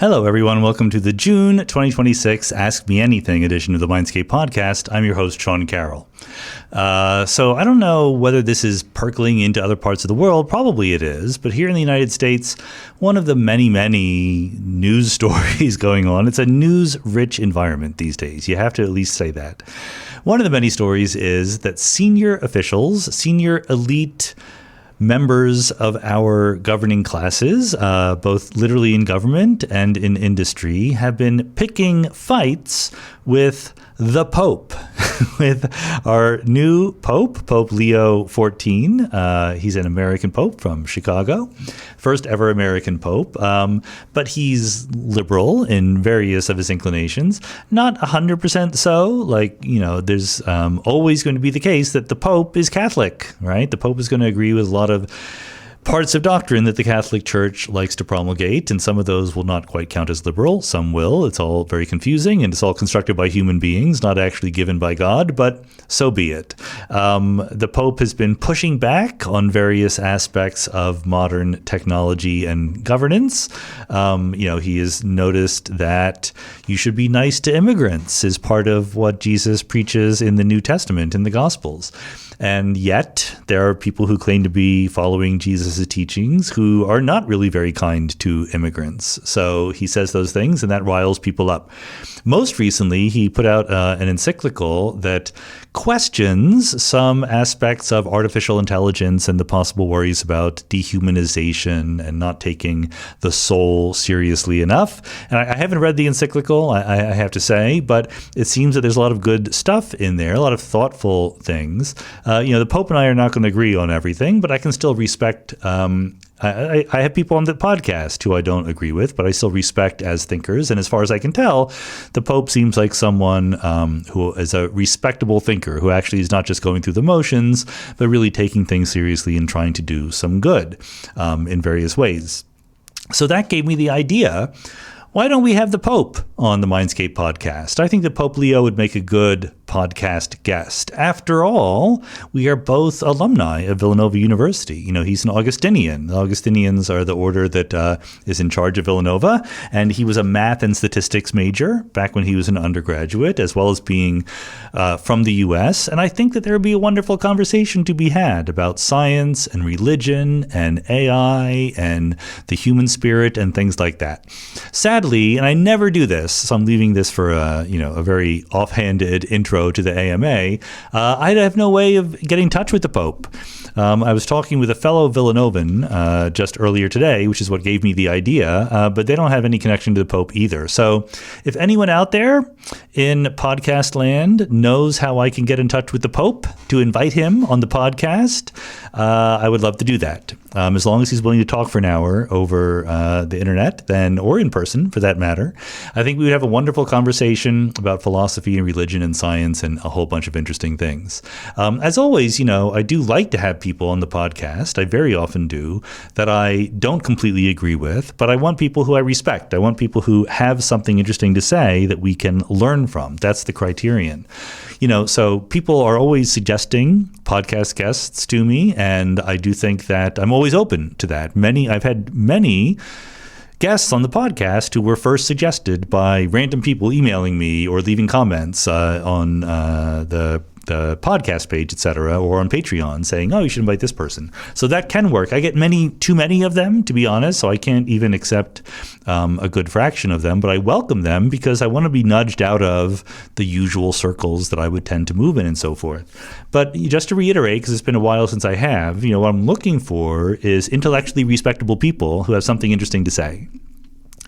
Hello, everyone. Welcome to the June 2026 Ask Me Anything edition of the Mindscape podcast. I'm your host, Sean Carroll. So I don't know whether this is percolating into other parts of the world. Probably it is. But here in the United States, one of the many news stories going on, it's a news-rich environment these days. You have to at least say that. One of the many stories is that senior officials, senior elite members of our governing classes, both literally in government and in industry, have been picking fights with the Pope, with our new Pope, Pope Leo XIV. He's an American Pope from Chicago, first ever American Pope, but he's liberal in various of his inclinations, not 100% so. There's always going to be the case that the Pope is Catholic, right? The Pope is going to agree with a lot of parts of doctrine that the Catholic Church likes to promulgate, and some of those will not quite count as liberal. Some will. It's all very confusing, and it's all constructed by human beings, not actually given by God, but so be it. The Pope has been pushing back on various aspects of modern technology and governance. He has noticed that you should be nice to immigrants is part of what Jesus preaches in the New Testament, in the Gospels. And yet there are people who claim to be following Jesus' teachings who are not really very kind to immigrants. So he says those things, and that riles people up. Most recently, he put out an encyclical that questions some aspects of artificial intelligence and the possible worries about dehumanization and not taking the soul seriously enough. And I haven't read the encyclical, I have to say, but it seems that there's a lot of good stuff in there, a lot of thoughtful things. The Pope and I are not going to agree on everything, but I can still respect. I have people on the podcast who I don't agree with, but I still respect as thinkers. And as far as I can tell, the Pope seems like someone who is a respectable thinker, who actually is not just going through the motions, but really taking things seriously and trying to do some good in various ways. So that gave me the idea. Why don't we have the Pope on the Mindscape podcast? I think that Pope Leo would make a good podcast guest. After all, we are both alumni of Villanova University. He's an Augustinian. The Augustinians are the order that is in charge of Villanova, and he was a math and statistics major back when he was an undergraduate, as well as being from the U.S. And I think that there would be a wonderful conversation to be had about science and religion and AI and the human spirit and things like that. Sadly, and I never do this, so I'm leaving this for a very offhanded intro to the AMA, I have no way of getting in touch with the Pope. I was talking with a fellow Villanovan just earlier today, which is what gave me the idea, but they don't have any connection to the Pope either. So if anyone out there in podcast land knows how I can get in touch with the Pope to invite him on the podcast, I would love to do that. As long as he's willing to talk for an hour over the internet, or in person for that matter, I think we would have a wonderful conversation about philosophy and religion and science and a whole bunch of interesting things. As always, I do like to have people on the podcast. I very often do, that I don't completely agree with, but I want people who I respect. I want people who have something interesting to say that we can learn from. That's the criterion. So people are always suggesting podcast guests to me, and I do think that I'm always open to that. I've had many guests on the podcast who were first suggested by random people emailing me or leaving comments on the podcast page, etc., or on Patreon saying, oh, you should invite this person. So that can work. I get too many of them, to be honest, so I can't even accept a good fraction of them, but I welcome them because I want to be nudged out of the usual circles that I would tend to move in and so forth. But just to reiterate, because it's been a while since I have, what I'm looking for is intellectually respectable people who have something interesting to say.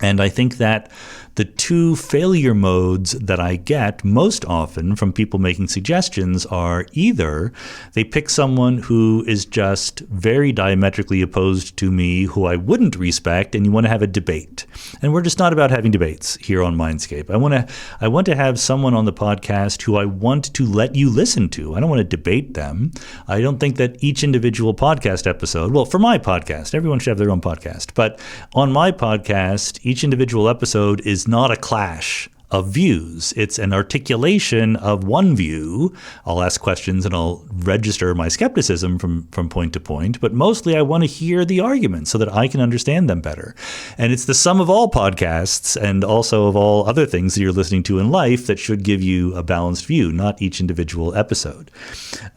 And I think that the two failure modes that I get most often from people making suggestions are either they pick someone who is just very diametrically opposed to me, who I wouldn't respect, and you want to have a debate. And we're just not about having debates here on Mindscape. I want to have someone on the podcast who I want to let you listen to. I don't want to debate them. I don't think that each individual podcast episode, well, for my podcast, everyone should have their own podcast, but on my podcast, each individual episode is not a clash of views. It's an articulation of one view. I'll ask questions and I'll register my skepticism from point to point, but mostly I want to hear the arguments so that I can understand them better. And it's the sum of all podcasts and also of all other things that you're listening to in life that should give you a balanced view, not each individual episode.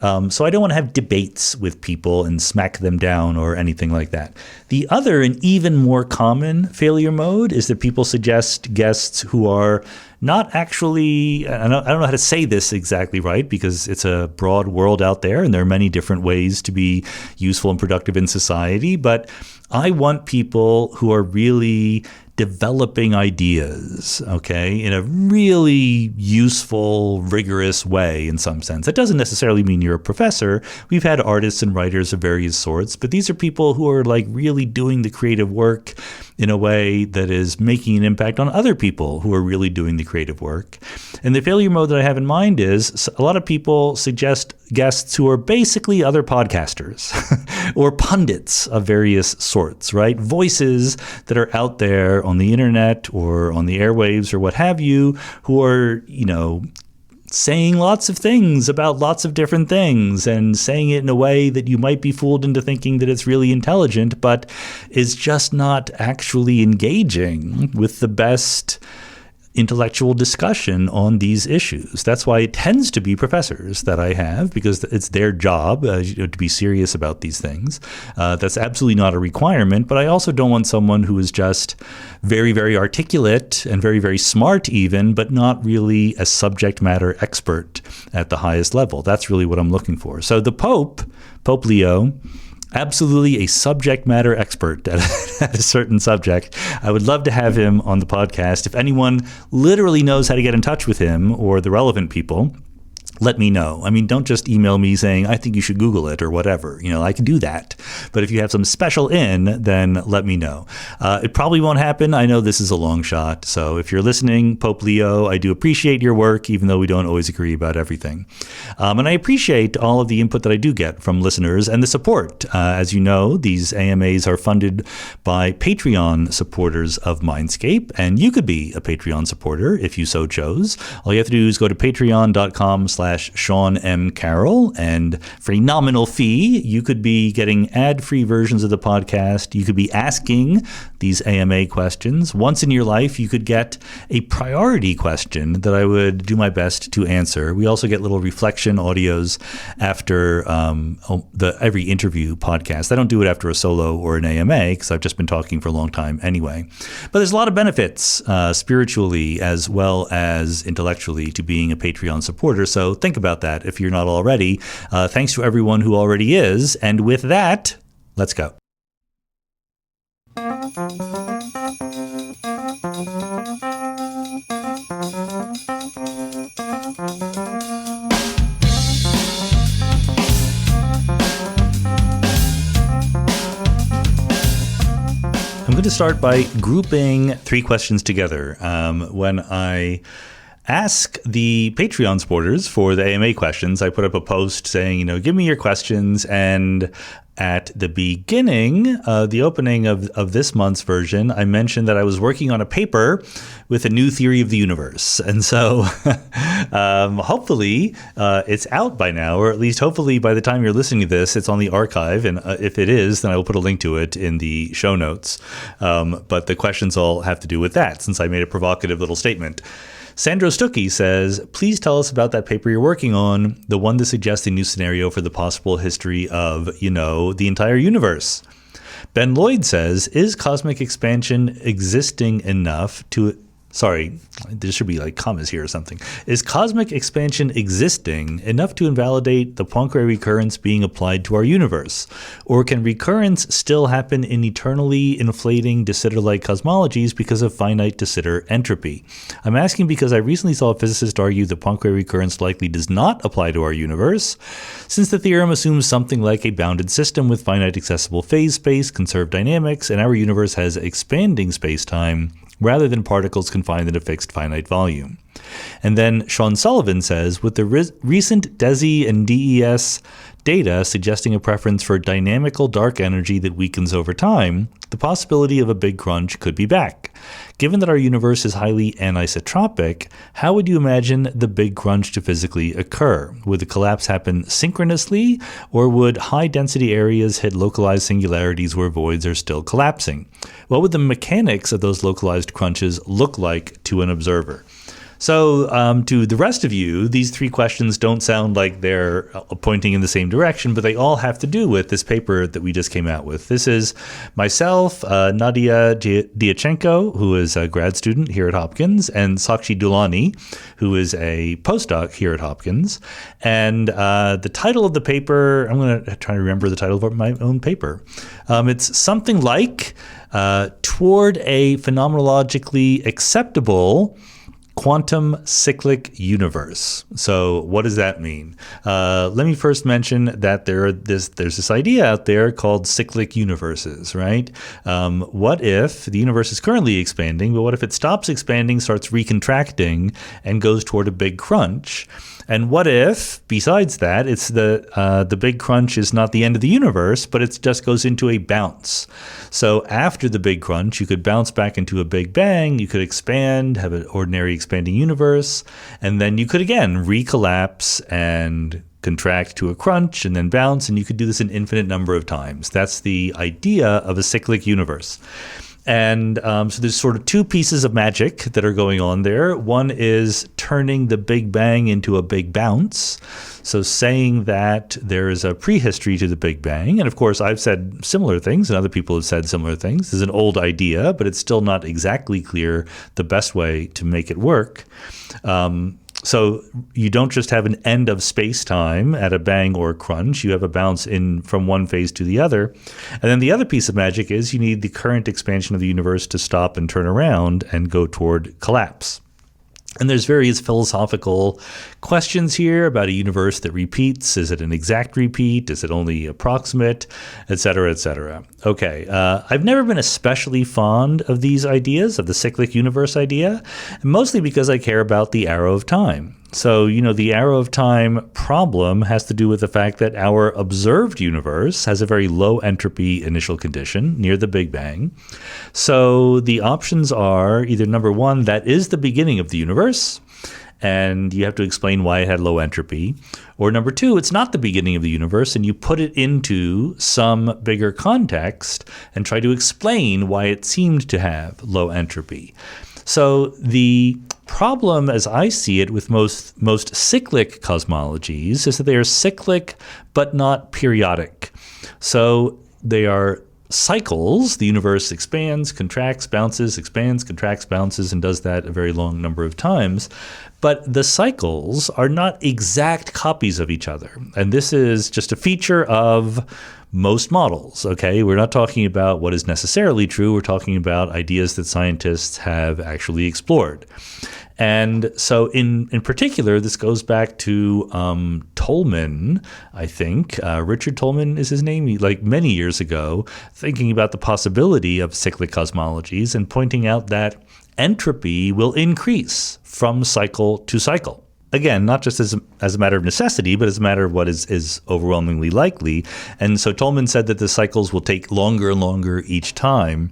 So I don't want to have debates with people and smack them down or anything like that. The other and even more common failure mode is that people suggest guests who are not actually, I don't know how to say this exactly right because it's a broad world out there and there are many different ways to be useful and productive in society, but I want people who are really developing ideas, okay, in a really useful, rigorous way in some sense. That doesn't necessarily mean you're a professor. We've had artists and writers of various sorts, but these are people who are like really doing the creative work in a way that is making an impact on other people who are really doing the creative work. And the failure mode that I have in mind is a lot of people suggest guests who are basically other podcasters or pundits of various sorts, right? Voices that are out there on the internet or on the airwaves or what have you, who are, saying lots of things about lots of different things and saying it in a way that you might be fooled into thinking that it's really intelligent, but is just not actually engaging with the best intellectual discussion on these issues. That's why it tends to be professors that I have, because it's their job to be serious about these things. That's absolutely not a requirement, but I also don't want someone who is just very, very articulate and very, very smart even, but not really a subject matter expert at the highest level. That's really what I'm looking for. So the Pope Leo, absolutely a subject matter expert at a certain subject. I would love to have him on the podcast. If anyone literally knows how to get in touch with him or the relevant people, let me know. I mean, don't just email me saying, I think you should Google it or whatever. I can do that. But if you have some special then let me know. It probably won't happen. I know this is a long shot. So if you're listening, Pope Leo, I do appreciate your work, even though we don't always agree about everything. And I appreciate all of the input that I do get from listeners and the support. As you know, these AMAs are funded by Patreon supporters of Mindscape, and you could be a Patreon supporter if you so chose. All you have to do is go to patreon.com/Sean M. Carroll, and for a nominal fee, you could be getting ad-free versions of the podcast. You could be asking these AMA questions. Once in your life, you could get a priority question that I would do my best to answer. We also get little reflection audios after every interview podcast. I don't do it after a solo or an AMA because I've just been talking for a long time anyway. But there's a lot of benefits spiritually as well as intellectually to being a Patreon supporter. So think about that if you're not already. Thanks to everyone who already is. And with that, let's go. I'm going to start by grouping three questions together. When I ask the Patreon supporters for the AMA questions, I put up a post saying, give me your questions. And at the beginning, the opening of this month's version, I mentioned that I was working on a paper with a new theory of the universe. And so hopefully it's out by now, or at least hopefully by the time you're listening to this, it's on the archive. And if it is, then I will put a link to it in the show notes. But the questions all have to do with that, since I made a provocative little statement. Sandro Stuckey says, please tell us about that paper you're working on, the one that suggests a new scenario for the possible history of, the entire universe. Ben Lloyd says, is cosmic expansion existing enough to... Sorry, there should be like commas here or something. Is cosmic expansion existing enough to invalidate the Poincare recurrence being applied to our universe? Or can recurrence still happen in eternally inflating de Sitter-like cosmologies because of finite de Sitter entropy? I'm asking because I recently saw a physicist argue that Poincare recurrence likely does not apply to our universe, since the theorem assumes something like a bounded system with finite accessible phase space, conserved dynamics, and our universe has expanding space-time, rather than particles confined in a fixed finite volume. And then Sean Sullivan says, with the recent DESI and DES data suggesting a preference for dynamical dark energy that weakens over time, the possibility of a big crunch could be back. Given that our universe is highly anisotropic, how would you imagine the big crunch to physically occur? Would the collapse happen synchronously, or would high-density areas hit localized singularities where voids are still collapsing? What would the mechanics of those localized crunches look like to an observer? So to the rest of you, these three questions don't sound like they're pointing in the same direction, but they all have to do with this paper that we just came out with. This is myself, Nadia Dyachenko, who is a grad student here at Hopkins, and Sakshi Dulani, who is a postdoc here at Hopkins. And the title of the paper, I'm going to try to remember the title of my own paper. It's something like Toward a Phenomenologically Acceptable Quantum Cyclic Universe. So what does that mean? Let me first mention that there's this idea out there called cyclic universes, right? What if the universe is currently expanding, but what if it stops expanding, starts recontracting, and goes toward a big crunch? And what if, besides that, it's the big crunch is not the end of the universe, but it just goes into a bounce. So after the big crunch, you could bounce back into a big bang, you could expand, have an ordinary expanding universe, and then you could again recollapse and contract to a crunch and then bounce, and you could do this an infinite number of times. That's the idea of a cyclic universe. And so there's sort of two pieces of magic that are going on there. One is turning the Big Bang into a big bounce. So saying that there is a prehistory to the Big Bang. And of course, I've said similar things and other people have said similar things. This is an old idea, but it's still not exactly clear the best way to make it work. So you don't just have an end of space-time at a bang or a crunch. You have a bounce in from one phase to the other. And then the other piece of magic is you need the current expansion of the universe to stop and turn around and go toward collapse. And there's various philosophical questions here about a universe that repeats. Is it an exact repeat? Is it only approximate? Et cetera, et cetera. Okay, I've never been especially fond of these ideas, of the cyclic universe idea, mostly because I care about the arrow of time. So, the arrow of time problem has to do with the fact that our observed universe has a very low entropy initial condition near the Big Bang. So the options are either number one, that is the beginning of the universe, and you have to explain why it had low entropy. Or number two, it's not the beginning of the universe, and you put it into some bigger context and try to explain why it seemed to have low entropy. So the problem, as I see it, with most cyclic cosmologies is that they are cyclic but not periodic. So they are cycles. The universe expands, contracts, bounces, expands, contracts, bounces, and does that a very long number of times. But the cycles are not exact copies of each other. And this is just a feature of most models, okay? We're not talking about what is necessarily true. We're talking about ideas that scientists have actually explored. And so in particular, this goes back to Tolman, I think. Richard Tolman is his name, like many years ago, thinking about the possibility of cyclic cosmologies and pointing out that entropy will increase from cycle to cycle. Again, not just as a matter of necessity, but as a matter of what is overwhelmingly likely. And so Tolman said that the cycles will take longer and longer each time.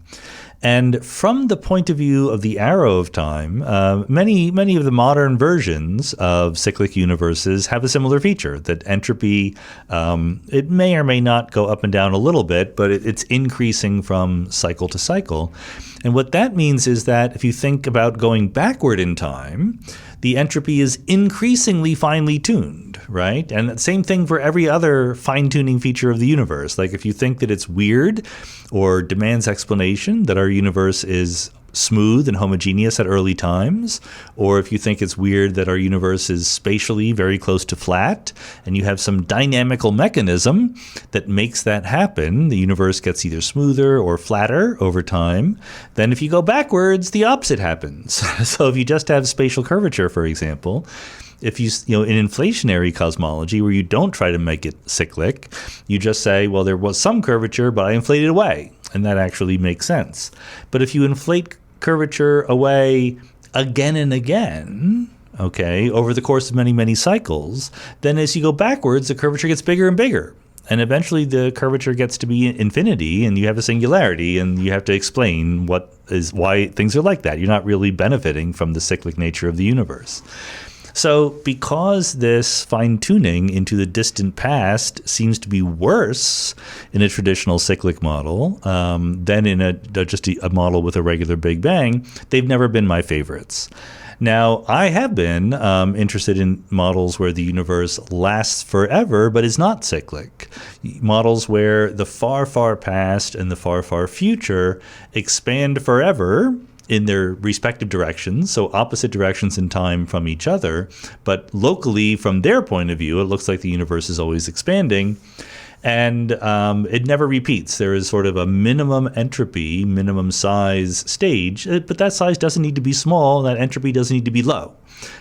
And from the point of view of the arrow of time, many of the modern versions of cyclic universes have a similar feature, that entropy, it may or may not go up and down a little bit, but it's increasing from cycle to cycle. And what that means is that if you think about going backward in time, the entropy is increasingly finely tuned, right? And the same thing for every other fine-tuning feature of the universe. Like if you think that it's weird or demands explanation, that our universe is smooth and homogeneous at early times, or if you think it's weird that our universe is spatially very close to flat, and you have some dynamical mechanism that makes that happen, the universe gets either smoother or flatter over time, then if you go backwards, the opposite happens. So if you just have spatial curvature, for example, if you in inflationary cosmology where you don't try to make it cyclic, you just say, well, there was some curvature, but I inflated away. And that actually makes sense. But if you inflate curvature away again and again, okay, over the course of many, many cycles, then as you go backwards, the curvature gets bigger and bigger. And eventually the curvature gets to be infinity and you have a singularity, and you have to explain why things are like that. You're not really benefiting from the cyclic nature of the universe. So because this fine-tuning into the distant past seems to be worse in a traditional cyclic model than in just a model with a regular Big Bang, they've never been my favorites. Now, I have been interested in models where the universe lasts forever but is not cyclic. Models where the far, far past and the far, far future expand forever in their respective directions, so opposite directions in time from each other, but locally from their point of view, it looks like the universe is always expanding. And it never repeats. There is sort of a minimum entropy, minimum size stage, but that size doesn't need to be small. That entropy doesn't need to be low.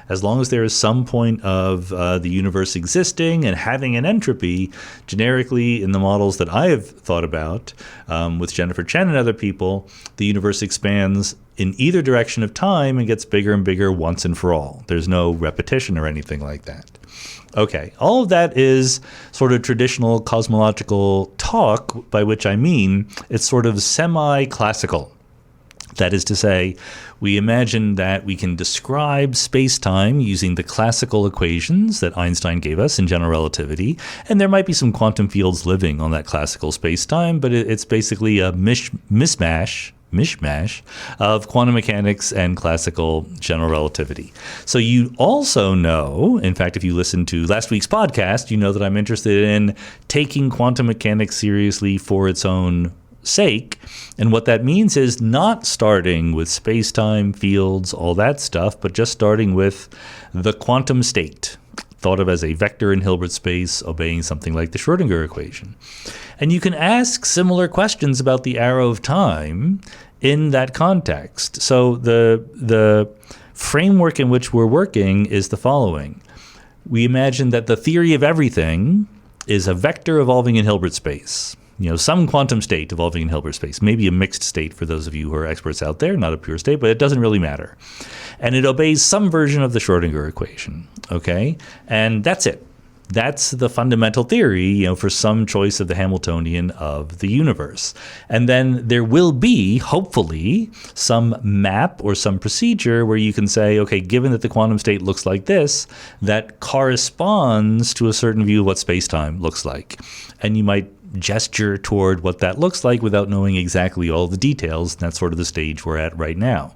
As long as there is some point of the universe existing and having an entropy, generically in the models that I have thought about with Jennifer Chen and other people, the universe expands in either direction of time and gets bigger and bigger once and for all. There's no repetition or anything like that. Okay, all of that is sort of traditional cosmological talk, by which I mean it's sort of semi-classical. That is to say, we imagine that we can describe space-time using the classical equations that Einstein gave us in general relativity, and there might be some quantum fields living on that classical space-time, but it's basically a mishmash of quantum mechanics and classical general relativity. So you also know, in fact, if you listen to last week's podcast, you know that I'm interested in taking quantum mechanics seriously for its own sake. And what that means is not starting with space-time, fields, all that stuff, but just starting with the quantum state, thought of as a vector in Hilbert space obeying something like the Schrödinger equation. And you can ask similar questions about the arrow of time in that context. So the framework in which we're working is the following. We imagine that the theory of everything is a vector evolving in Hilbert space. Some quantum state evolving in Hilbert space, maybe a mixed state for those of you who are experts out there, not a pure state, but it doesn't really matter. And it obeys some version of the Schrödinger equation, okay? And that's it. That's the fundamental theory, for some choice of the Hamiltonian of the universe. And then there will be, hopefully, some map or some procedure where you can say, okay, given that the quantum state looks like this, that corresponds to a certain view of what space-time looks like. And you might gesture toward what that looks like without knowing exactly all the details. And that's sort of the stage we're at right now.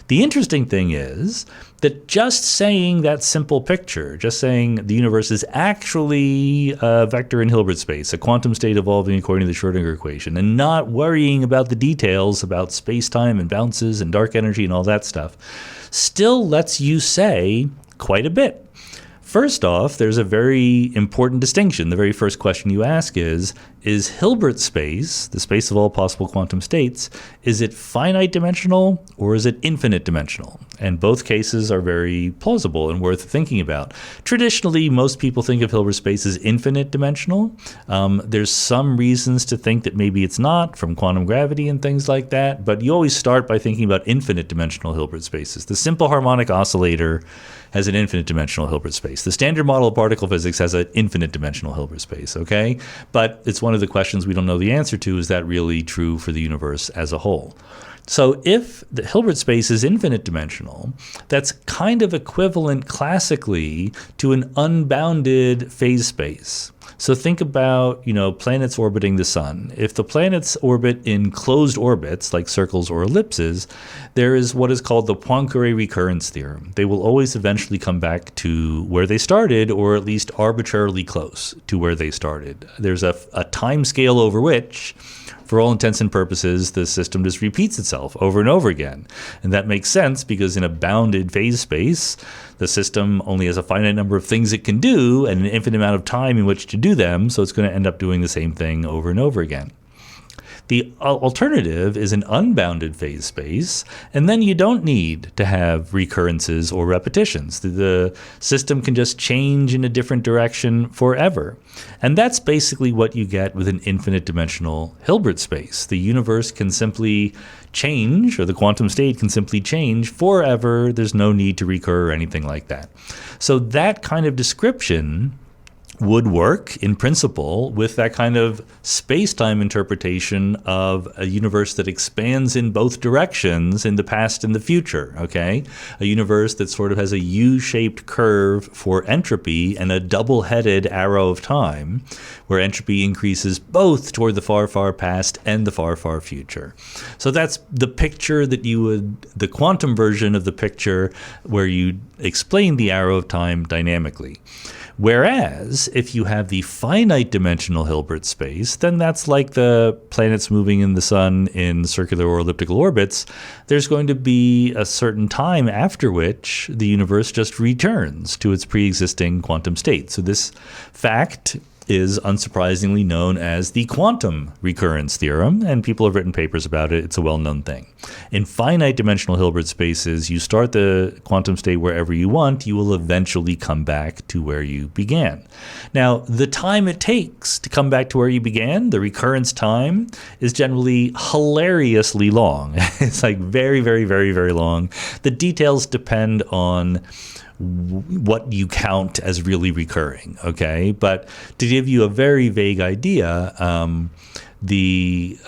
The interesting thing is that just saying that simple picture, just saying the universe is actually a vector in Hilbert space, a quantum state evolving according to the Schrödinger equation, and not worrying about the details about space-time and bounces and dark energy and all that stuff, still lets you say quite a bit. First off, there's a very important distinction. The very first question you ask is Hilbert space, the space of all possible quantum states, is it finite dimensional or is it infinite dimensional? And both cases are very plausible and worth thinking about. Traditionally, most people think of Hilbert space as infinite dimensional. There's some reasons to think that maybe it's not, from quantum gravity and things like that, but you always start by thinking about infinite dimensional Hilbert spaces. The simple harmonic oscillator has an infinite dimensional Hilbert space. The standard model of particle physics has an infinite dimensional Hilbert space, okay? But it's one of the questions we don't know the answer to. Is that really true for the universe as a whole? So if the Hilbert space is infinite dimensional, that's kind of equivalent classically to an unbounded phase space. So think about, planets orbiting the sun. If the planets orbit in closed orbits, like circles or ellipses, there is what is called the Poincare recurrence theorem. They will always eventually come back to where they started, or at least arbitrarily close to where they started. There's a time scale over which, for all intents and purposes, the system just repeats itself over and over again. And that makes sense because in a bounded phase space, the system only has a finite number of things it can do and an infinite amount of time in which to do them, so it's going to end up doing the same thing over and over again. The alternative is an unbounded phase space, and then you don't need to have recurrences or repetitions. The system can just change in a different direction forever. And that's basically what you get with an infinite dimensional Hilbert space. The universe can simply change, or the quantum state can simply change forever. There's no need to recur or anything like that. So that kind of description would work in principle with that kind of space-time interpretation of a universe that expands in both directions in the past and the future, okay? A universe that sort of has a U-shaped curve for entropy and a double-headed arrow of time where entropy increases both toward the far, far past and the far, far future. So that's the picture that you would, the quantum version of the picture where you explain the arrow of time dynamically. Whereas, if you have the finite dimensional Hilbert space, then that's like the planets moving in the sun in circular or elliptical orbits. There's going to be a certain time after which the universe just returns to its pre-existing quantum state. So this fact is unsurprisingly known as the quantum recurrence theorem, and people have written papers about it. It's a well-known thing. In finite dimensional Hilbert spaces, you start the quantum state wherever you want. You will eventually come back to where you began. Now, the time it takes to come back to where you began, the recurrence time, is generally hilariously long. It's like very, very, very, very long. The details depend on what you count as really recurring, okay? But to give you a very vague idea, the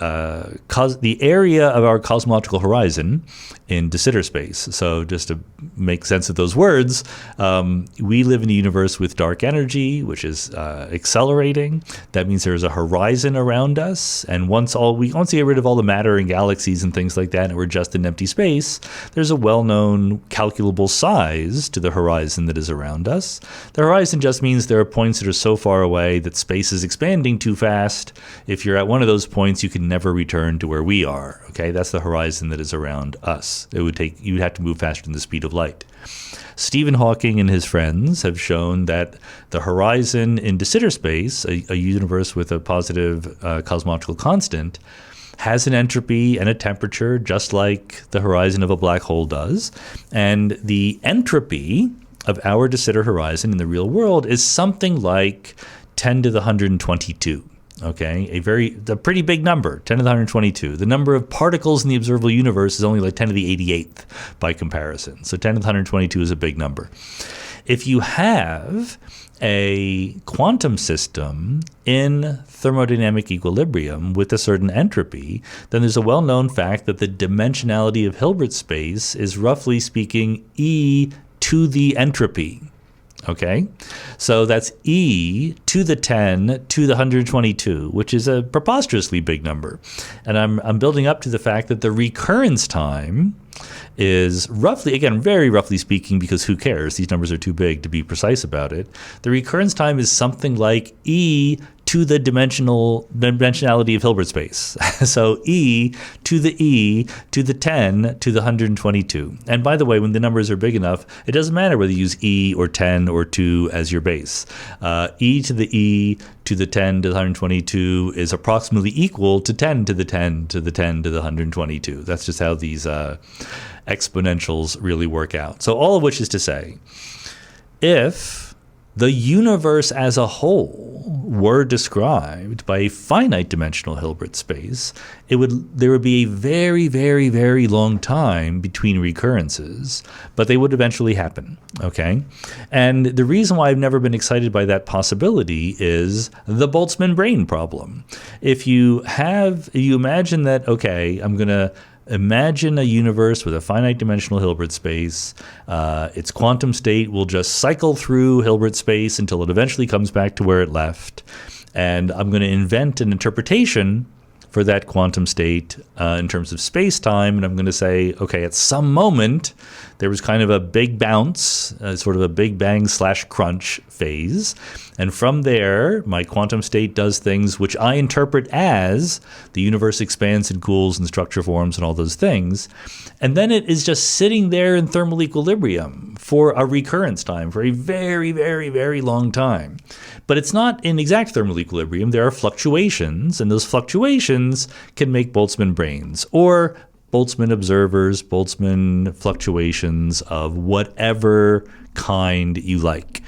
area of our cosmological horizon in de Sitter space. So just to make sense of those words, we live in a universe with dark energy, which is accelerating. That means there's a horizon around us, and once we get rid of all the matter and galaxies and things like that, and we're just in empty space, there's a well-known calculable size to the horizon that is around us. The horizon just means there are points that are so far away that space is expanding too fast. If you're at one of those points, you can never return to where we are. Okay, that's the horizon that is around us. You'd have to move faster than the speed of light. Stephen Hawking and his friends have shown that the horizon in de Sitter space, a universe with a positive cosmological constant, has an entropy and a temperature just like the horizon of a black hole does. And the entropy of our de Sitter horizon in the real world is something like 10 to the 122. Okay, a pretty big number, 10 to the 122. The number of particles in the observable universe is only like 10 to the 88th by comparison. So 10 to the 122 is a big number. If you have a quantum system in thermodynamic equilibrium with a certain entropy, then there's a well-known fact that the dimensionality of Hilbert space is roughly speaking E to the entropy. Okay, so that's E to the 10 to the 122, which is a preposterously big number. And I'm building up to the fact that the recurrence time is roughly, again, very roughly speaking, because who cares? These numbers are too big to be precise about it. The recurrence time is something like E to the dimensionality of Hilbert space. So E to the 10 to the 122. And by the way, when the numbers are big enough, it doesn't matter whether you use E or 10 or 2 as your base. E to the 10 to the 122 is approximately equal to 10 to the 10 to the 10 to the 122. That's just how these exponentials really work out. So all of which is to say, if the universe as a whole were described by a finite dimensional Hilbert space, there would be a very, very, very long time between recurrences, but they would eventually happen, okay? And the reason why I've never been excited by that possibility is the Boltzmann brane problem. If you imagine that, okay, I'm going to imagine a universe with a finite dimensional Hilbert space. Its quantum state will just cycle through Hilbert space until it eventually comes back to where it left. And I'm going to invent an interpretation for that quantum state in terms of space-time. And I'm going to say, okay, at some moment, there was kind of a big bounce, sort of a big bang / crunch phase. And from there, my quantum state does things which I interpret as the universe expands and cools and structure forms and all those things. And then it is just sitting there in thermal equilibrium for a recurrence time, for a very, very, very long time. But it's not in exact thermal equilibrium. There are fluctuations, and those fluctuations can make Boltzmann brains, or Boltzmann observers, Boltzmann fluctuations of whatever kind you like.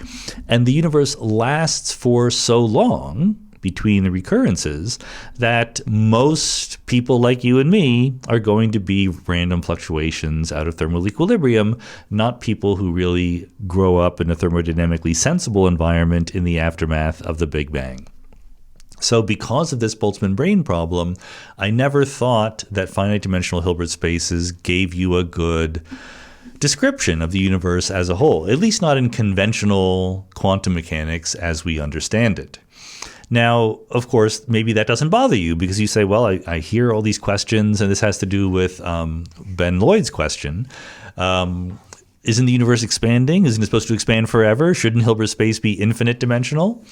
And the universe lasts for so long between the recurrences that most people like you and me are going to be random fluctuations out of thermal equilibrium, not people who really grow up in a thermodynamically sensible environment in the aftermath of the Big Bang. So because of this Boltzmann brain problem, I never thought that finite dimensional Hilbert spaces gave you a good description of the universe as a whole, at least not in conventional quantum mechanics as we understand it. Now, of course, maybe that doesn't bother you because you say, well, I hear all these questions, and this has to do with Ben Lloyd's question. Isn't the universe expanding? Isn't it supposed to expand forever? Shouldn't Hilbert space be infinite dimensional?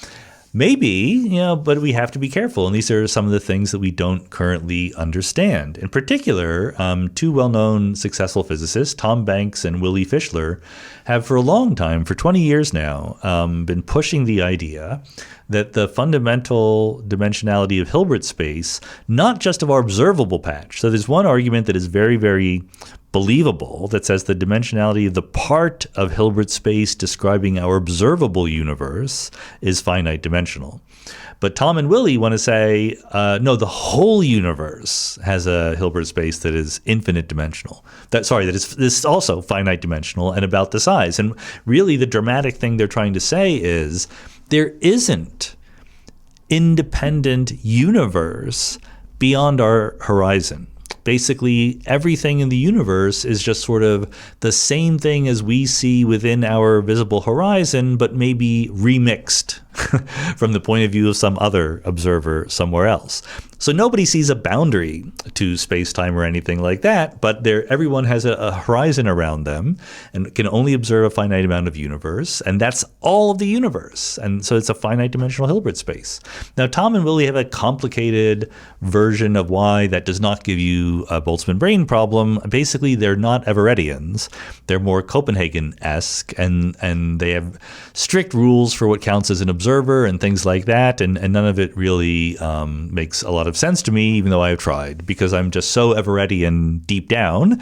Maybe, but we have to be careful. And these are some of the things that we don't currently understand. In particular, two well-known successful physicists, Tom Banks and Willy Fischler, have for a long time, for 20 years now, been pushing the idea that the fundamental dimensionality of Hilbert space, not just of our observable patch. So there's one argument that is very, very believable that says the dimensionality of the part of Hilbert space describing our observable universe is finite dimensional. But Tom and Willy want to say, no, the whole universe has a Hilbert space that is infinite dimensional. That is also finite dimensional and about the size. And really the dramatic thing they're trying to say is there isn't independent universe beyond our horizon. Basically, everything in the universe is just sort of the same thing as we see within our visible horizon, but maybe remixed from the point of view of some other observer somewhere else. So nobody sees a boundary to space-time or anything like that, but everyone has a horizon around them and can only observe a finite amount of universe, and that's all of the universe. And so it's a finite dimensional Hilbert space. Now, Tom and Willy have a complicated version of why that does not give you a Boltzmann brain problem. Basically, they're not Everettians. They're more Copenhagen-esque, and they have strict rules for what counts as an observer and things like that, and none of it really makes a lot of sense to me, even though I have tried, because I'm just so Everettian deep down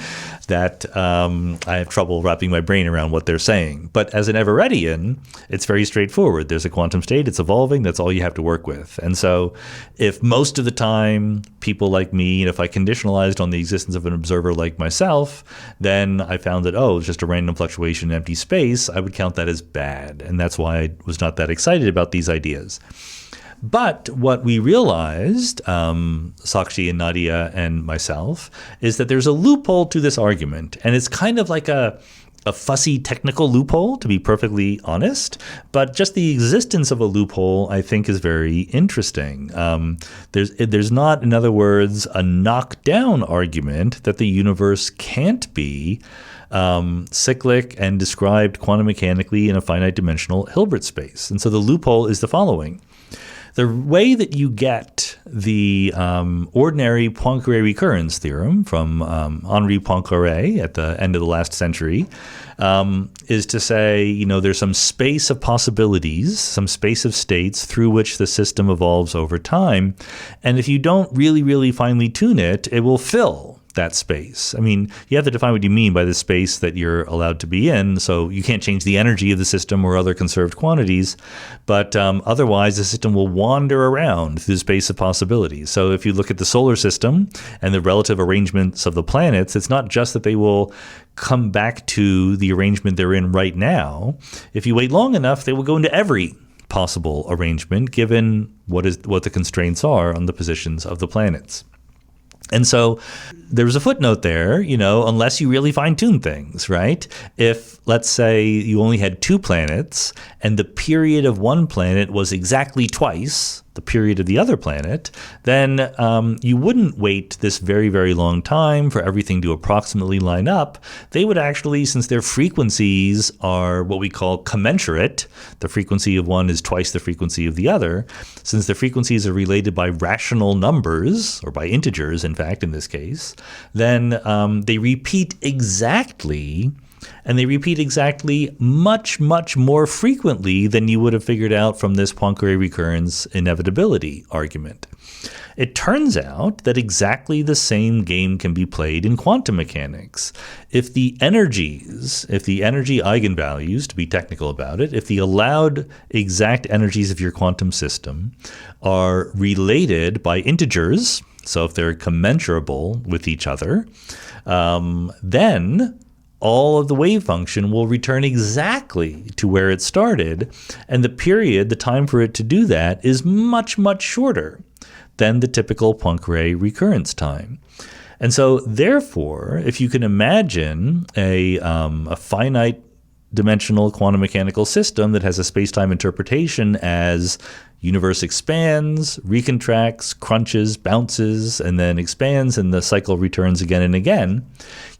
that I have trouble wrapping my brain around what they're saying. But as an Everettian, it's very straightforward. There's a quantum state, it's evolving, that's all you have to work with. And so if most of the time people like me, and if I conditionalized on the existence of an observer like myself, then I found that, it's just a random fluctuation in empty space, I would count that as bad. And that's why I was not that excited about these ideas. But what we realized, Sakshi and Nadia and myself, is that there's a loophole to this argument. And it's kind of like a fussy technical loophole, to be perfectly honest. But just the existence of a loophole, I think, is very interesting. There's not, in other words, a knockdown argument that the universe can't be cyclic and described quantum mechanically in a finite dimensional Hilbert space. And so the loophole is the following. The way that you get the ordinary Poincare recurrence theorem from Henri Poincare at the end of the last century is to say, there's some space of possibilities, some space of states through which the system evolves over time. And if you don't really, really finely tune it, it will fill that space. I mean, you have to define what you mean by the space that you're allowed to be in. So you can't change the energy of the system or other conserved quantities, but otherwise the system will wander around through the space of possibilities. So if you look at the solar system and the relative arrangements of the planets, it's not just that they will come back to the arrangement they're in right now. If you wait long enough, they will go into every possible arrangement given what the constraints are on the positions of the planets. And so there was a footnote there, unless you really fine-tune things, right? If, let's say, you only had two planets and the period of one planet was exactly twice the period of the other planet, then you wouldn't wait this very, very long time for everything to approximately line up. They would actually, since their frequencies are what we call commensurate, the frequency of one is twice the frequency of the other, since the frequencies are related by rational numbers, or by integers, in fact, in this case, then they repeat exactly, and they repeat exactly much, much more frequently than you would have figured out from this Poincare recurrence inevitability argument. It turns out that exactly the same game can be played in quantum mechanics. If the energy eigenvalues, to be technical about it, if the allowed exact energies of your quantum system are related by integers, so if they're commensurable with each other, then all of the wave function will return exactly to where it started, and the time for it to do that is much, much shorter than the typical Poincare recurrence time. And so, therefore, if you can imagine a finite dimensional quantum mechanical system that has a space-time interpretation as universe expands, recontracts, crunches, bounces, and then expands, and the cycle returns again and again,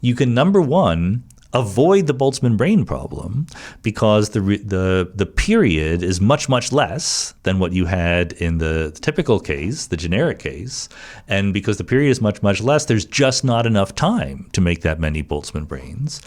you can, number one, avoid the Boltzmann brane problem because the period is much, much less than what you had in the typical case, the generic case. And because the period is much, much less, there's just not enough time to make that many Boltzmann branes.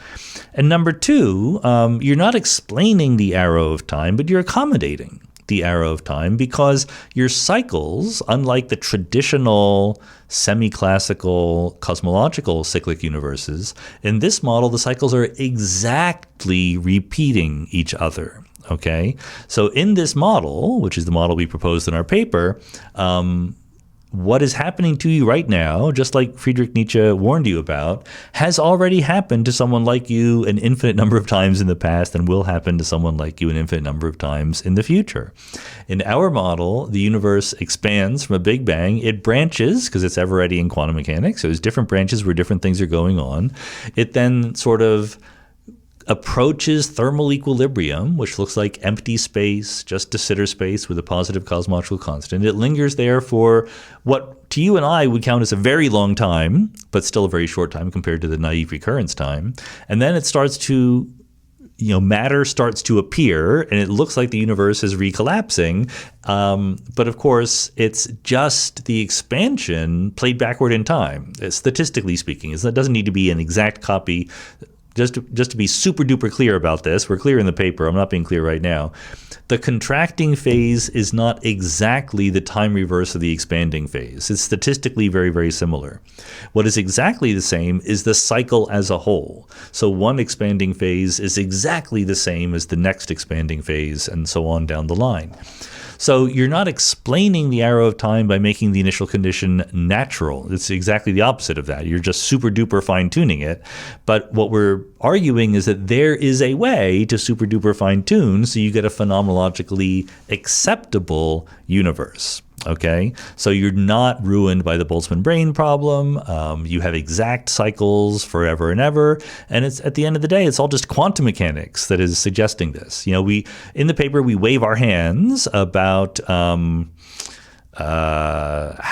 And number two, you're not explaining the arrow of time, but you're accommodating the arrow of time because your cycles, unlike the traditional semi-classical cosmological cyclic universes, in this model, the cycles are exactly repeating each other. Okay, so in this model, which is the model we proposed in our paper, what is happening to you right now, just like Friedrich Nietzsche warned you about, has already happened to someone like you an infinite number of times in the past and will happen to someone like you an infinite number of times in the future. In our model, the universe expands from a Big Bang. It branches, because it's ever ready in quantum mechanics. So there's different branches where different things are going on. It then sort of approaches thermal equilibrium, which looks like empty space, just de Sitter space with a positive cosmological constant. It lingers there for what to you and I would count as a very long time, but still a very short time compared to the naive recurrence time. And then it starts to, matter starts to appear, and it looks like the universe is recollapsing. But of course, it's just the expansion played backward in time, statistically speaking. It doesn't need to be an exact copy. Just to be super duper clear about this, we're clear in the paper, I'm not being clear right now. The contracting phase is not exactly the time reverse of the expanding phase. It's statistically very, very similar. What is exactly the same is the cycle as a whole. So one expanding phase is exactly the same as the next expanding phase, and so on down the line. So you're not explaining the arrow of time by making the initial condition natural. It's exactly the opposite of that. You're just super duper fine tuning it. But what we're arguing is that there is a way to super duper fine tune so you get a phenomenologically acceptable universe. Okay, so you're not ruined by the Boltzmann brane problem. You have exact cycles forever and ever, and it's at the end of the day, it's all just quantum mechanics that is suggesting this. We in the paper we wave our hands about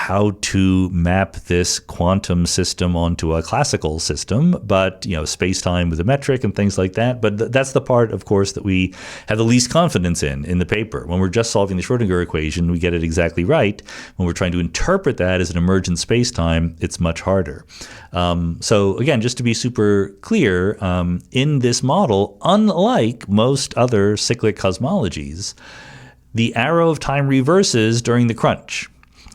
how to map this quantum system onto a classical system, but space-time with a metric and things like that. But that's the part, of course, that we have the least confidence in the paper. When we're just solving the Schrödinger equation, we get it exactly right. When we're trying to interpret that as an emergent space-time, it's much harder. So again, just to be super clear, in this model, unlike most other cyclic cosmologies, the arrow of time reverses during the crunch.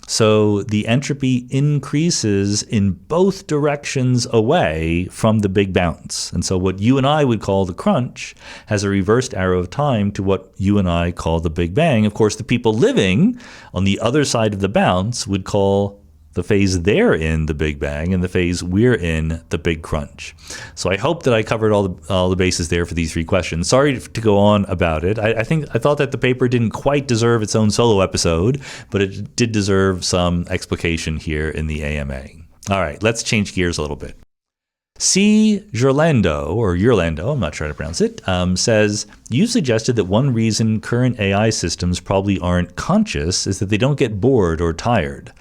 So the entropy increases in both directions away from the big bounce. And so what you and I would call the crunch has a reversed arrow of time to what you and I call the Big Bang. Of course, the people living on the other side of the bounce would call the phase they're in the Big Bang and the phase we're in the Big Crunch. So I hope that I covered all the bases there for these three questions. Sorry to go on about it. I thought that the paper didn't quite deserve its own solo episode, but it did deserve some explication here in the AMA. All right, let's change gears a little bit. C. Gerlando, I'm not sure how to pronounce it, says, you suggested that one reason current AI systems probably aren't conscious is that they don't get bored or tired.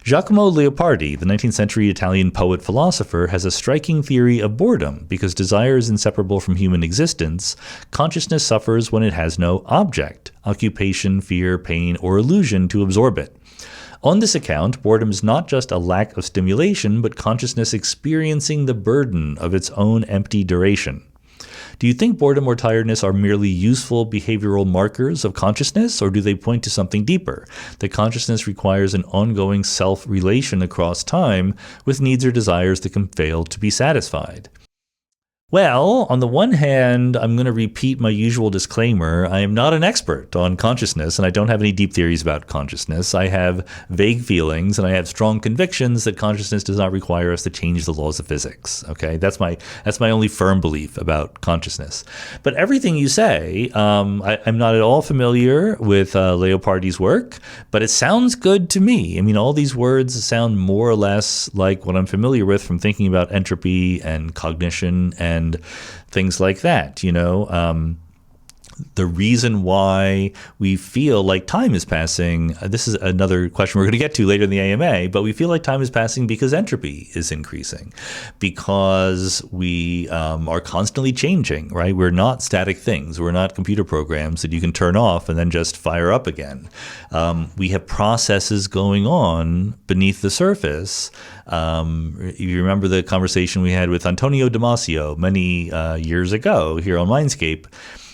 Giacomo Leopardi, the 19th century Italian poet-philosopher, has a striking theory of boredom. Because desire is inseparable from human existence, consciousness suffers when it has no object, occupation, fear, pain, or illusion to absorb it. On this account, boredom is not just a lack of stimulation, but consciousness experiencing the burden of its own empty duration. Do you think boredom or tiredness are merely useful behavioral markers of consciousness, or do they point to something deeper, that consciousness requires an ongoing self-relation across time with needs or desires that can fail to be satisfied? Well, on the one hand, I'm going to repeat my usual disclaimer. I am not an expert on consciousness, and I don't have any deep theories about consciousness. I have vague feelings, and I have strong convictions that consciousness does not require us to change the laws of physics. Okay, that's my only firm belief about consciousness. But everything you say, I'm not at all familiar with Leopardi's work, but it sounds good to me. I mean, all these words sound more or less like what I'm familiar with from thinking about entropy and cognition and things like that, the reason why we feel like time is passing, this is another question we're going to get to later in the AMA, but we feel like time is passing because entropy is increasing, because we are constantly changing, right? We're not static things. We're not computer programs that you can turn off and then just fire up again. We have processes going on beneath the surface. You remember the conversation we had with Antonio Damasio many years ago here on Mindscape.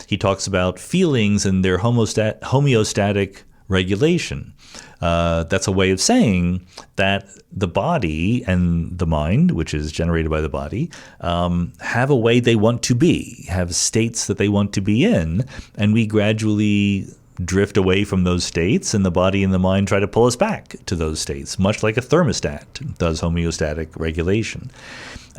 He talks about feelings and their homeostatic regulation. That's a way of saying that the body and the mind, which is generated by the body, have a way they want to be, have states that they want to be in, and we gradually drift away from those states, and the body and the mind try to pull us back to those states, much like a thermostat does homeostatic regulation.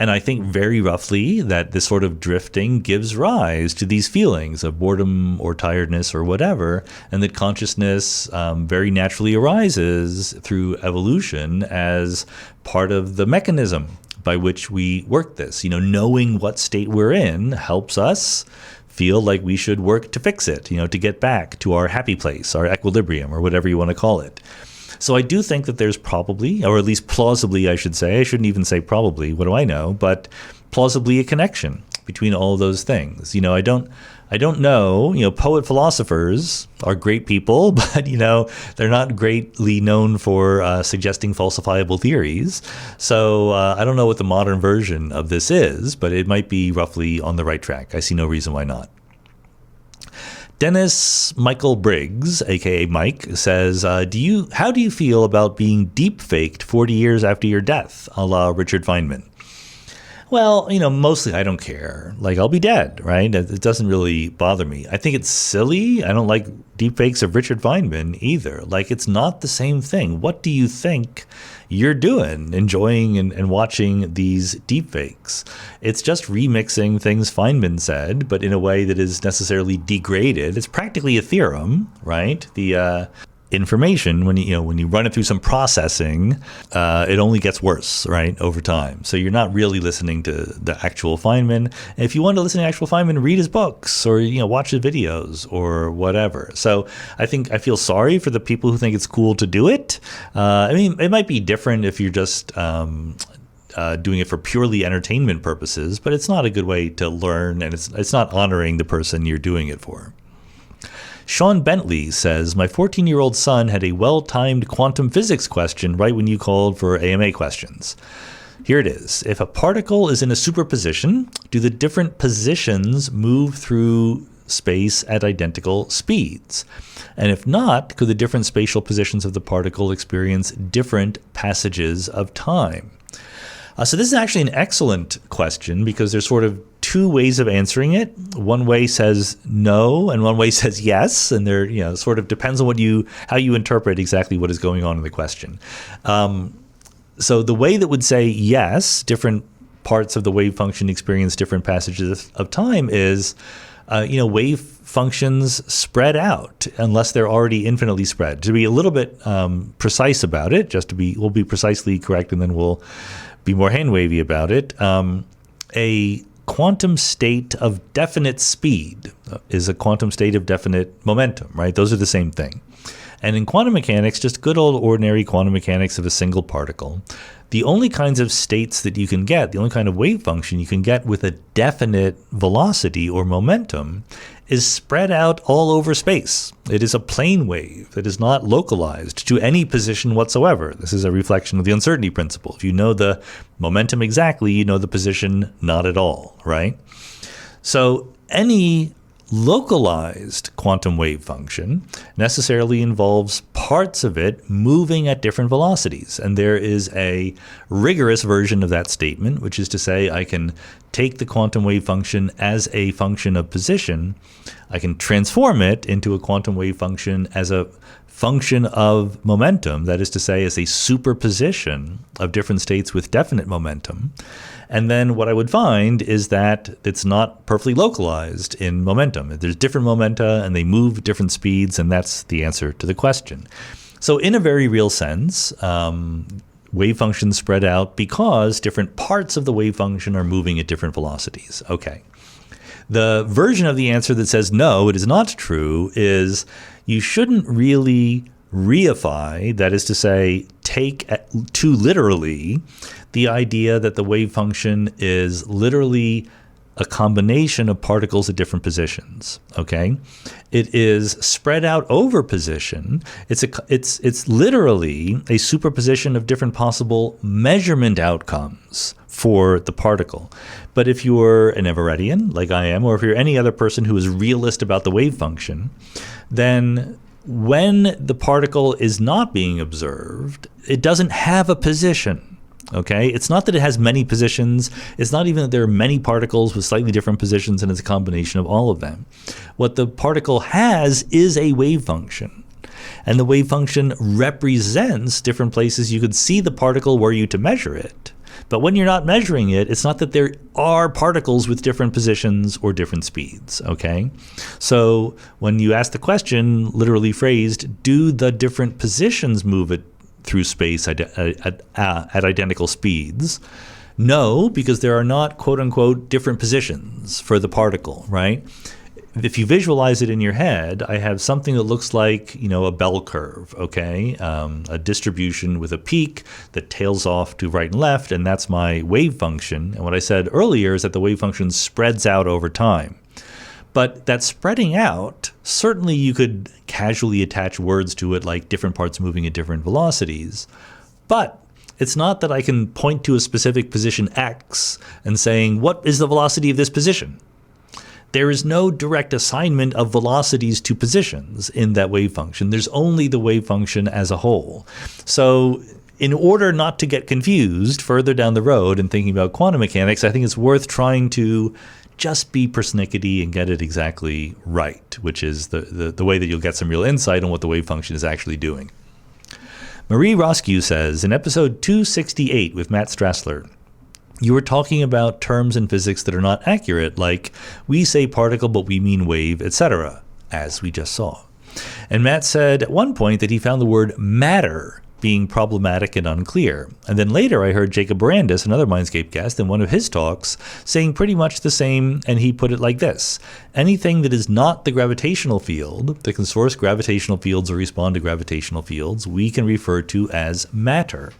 And I think very roughly that this sort of drifting gives rise to these feelings of boredom or tiredness or whatever, and that consciousness very naturally arises through evolution as part of the mechanism by which we work this. Knowing what state we're in helps us feel like we should work to fix it, to get back to our happy place, our equilibrium, or whatever you want to call it. So I do think that there's probably, or at least plausibly, I should say, I shouldn't even say probably, what do I know, but plausibly a connection between all of those things. I don't know, poet philosophers are great people, but, they're not greatly known for suggesting falsifiable theories. So I don't know what the modern version of this is, but it might be roughly on the right track. I see no reason why not. Dennis Michael Briggs, aka Mike, says, how do you feel about being deep-faked 40 years after your death, a la Richard Feynman? Well, mostly I don't care. I'll be dead, right? It doesn't really bother me. I think it's silly. I don't like deepfakes of Richard Feynman either. It's not the same thing. What do you think you're doing, enjoying and watching these deepfakes? It's just remixing things Feynman said, but in a way that is necessarily degraded. It's practically a theorem, right? The information, when you run it through some processing, it only gets worse, right, over time. So you're not really listening to the actual Feynman. And if you want to listen to actual Feynman, read his books or watch his videos or whatever. So I feel sorry for the people who think it's cool to do it. It might be different if you're just doing it for purely entertainment purposes, but it's not a good way to learn, and it's not honoring the person you're doing it for. Sean Bentley says, my 14-year-old son had a well-timed quantum physics question right when you called for AMA questions. Here it is. If a particle is in a superposition, do the different positions move through space at identical speeds? And if not, could the different spatial positions of the particle experience different passages of time? So this is actually an excellent question because there's sort of two ways of answering it. One way says no, and one way says yes, and there, sort of depends on how you interpret exactly what is going on in the question. So the way that would say yes, different parts of the wave function experience different passages of time is, wave functions spread out unless they're already infinitely spread. To be a little bit precise about it, we'll be precisely correct, and then we'll be more hand-wavy about it. a quantum state of definite speed is a quantum state of definite momentum, right? Those are the same thing. And in quantum mechanics, just good old ordinary quantum mechanics of a single particle, the only kinds of states that you can get, the only kind of wave function you can get with a definite velocity or momentum is spread out all over space. It is a plane wave that is not localized to any position whatsoever. This is a reflection of the uncertainty principle. If you know the momentum exactly, you know the position not at all, right? So any localized quantum wave function necessarily involves parts of it moving at different velocities. And there is a rigorous version of that statement, which is to say I can take the quantum wave function as a function of position. I can transform it into a quantum wave function as a function of momentum, that is to say, as a superposition of different states with definite momentum. And then what I would find is that it's not perfectly localized in momentum. There's different momenta and they move at different speeds, and that's the answer to the question. So in a very real sense, wave functions spread out because different parts of the wave function are moving at different velocities. Okay. The version of the answer that says no, it is not true, is you shouldn't really reify, that is to say, take too literally the idea that the wave function is literally a combination of particles at different positions. Okay, it is spread out over position. It's literally a superposition of different possible measurement outcomes for the particle. But if you're an Everettian, like I am, or if you're any other person who is realist about the wave function, then when the particle is not being observed, it doesn't have a position. Okay, it's not that it has many positions. It's not even that there are many particles with slightly different positions and it's a combination of all of them. What the particle has is a wave function. And the wave function represents different places you could see the particle were you to measure it. But when you're not measuring it, it's not that there are particles with different positions or different speeds, okay? So when you ask the question, literally phrased, do the different positions move it through space at identical speeds? No, because there are not, quote unquote, different positions for the particle, right? If you visualize it in your head, I have something that looks like, a bell curve, okay? A distribution with a peak that tails off to right and left, and that's my wave function. And what I said earlier is that the wave function spreads out over time. But that spreading out, certainly you could casually attach words to it like different parts moving at different velocities. But it's not that I can point to a specific position X and saying, what is the velocity of this position? There is no direct assignment of velocities to positions in that wave function. There's only the wave function as a whole. So in order not to get confused further down the road in thinking about quantum mechanics, I think it's worth trying to just be persnickety and get it exactly right, which is the way that you'll get some real insight on what the wave function is actually doing. Marie Roscoe says, in episode 268 with Matt Strassler, you were talking about terms in physics that are not accurate, like we say particle but we mean wave, etc., as we just saw. And Matt said at one point that he found the word matter being problematic and unclear. And then later I heard Jacob Brandis, another Mindscape guest, in one of his talks saying pretty much the same, and he put it like this: anything that is not the gravitational field, that can source gravitational fields or respond to gravitational fields, we can refer to as matter.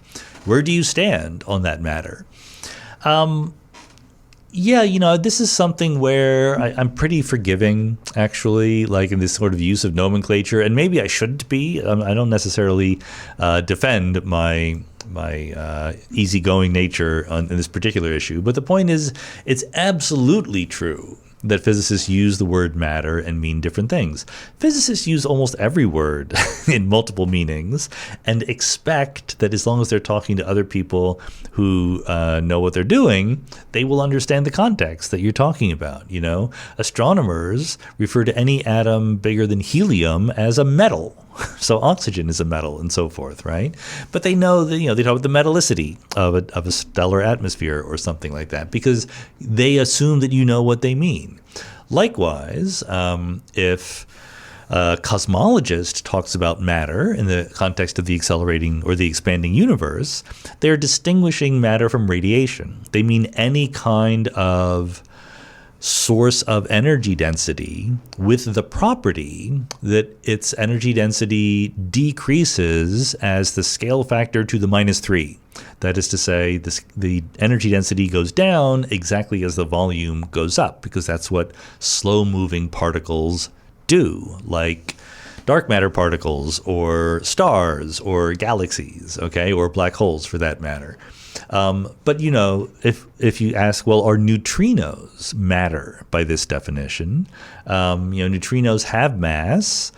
Where do you stand on that matter? This is something where I'm pretty forgiving, actually, like in this sort of use of nomenclature, and maybe I shouldn't be. I don't necessarily defend my easygoing nature in this particular issue, but the point is, it's absolutely true that physicists use the word matter and mean different things. Physicists use almost every word in multiple meanings and expect that as long as they're talking to other people who know what they're doing, they will understand the context that you're talking about. Astronomers refer to any atom bigger than helium as a metal. So oxygen is a metal and so forth, right? But they know that, they talk about the metallicity of a stellar atmosphere or something like that because they assume that you know what they mean. Likewise, if A cosmologist talks about matter in the context of the accelerating or the expanding universe. They're distinguishing matter from radiation. They mean any kind of source of energy density with the property that its energy density decreases as the scale factor to the -3. That is to say, the energy density goes down exactly as the volume goes up, because that's what slow-moving particles do, like dark matter particles or stars or galaxies, okay, or black holes for that matter. But, if you ask, well, are neutrinos matter by this definition? Neutrinos have mass,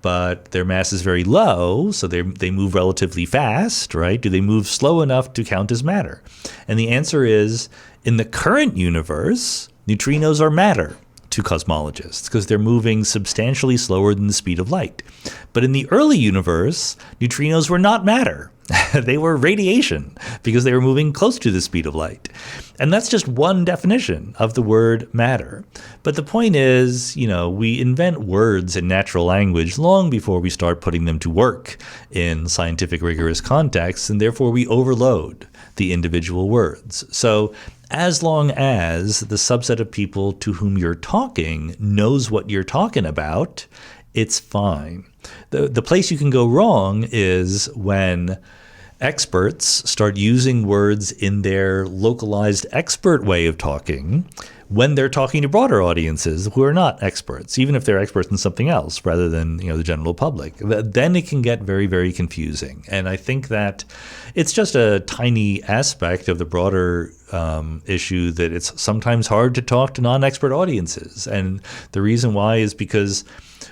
but their mass is very low, so they move relatively fast, right? Do they move slow enough to count as matter? And the answer is, in the current universe, neutrinos are matter to cosmologists because they're moving substantially slower than the speed of light. But in the early universe, neutrinos were not matter. They were radiation because they were moving close to the speed of light. And that's just one definition of the word matter. But the point is, we invent words in natural language long before we start putting them to work in scientific rigorous contexts, and therefore we overload the individual words. So as long as the subset of people to whom you're talking knows what you're talking about, it's fine. The place you can go wrong is when experts start using words in their localized expert way of talking when they're talking to broader audiences who are not experts, even if they're experts in something else rather than the general public. Then it can get very, very confusing. And I think that it's just a tiny aspect of the broader issue that it's sometimes hard to talk to non-expert audiences. And the reason why is because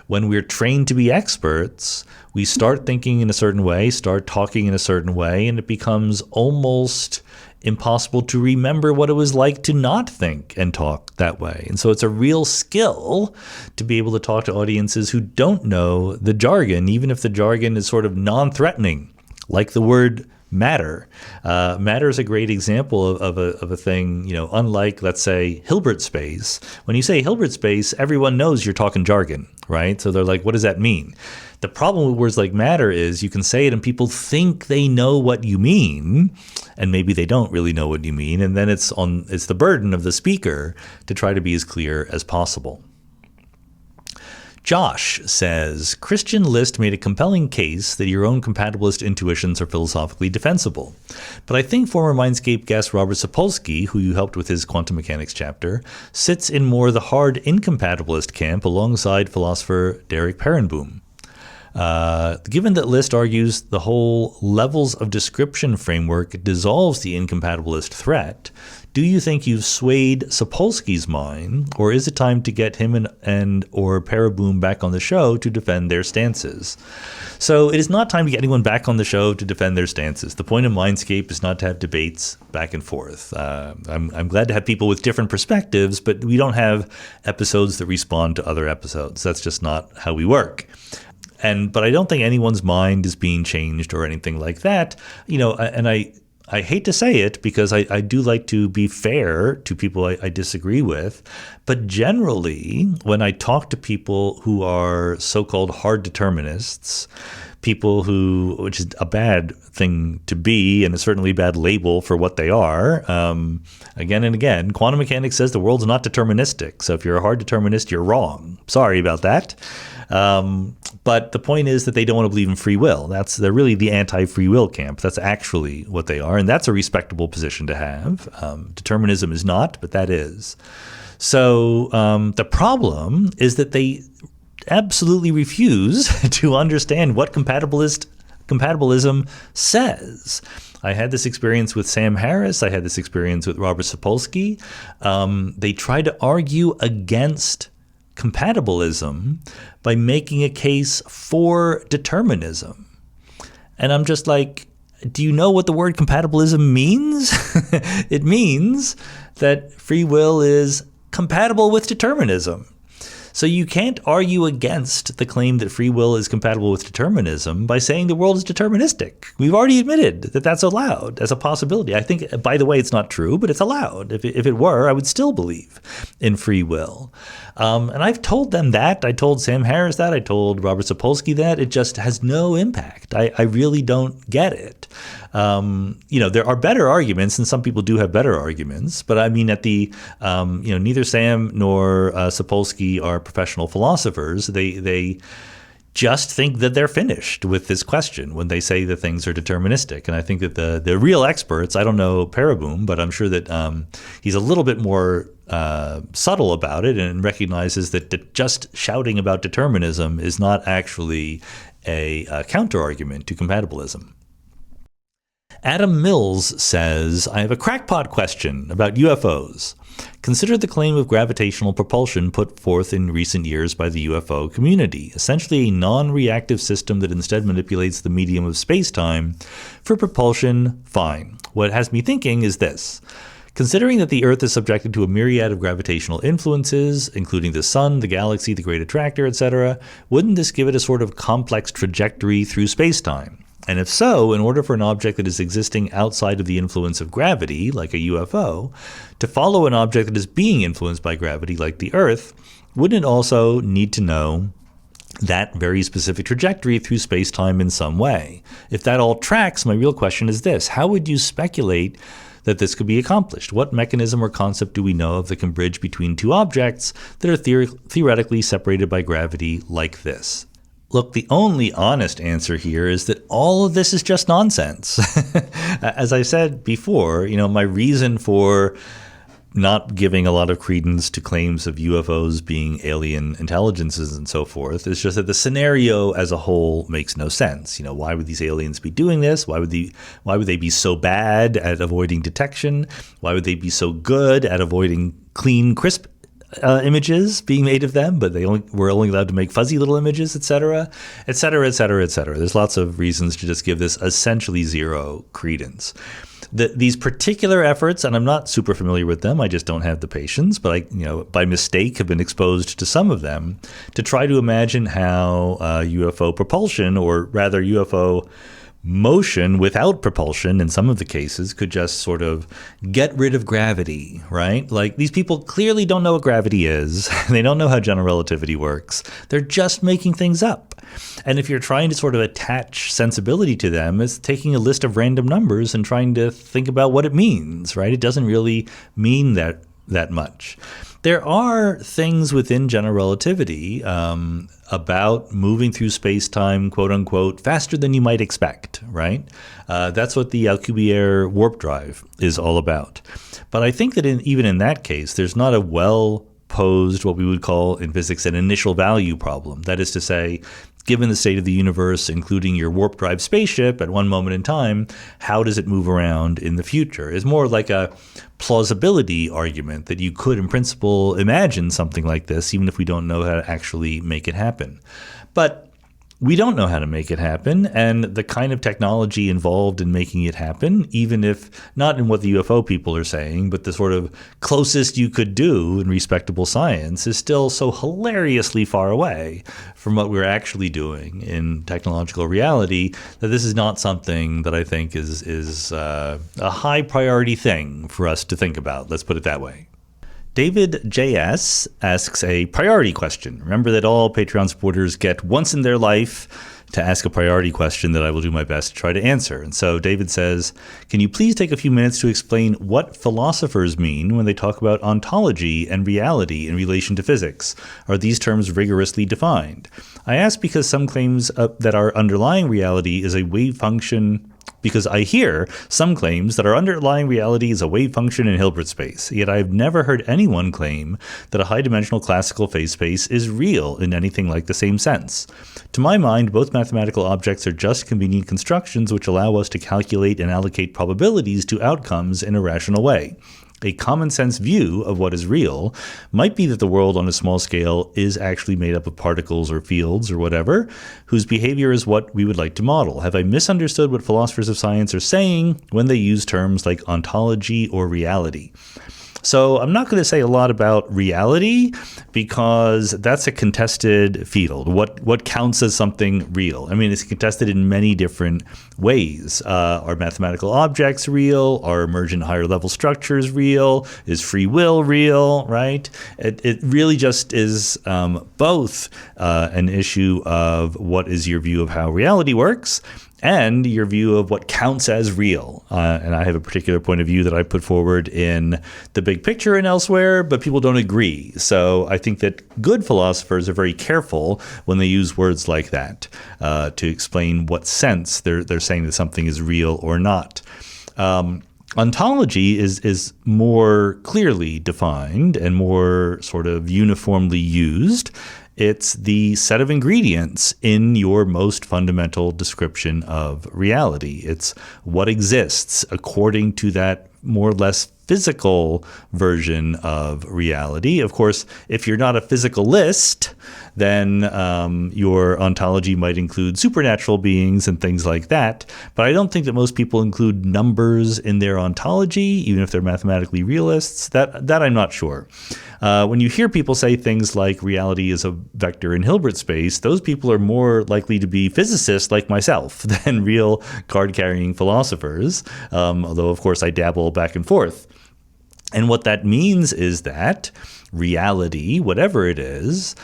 when we're trained to be experts, we start thinking in a certain way, start talking in a certain way, and it becomes almost impossible to remember what it was like to not think and talk that way. And so it's a real skill to be able to talk to audiences who don't know the jargon, even if the jargon is sort of non-threatening, like the word matter. Matter is a great example of a thing, unlike, let's say, Hilbert space. When you say Hilbert space, everyone knows you're talking jargon, right? So they're like, what does that mean? The problem with words like matter is you can say it and people think they know what you mean, and maybe they don't really know what you mean. And then it's the burden of the speaker to try to be as clear as possible. Josh says, Christian List made a compelling case that your own compatibilist intuitions are philosophically defensible. But I think former Mindscape guest Robert Sapolsky, who you helped with his quantum mechanics chapter, sits in more the hard incompatibilist camp alongside philosopher Derek Perrenboom. Given that List argues the whole levels of description framework dissolves the incompatibilist threat, do you think you've swayed Sapolsky's mind, or is it time to get him or Perrenboom back on the show to defend their stances? So it is not time to get anyone back on the show to defend their stances. The point of Mindscape is not to have debates back and forth. I'm glad to have people with different perspectives, but we don't have episodes that respond to other episodes. That's just not how we work. But I don't think anyone's mind is being changed or anything like that. And I hate to say it because I do like to be fair to people I disagree with. But generally, when I talk to people who are so-called hard determinists, people which is a bad thing to be and a certainly bad label for what they are, again and again, quantum mechanics says the world's not deterministic. So if you're a hard determinist, you're wrong. Sorry about that. But the point is that they don't want to believe in free will. They're really the anti-free will camp. That's actually what they are. And that's a respectable position to have. Determinism is not, but that is. So the problem is that they absolutely refuse to understand what compatibilism says. I had this experience with Sam Harris. I had this experience with Robert Sapolsky. They try to argue against compatibilism by making a case for determinism. And I'm just like, do you know what the word compatibilism means? It means that free will is compatible with determinism. So you can't argue against the claim that free will is compatible with determinism by saying the world is deterministic. We've already admitted that that's allowed as a possibility. I think, by the way, it's not true, but it's allowed. If it were, I would still believe in free will. And I've told them that. I told Sam Harris that. I told Robert Sapolsky that. It just has no impact. I really don't get it. There are better arguments, and some people do have better arguments. But I mean, neither Sam nor Sapolsky are professional philosophers. They just think that they're finished with this question when they say that things are deterministic. And I think that the real experts, I don't know Paraboom, but I'm sure that he's a little bit more subtle about it and recognizes that just shouting about determinism is not actually a counter-argument to compatibilism. Adam Mills says, I have a crackpot question about UFOs. Consider the claim of gravitational propulsion put forth in recent years by the UFO community, essentially a non-reactive system that instead manipulates the medium of space-time for propulsion. Fine. What has me thinking is this. Considering that the Earth is subjected to a myriad of gravitational influences, including the sun, the galaxy, the great attractor, etc., wouldn't this give it a sort of complex trajectory through space-time? And if so, in order for an object that is existing outside of the influence of gravity, like a UFO, to follow an object that is being influenced by gravity, like the Earth, wouldn't it also need to know that very specific trajectory through space-time in some way? If that all tracks, my real question is this. How would you speculate that this could be accomplished? What mechanism or concept do we know of that can bridge between two objects that are theoretically separated by gravity like this? Look, the only honest answer here is that all of this is just nonsense. As I said before, my reason for not giving a lot of credence to claims of UFOs being alien intelligences and so forth is just that the scenario as a whole makes no sense. Why would these aliens be doing this? Why would they be so bad at avoiding detection? Why would they be so good at avoiding clean, crisp images being made of them, but we're only allowed to make fuzzy little images, etc., etc., etc., etc. There's lots of reasons to just give this essentially zero credence. These particular efforts, and I'm not super familiar with them, I just don't have the patience, but I, by mistake, have been exposed to some of them to try to imagine how UFO propulsion, or rather UFO motion without propulsion in some of the cases, could just sort of get rid of gravity, right? Like, these people clearly don't know what gravity is. They don't know how general relativity works. They're just making things up. And if you're trying to sort of attach sensibility to them, it's taking a list of random numbers and trying to think about what it means, right? It doesn't really mean that much. There are things within general relativity about moving through space-time, quote-unquote, faster than you might expect, right? That's what the Alcubierre warp drive is all about. But I think that even in that case, there's not a well-posed, what we would call in physics, an initial value problem. That is to say, given the state of the universe, including your warp drive spaceship at one moment in time, how does it move around in the future? It's more like a plausibility argument that you could, in principle, imagine something like this, even if we don't know how to actually make it happen. But we don't know how to make it happen, and the kind of technology involved in making it happen, even if not in what the UFO people are saying, but the sort of closest you could do in respectable science, is still so hilariously far away from what we're actually doing in technological reality that this is not something that I think is a high priority thing for us to think about. Let's put it that way. David J.S. asks a priority question. Remember that all Patreon supporters get once in their life to ask a priority question that I will do my best to try to answer. And so David says, can you please take a few minutes to explain what philosophers mean when they talk about ontology and reality in relation to physics? Are these terms rigorously defined? I ask because some claims that our underlying reality is a wave function because I hear some claims that our underlying reality is a wave function in Hilbert space, yet I've never heard anyone claim that a high-dimensional classical phase space is real in anything like the same sense. To my mind, both mathematical objects are just convenient constructions which allow us to calculate and allocate probabilities to outcomes in a rational way. A common-sense view of what is real might be that the world on a small scale is actually made up of particles or fields or whatever, whose behavior is what we would like to model. Have I misunderstood what philosophers of science are saying when they use terms like ontology or reality? So I'm not going to say a lot about reality because that's a contested field. What counts as something real? I mean, it's contested in many different ways. Are mathematical objects real? Are emergent higher level structures real? Is free will real, right? It really just is both an issue of what is your view of how reality works and your view of what counts as real. And I have a particular point of view that I put forward in The Big Picture and elsewhere, but people don't agree. So I think that good philosophers are very careful when they use words like that to explain what sense they're saying that something is real or not. Ontology is more clearly defined and more sort of uniformly used. It's the set of ingredients in your most fundamental description of reality. It's what exists according to that more or less physical version of reality. Of course, if you're not a physicalist, then your ontology might include supernatural beings and things like that. But I don't think that most people include numbers in their ontology, even if they're mathematically realists. That I'm not sure. When you hear people say things like reality is a vector in Hilbert space, those people are more likely to be physicists like myself than real card-carrying philosophers, although, of course, I dabble back and forth. And what that means is that reality, whatever it is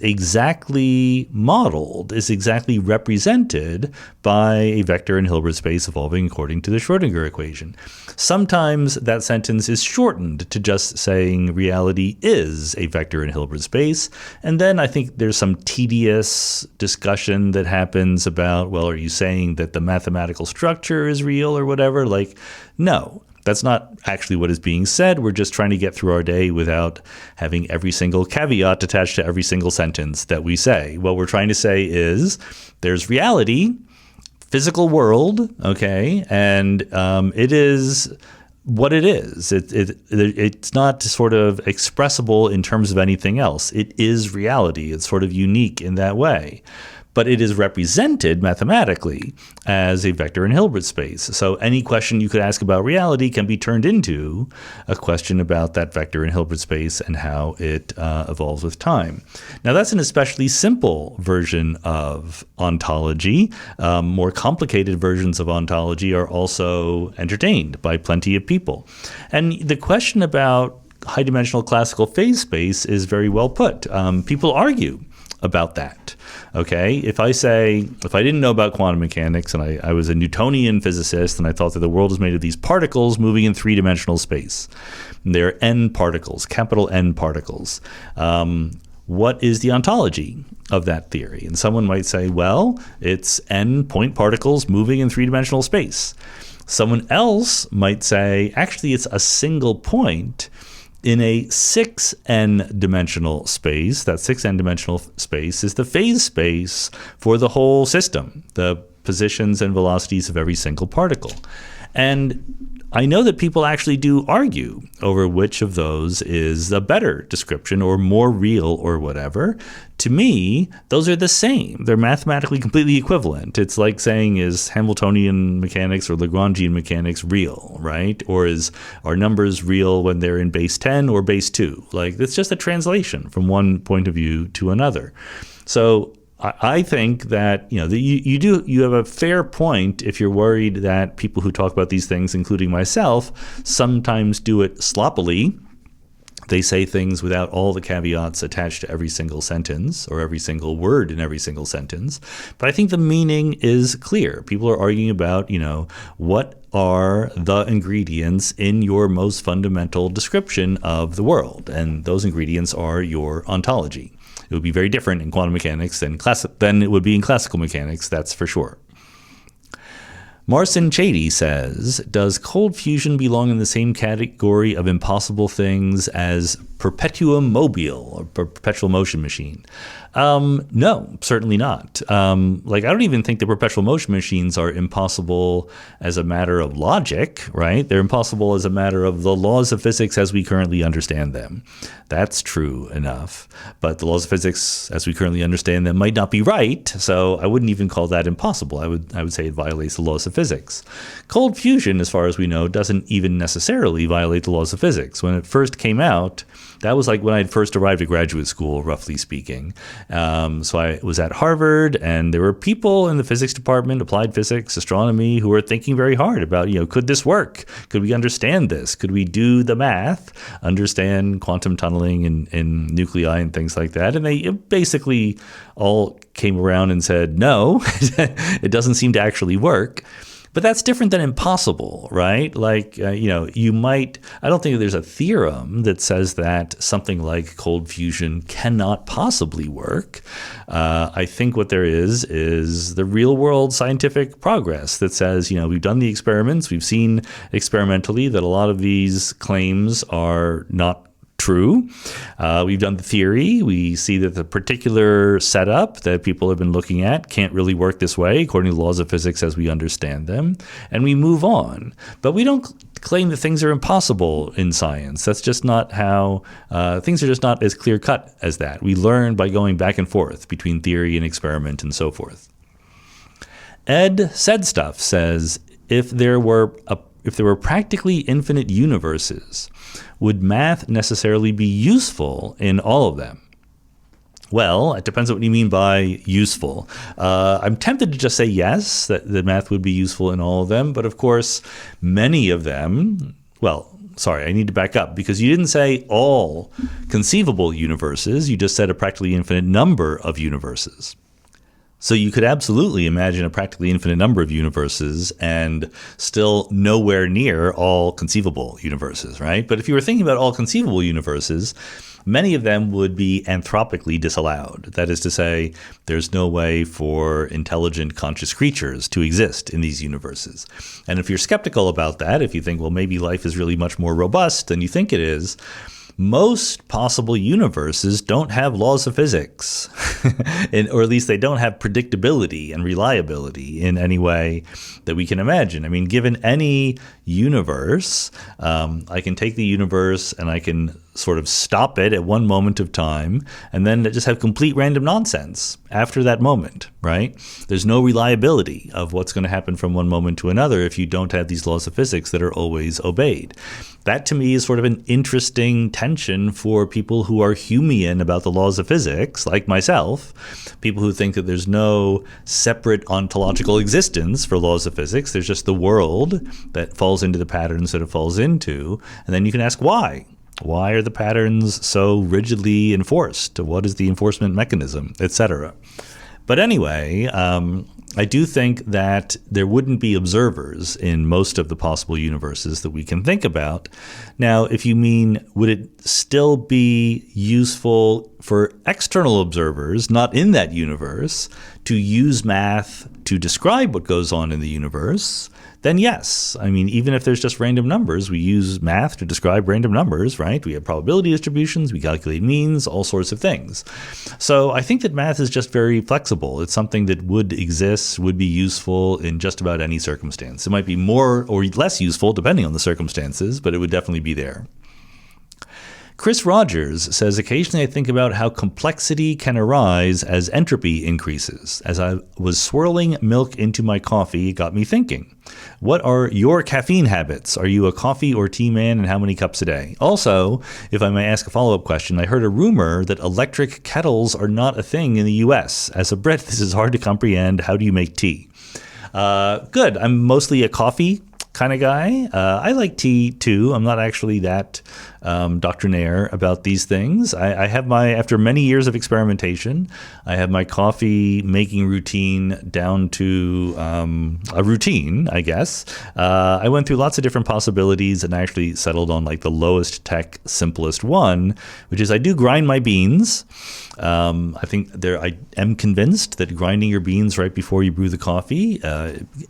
exactly modeled, is exactly represented by a vector in Hilbert space evolving according to the Schrödinger equation. Sometimes that sentence is shortened to just saying reality is a vector in Hilbert space. And then I think there's some tedious discussion that happens about, well, are you saying that the mathematical structure is real or whatever? Like, no. That's not actually what is being said. We're just trying to get through our day without having every single caveat attached to every single sentence that we say. What we're trying to say is there's reality, physical world, okay, and it is what it is. It's not sort of expressible in terms of anything else. It is reality. It's sort of unique in that way. But it is represented mathematically as a vector in Hilbert space. So any question you could ask about reality can be turned into a question about that vector in Hilbert space and how it evolves with time. Now, that's an especially simple version of ontology. More complicated versions of ontology are also entertained by plenty of people. And the question about high-dimensional classical phase space is very well put. People argue about that. Okay, if I didn't know about quantum mechanics and I was a Newtonian physicist and I thought that the world is made of these particles moving in three-dimensional space, and they're n particles, capital N particles, what is the ontology of that theory? And someone might say, well, it's n point particles moving in three-dimensional space. Someone else might say, actually, it's a single point in a 6n dimensional space. That 6n dimensional space is the phase space for the whole system, the positions and velocities of every single particle. And I know that people actually do argue over which of those is a better description or more real or whatever. To me, those are the same. They're mathematically completely equivalent. It's like saying, is Hamiltonian mechanics or Lagrangian mechanics real, right? Or are numbers real when they're in base 10 or base 2? Like, it's just a translation from one point of view to another. So I think that you have a fair point if you're worried that people who talk about these things, including myself, sometimes do it sloppily. They say things without all the caveats attached to every single sentence or every single word in every single sentence. But I think the meaning is clear. People are arguing about, what are the ingredients in your most fundamental description of the world? And those ingredients are your ontology. It would be very different in quantum mechanics than it would be in classical mechanics, that's for sure. Marcin Chady says, does cold fusion belong in the same category of impossible things as perpetuum mobile, or perpetual motion machine? No, certainly not. I don't even think the perpetual motion machines are impossible as a matter of logic, right? They're impossible as a matter of the laws of physics as we currently understand them. That's true enough. But the laws of physics as we currently understand them might not be right, so I wouldn't even call that impossible. I would say it violates the laws of physics. Cold fusion, as far as we know, doesn't even necessarily violate the laws of physics. When it first came out, that was like when I first arrived at graduate school, roughly speaking. So I was at Harvard, and there were people in the physics department, applied physics, astronomy, who were thinking very hard about, could this work? Could we understand this? Could we do the math, understand quantum tunneling and nuclei and things like that? And they basically all came around and said, no, it doesn't seem to actually work. But that's different than impossible, right? Like, you might, I don't think there's a theorem that says that something like cold fusion cannot possibly work. I think what there is the real world scientific progress that says, we've done the experiments, we've seen experimentally that a lot of these claims are not true. We've done the theory. We see that the particular setup that people have been looking at can't really work this way according to the laws of physics as we understand them, and we move on. But we don't claim that things are impossible in science. That's just not how things are just not as clear cut as that. We learn by going back and forth between theory and experiment and so forth. Ed Said Stuff says, if there were practically infinite universes, would math necessarily be useful in all of them? Well, it depends on what you mean by useful. I'm tempted to just say yes, that math would be useful in all of them. But of course, many of them, I need to back up, because you didn't say all conceivable universes. You just said a practically infinite number of universes. So you could absolutely imagine a practically infinite number of universes and still nowhere near all conceivable universes, right? But if you were thinking about all conceivable universes, many of them would be anthropically disallowed. That is to say, there's no way for intelligent, conscious creatures to exist in these universes. And if you're skeptical about that, if you think, well, maybe life is really much more robust than you think it is, most possible universes don't have laws of physics, or at least they don't have predictability and reliability in any way that we can imagine. I mean, given any universe, I can take the universe and I can sort of stop it at one moment of time and then just have complete random nonsense after that moment, right? There's no reliability of what's going to happen from one moment to another if you don't have these laws of physics that are always obeyed. That to me is sort of an interesting tension for people who are Humean about the laws of physics, like myself, people who think that there's no separate ontological existence for laws of physics. There's just the world that falls into the patterns that it falls into. And then you can ask why. Why are the patterns so rigidly enforced? What is the enforcement mechanism, etc.? But anyway, I do think that there wouldn't be observers in most of the possible universes that we can think about. Now, if you mean, would it still be useful for external observers, not in that universe, to use math to describe what goes on in the universe? Then yes. I mean, even if there's just random numbers, we use math to describe random numbers, right? We have probability distributions, we calculate means, all sorts of things. So I think that math is just very flexible. It's something that would exist, would be useful in just about any circumstance. It might be more or less useful depending on the circumstances, but it would definitely be there. Chris Rogers says, occasionally I think about how complexity can arise as entropy increases. As I was swirling milk into my coffee, it got me thinking. What are your caffeine habits? Are you a coffee or tea man, and how many cups a day? Also, if I may ask a follow-up question, I heard a rumor that electric kettles are not a thing in the U.S. As a Brit, this is hard to comprehend. How do you make tea? Good. I'm mostly a coffee kind of guy. I like tea too. I'm not actually that doctrinaire about these things. I have after many years of experimentation, I have my coffee making routine down to a routine, I guess. I went through lots of different possibilities and actually settled on like the lowest tech, simplest one, which is I do grind my beans. I am convinced that grinding your beans right before you brew the coffee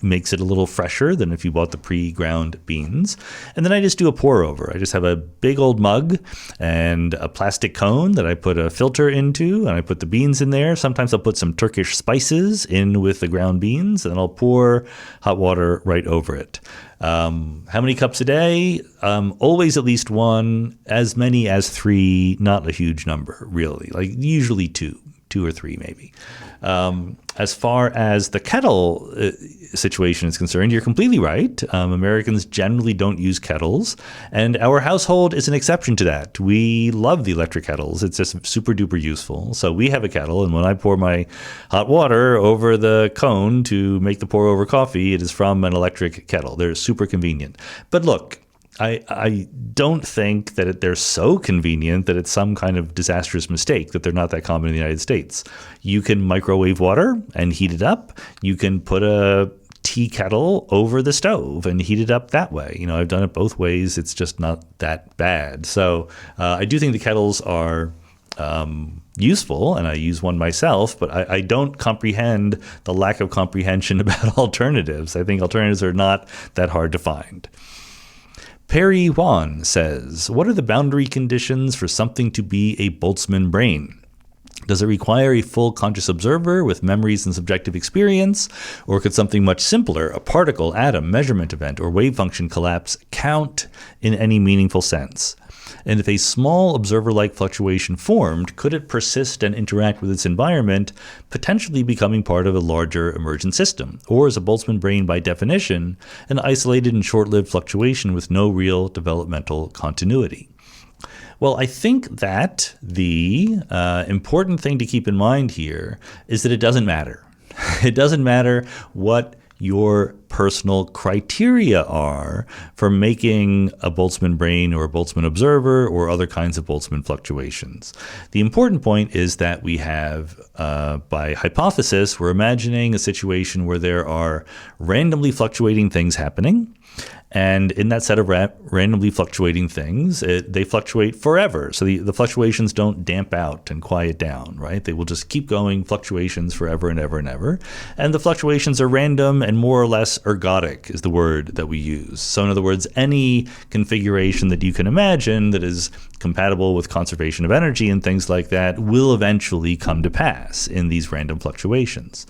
makes it a little fresher than if you bought the pre-ground beans. And then I just do a pour over. I just have a big old mug and a plastic cone that I put a filter into, and I put the beans in there. Sometimes I'll put some Turkish spices in with the ground beans, and I'll pour hot water right over it. How many cups a day? Always at least one, as many as 3, not a huge number, really, like usually 2. 2 or 3 maybe. As far as the kettle situation is concerned, you're completely right. Americans generally don't use kettles, and our household is an exception to that. We love the electric kettles. It's just super duper useful. So we have a kettle, and when I pour my hot water over the cone to make the pour over coffee, it is from an electric kettle. They're super convenient. But look, I don't think that they're so convenient that it's some kind of disastrous mistake that they're not that common in the United States. You can microwave water and heat it up. You can put a tea kettle over the stove and heat it up that way. I've done it both ways. It's just not that bad. So I do think the kettles are useful, and I use one myself, but I don't comprehend the lack of comprehension about alternatives. I think alternatives are not that hard to find. Perry Wan says, what are the boundary conditions for something to be a Boltzmann brain? Does it require a full conscious observer with memories and subjective experience? Or could something much simpler, a particle, atom, measurement event, or wave function collapse, count in any meaningful sense? And if a small observer-like fluctuation formed, could it persist and interact with its environment, potentially becoming part of a larger emergent system? Or is a Boltzmann brain, by definition, an isolated and short-lived fluctuation with no real developmental continuity? Well, I think that the important thing to keep in mind here is that it doesn't matter. It doesn't matter what your personal criteria are for making a Boltzmann brain or a Boltzmann observer or other kinds of Boltzmann fluctuations. The important point is that we have, by hypothesis, we're imagining a situation where there are randomly fluctuating things happening. And in that set of randomly fluctuating things, they fluctuate forever. So the fluctuations don't damp out and quiet down, right? They will just keep going, fluctuations forever and ever and ever. And the fluctuations are random and more or less ergodic is the word that we use. So in other words, any configuration that you can imagine that is compatible with conservation of energy and things like that will eventually come to pass in these random fluctuations.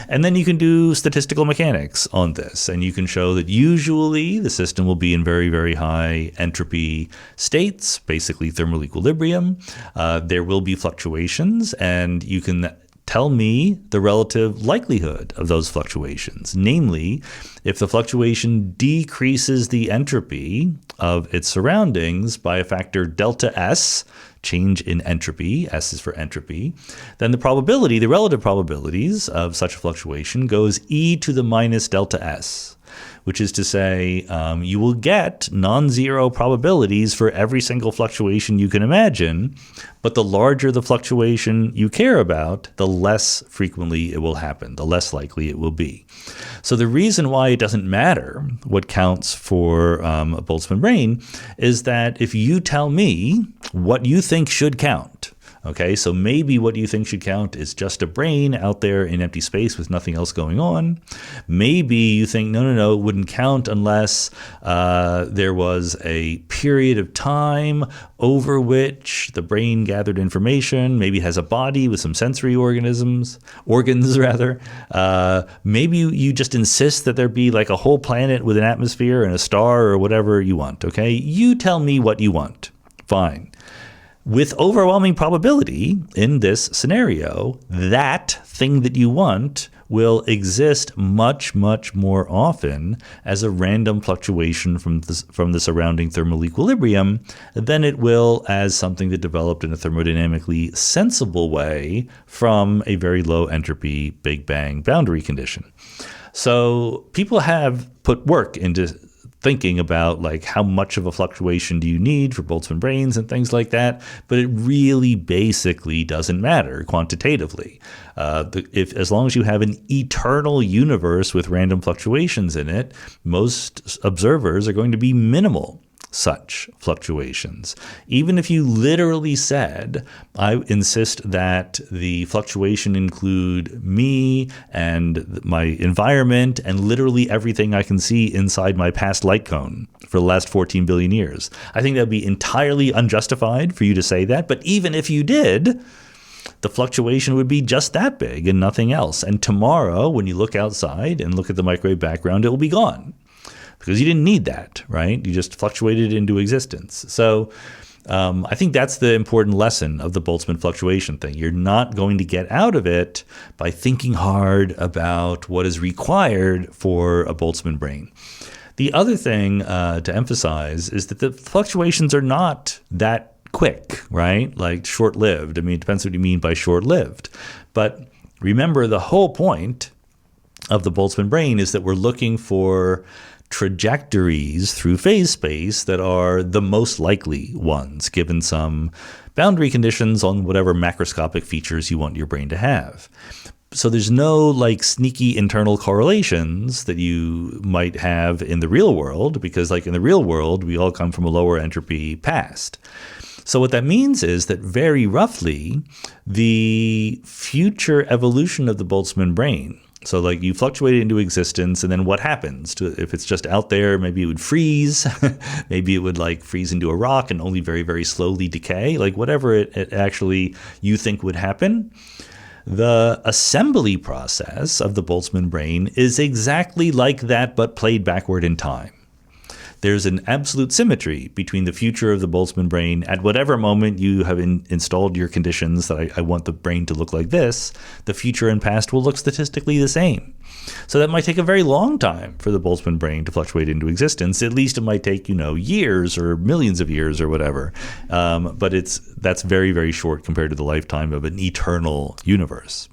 And then you can do statistical mechanics on this, and you can show that usually the system will be in very, very high entropy states, basically thermal equilibrium. There will be fluctuations, and you can tell me the relative likelihood of those fluctuations. Namely, if the fluctuation decreases the entropy of its surroundings by a factor delta S, change in entropy, S is for entropy, then the probability, the relative probabilities of such a fluctuation goes e to the minus delta S, which is to say you will get non-zero probabilities for every single fluctuation you can imagine, but the larger the fluctuation you care about, the less frequently it will happen, the less likely it will be. So the reason why it doesn't matter what counts for a Boltzmann brain is that if you tell me what you think should count, okay, so maybe what you think should count is just a brain out there in empty space with nothing else going on. Maybe you think, no, it wouldn't count unless there was a period of time over which the brain gathered information, maybe has a body with some sensory organs. Maybe you just insist that there be like a whole planet with an atmosphere and a star or whatever you want, okay? You tell me what you want. Fine. With overwhelming probability in this scenario, that thing that you want will exist much, much more often as a random fluctuation from the surrounding thermal equilibrium than it will as something that developed in a thermodynamically sensible way from a very low entropy Big Bang boundary condition. So people have put work into thinking about like how much of a fluctuation do you need for Boltzmann brains and things like that, but it really basically doesn't matter quantitatively. As long as you have an eternal universe with random fluctuations in it, most observers are going to be minimal such fluctuations. Even if you literally said, I insist that the fluctuation include me and my environment and literally everything I can see inside my past light cone for the last 14 billion years, I think that would be entirely unjustified for you to say that. But even if you did, the fluctuation would be just that big and nothing else. And tomorrow, when you look outside and look at the microwave background, it will be gone. Because you didn't need that, right? You just fluctuated into existence. So I think that's the important lesson of the Boltzmann fluctuation thing. You're not going to get out of it by thinking hard about what is required for a Boltzmann brain. The other thing to emphasize is that the fluctuations are not that quick, right? Like short-lived. I mean, it depends what you mean by short-lived. But remember, the whole point of the Boltzmann brain is that we're looking for trajectories through phase space that are the most likely ones, given some boundary conditions on whatever macroscopic features you want your brain to have. So there's no like sneaky internal correlations that you might have in the real world, because like in the real world, we all come from a lower entropy past. So what that means is that very roughly, the future evolution of the Boltzmann brain, so like you fluctuate it into existence, and then what happens? If it's just out there, maybe it would freeze. Maybe it would like freeze into a rock and only very, very slowly decay. Like whatever it actually you think would happen. The assembly process of the Boltzmann brain is exactly like that, but played backward in time. There's an absolute symmetry between the future of the Boltzmann brain at whatever moment you have installed your conditions that I want the brain to look like this. The future and past will look statistically the same. So that might take a very long time for the Boltzmann brain to fluctuate into existence. At least it might take, years or millions of years or whatever. But that's very, very short compared to the lifetime of an eternal universe.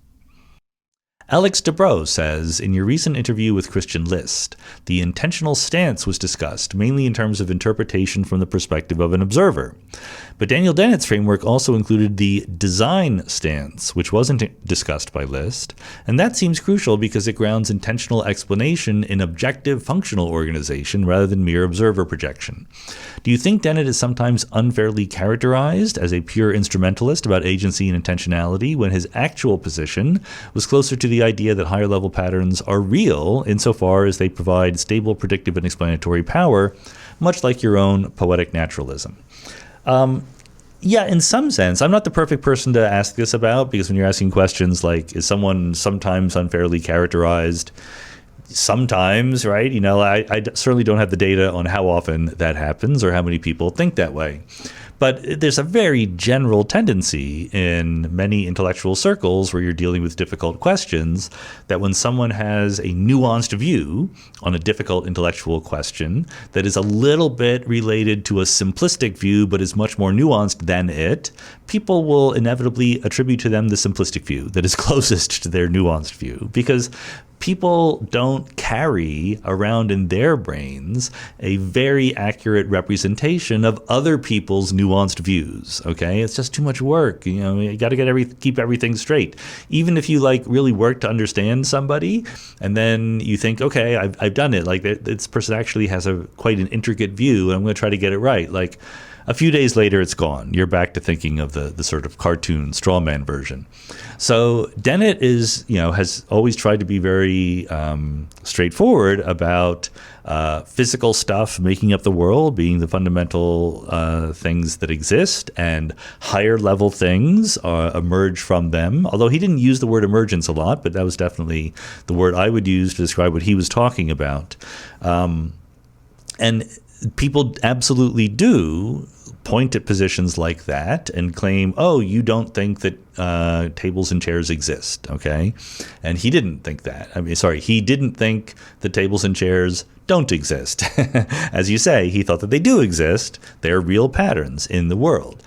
Alex Dubrow says, in your recent interview with Christian List, the intentional stance was discussed, mainly in terms of interpretation from the perspective of an observer. But Daniel Dennett's framework also included the design stance, which wasn't discussed by List, and that seems crucial because it grounds intentional explanation in objective functional organization rather than mere observer projection. Do you think Dennett is sometimes unfairly characterized as a pure instrumentalist about agency and intentionality when his actual position was closer to the idea that higher level patterns are real insofar as they provide stable predictive and explanatory power, much like your own poetic naturalism? Yeah, in some sense. I'm not the perfect person to ask this about, because when you're asking questions like, is someone sometimes unfairly characterized? Sometimes, right? I certainly don't have the data on how often that happens or how many people think that way. But there's a very general tendency in many intellectual circles where you're dealing with difficult questions that when someone has a nuanced view on a difficult intellectual question that is a little bit related to a simplistic view but is much more nuanced than it, people will inevitably attribute to them the simplistic view that is closest to their nuanced view, because people don't carry around in their brains a very accurate representation of other people's nuanced views. Okay, it's just too much work. You got to keep everything straight. Even if you really work to understand somebody, and then you think, okay, I've done it. Like this person actually has quite an intricate view, and I'm going to try to get it right. Like a few days later, it's gone. You're back to thinking of the sort of cartoon straw man version. So Dennett has always tried to be very straightforward about physical stuff making up the world being the fundamental things that exist, and higher level things emerge from them. Although he didn't use the word emergence a lot, but that was definitely the word I would use to describe what he was talking about. And people absolutely do point at positions like that and claim, oh, you don't think that tables and chairs exist, okay? And he didn't think that. He didn't think that tables and chairs don't exist. As you say, he thought that they do exist. They're real patterns in the world.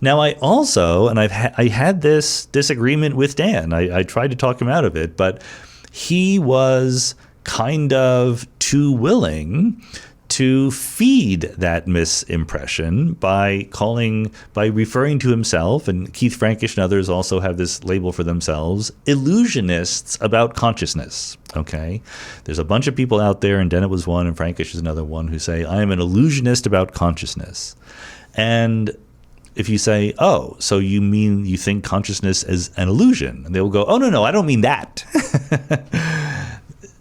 Now, I also, and I had this disagreement with Dan. I tried to talk him out of it, but he was kind of too willing to feed that misimpression by referring to himself, and Keith Frankish and others also have this label for themselves, illusionists about consciousness. Okay, there's a bunch of people out there, and Dennett was one, and Frankish is another one, who say, I am an illusionist about consciousness. And if you say, oh, so you mean you think consciousness is an illusion? And they will go, oh, no, I don't mean that.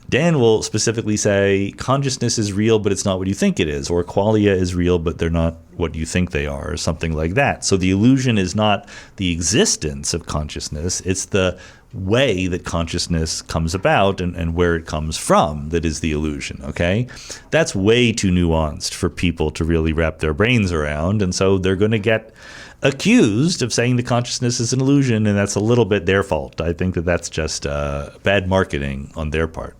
Dan will specifically say consciousness is real, but it's not what you think it is, or qualia is real, but they're not what you think they are, or something like that. So the illusion is not the existence of consciousness, it's the way that consciousness comes about and where it comes from that is the illusion, okay? That's way too nuanced for people to really wrap their brains around, and so they're going to get accused of saying the consciousness is an illusion, and that's a little bit their fault. I think that that's just bad marketing on their part.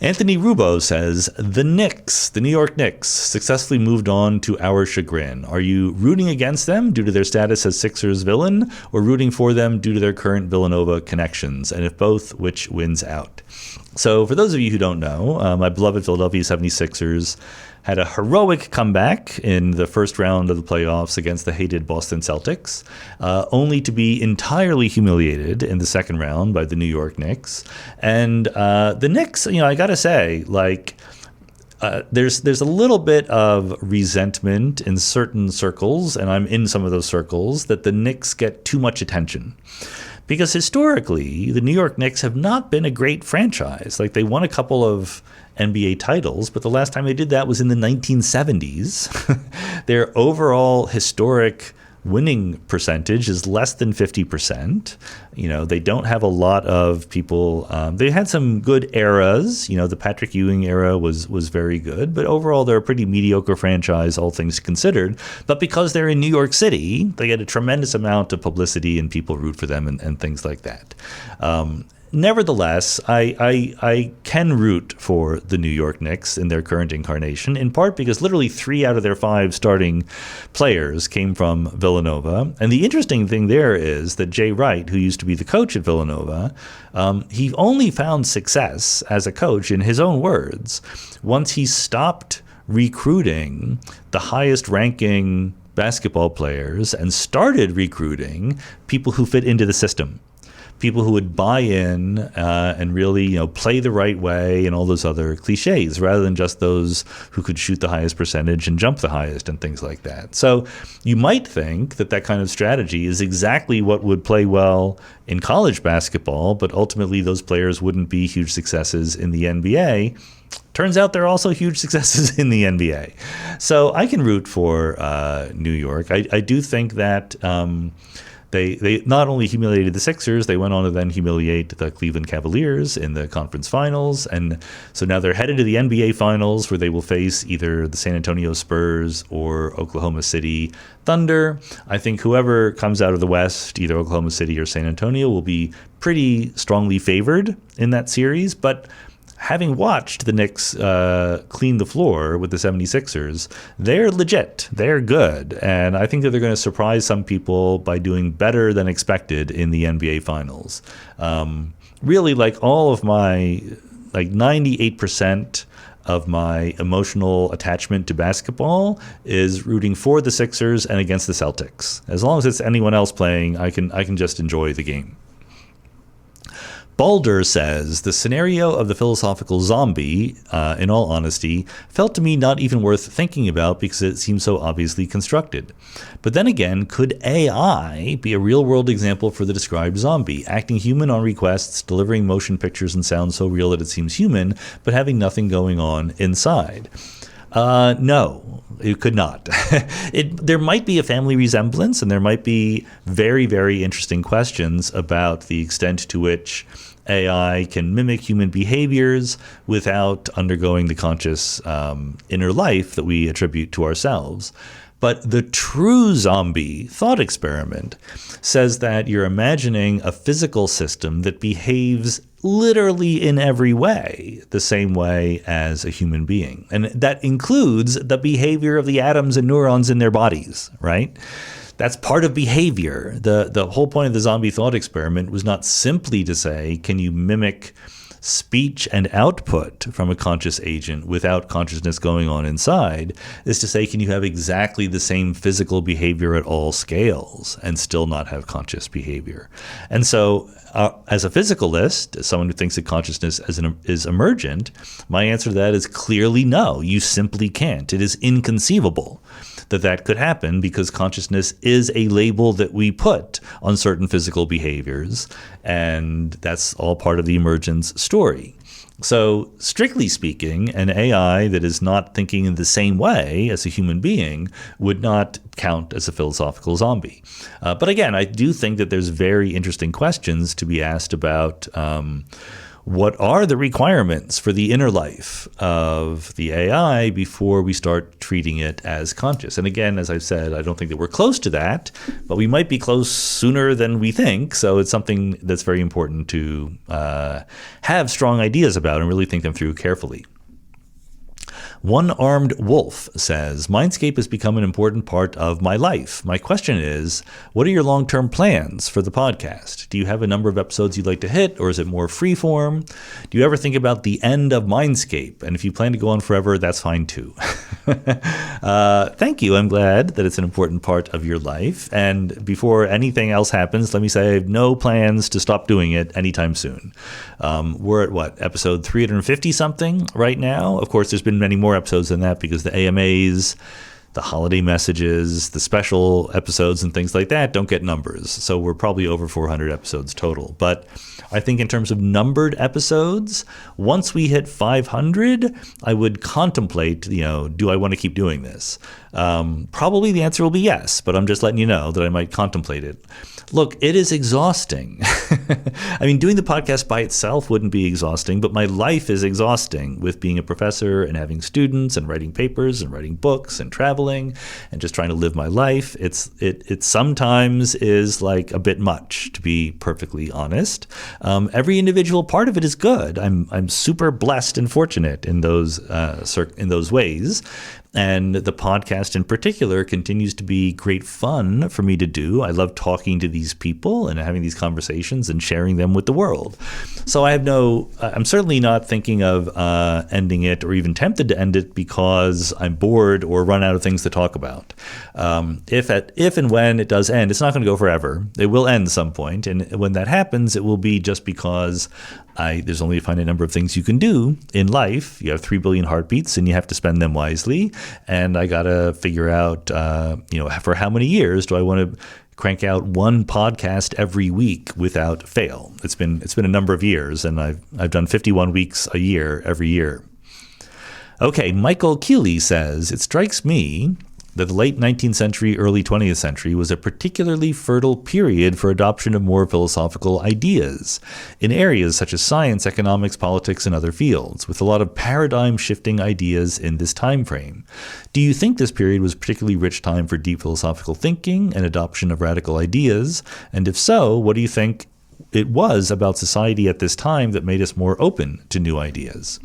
Anthony Rubo says, the Knicks, the New York Knicks, successfully moved on to our chagrin. Are you rooting against them due to their status as Sixers villain, or rooting for them due to their current Villanova connections? And if both, which wins out? So for those of you who don't know, my beloved Philadelphia 76ers had a heroic comeback in the first round of the playoffs against the hated Boston Celtics, only to be entirely humiliated in the second round by the New York Knicks. And the Knicks, I gotta say, there's a little bit of resentment in certain circles, and I'm in some of those circles, that the Knicks get too much attention. Because historically, the New York Knicks have not been a great franchise. Like, they won a couple of NBA titles, but the last time they did that was in the 1970s. Their overall historic winning percentage is less than 50%. They don't have a lot of people. They had some good eras. The Patrick Ewing era was very good, but overall they're a pretty mediocre franchise, all things considered. But because they're in New York City, they get a tremendous amount of publicity and people root for them and things like that. Nevertheless, I can root for the New York Knicks in their current incarnation, in part because literally 3 out of their 5 starting players came from Villanova. And the interesting thing there is that Jay Wright, who used to be the coach at Villanova, he only found success as a coach, in his own words, once he stopped recruiting the highest ranking basketball players and started recruiting people who fit into the system. People who would buy in and really, play the right way and all those other cliches, rather than just those who could shoot the highest percentage and jump the highest and things like that. So you might think that that kind of strategy is exactly what would play well in college basketball, but ultimately those players wouldn't be huge successes in the NBA. Turns out they're also huge successes in the NBA. So I can root for New York. I do think that They not only humiliated the Sixers, they went on to then humiliate the Cleveland Cavaliers in the conference finals. And so now they're headed to the NBA finals, where they will face either the San Antonio Spurs or Oklahoma City Thunder. I think whoever comes out of the West, either Oklahoma City or San Antonio, will be pretty strongly favored in that series. But having watched the Knicks clean the floor with the 76ers, they're legit. They're good. And I think that they're going to surprise some people by doing better than expected in the NBA Finals. Really, all of my, 98% of my emotional attachment to basketball is rooting for the Sixers and against the Celtics. As long as it's anyone else playing, I can just enjoy the game. Balder says, the scenario of the philosophical zombie, in all honesty, felt to me not even worth thinking about because it seems so obviously constructed. But then again, could AI be a real-world example for the described zombie, acting human on requests, delivering motion pictures and sounds so real that it seems human, but having nothing going on inside? No, it could not. There might be a family resemblance, and there might be very, very interesting questions about the extent to which AI can mimic human behaviors without undergoing the conscious inner life that we attribute to ourselves. But the true zombie thought experiment says that you're imagining a physical system that behaves literally in every way the same way as a human being. And that includes the behavior of the atoms and neurons in their bodies, right? That's part of behavior. The whole point of the zombie thought experiment was not simply to say, can you mimic speech and output from a conscious agent without consciousness going on inside, is to say, can you have exactly the same physical behavior at all scales and still not have conscious behavior? And so as a physicalist, as someone who thinks that consciousness is emergent, my answer to that is clearly no. You simply can't. It is inconceivable. that could happen because consciousness is a label that we put on certain physical behaviors, and that's all part of the emergence story. So strictly speaking, an AI that is not thinking in the same way as a human being would not count as a philosophical zombie. But again, I do think that there's very interesting questions to be asked about what are the requirements for the inner life of the AI before we start treating it as conscious. And again, as I've said, I don't think that we're close to that, but we might be close sooner than we think. So it's something that's very important to have strong ideas about and really think them through carefully. One-Armed Wolf says, Mindscape has become an important part of my life. My question is, what are your long-term plans for the podcast? Do you have a number of episodes you'd like to hit, or is it more freeform? Do you ever think about the end of Mindscape? And if you plan to go on forever, that's fine too. Thank you. I'm glad that it's an important part of your life. And before anything else happens, let me say I have no plans to stop doing it anytime soon. We're at episode 350-something right now. Of course, there's been many more episodes than that because the AMAs, the holiday messages, the special episodes and things like that don't get numbers. So we're probably over 400 episodes total. But I think in terms of numbered episodes, once we hit 500, I would contemplate, do I want to keep doing this? Probably the answer will be yes, but I'm just letting you know that I might contemplate it. Look, it is exhausting. I mean, doing the podcast by itself wouldn't be exhausting, but my life is exhausting with being a professor and having students and writing papers and writing books and traveling and just trying to live my life. It sometimes is like a bit much, to be perfectly honest. Every individual part of it is good. I'm super blessed and fortunate in those ways. And the podcast in particular continues to be great fun for me to do. I love talking to these people and having these conversations and sharing them with the world. So I'm certainly not thinking of ending it or even tempted to end it because I'm bored or run out of things to talk about. If and when it does end, it's not going to go forever. It will end some point. And when that happens, it will be just because there's only a finite number of things you can do in life. You have 3 billion heartbeats and you have to spend them wisely. And I got to figure out, for how many years do I want to crank out one podcast every week without fail? It's been a number of years, and I've done 51 weeks a year every year. Okay, Michael Keeley says, it strikes me that the late 19th century, early 20th century was a particularly fertile period for adoption of more philosophical ideas in areas such as science, economics, politics, and other fields, with a lot of paradigm-shifting ideas in this time frame. Do you think this period was a particularly rich time for deep philosophical thinking and adoption of radical ideas? And if so, what do you think it was about society at this time that made us more open to new ideas?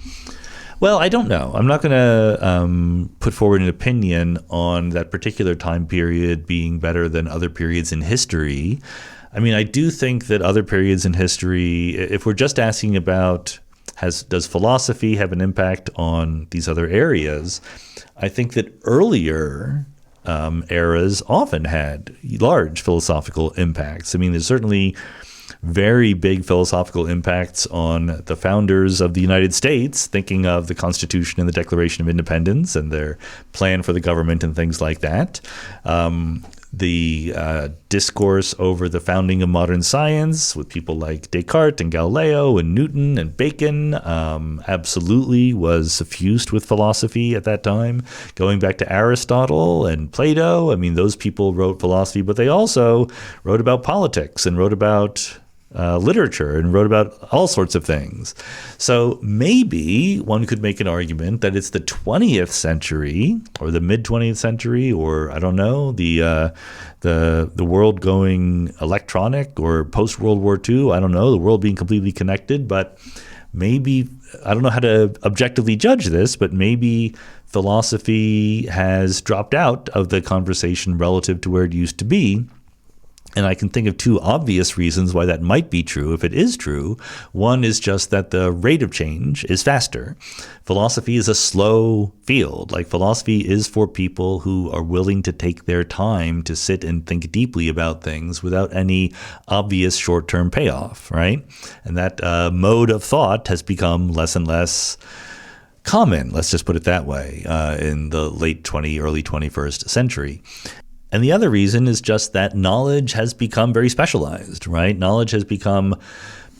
Well, I don't know. I'm not going to put forward an opinion on that particular time period being better than other periods in history. I mean, I do think that other periods in history, if we're just asking about does philosophy have an impact on these other areas, I think that earlier eras often had large philosophical impacts. I mean, there's certainly very big philosophical impacts on the founders of the United States, thinking of the Constitution and the Declaration of Independence and their plan for the government and things like that. The discourse over the founding of modern science with people like Descartes and Galileo and Newton and Bacon absolutely was suffused with philosophy at that time. Going back to Aristotle and Plato, I mean, those people wrote philosophy, but they also wrote about politics and wrote about literature and wrote about all sorts of things. So maybe one could make an argument that it's the 20th century or the mid-20th century, or I don't know, the world going electronic, or post-World War II, I don't know, the world being completely connected. But maybe, I don't know how to objectively judge this, but maybe philosophy has dropped out of the conversation relative to where it used to be. And I can think of two obvious reasons why that might be true, if it is true. One is just that the rate of change is faster. Philosophy is a slow field. Like, philosophy is for people who are willing to take their time to sit and think deeply about things without any obvious short-term payoff, right? And that mode of thought has become less and less common, let's just put it that way, in the early 21st century. And the other reason is just that knowledge has become very specialized, right? Knowledge has become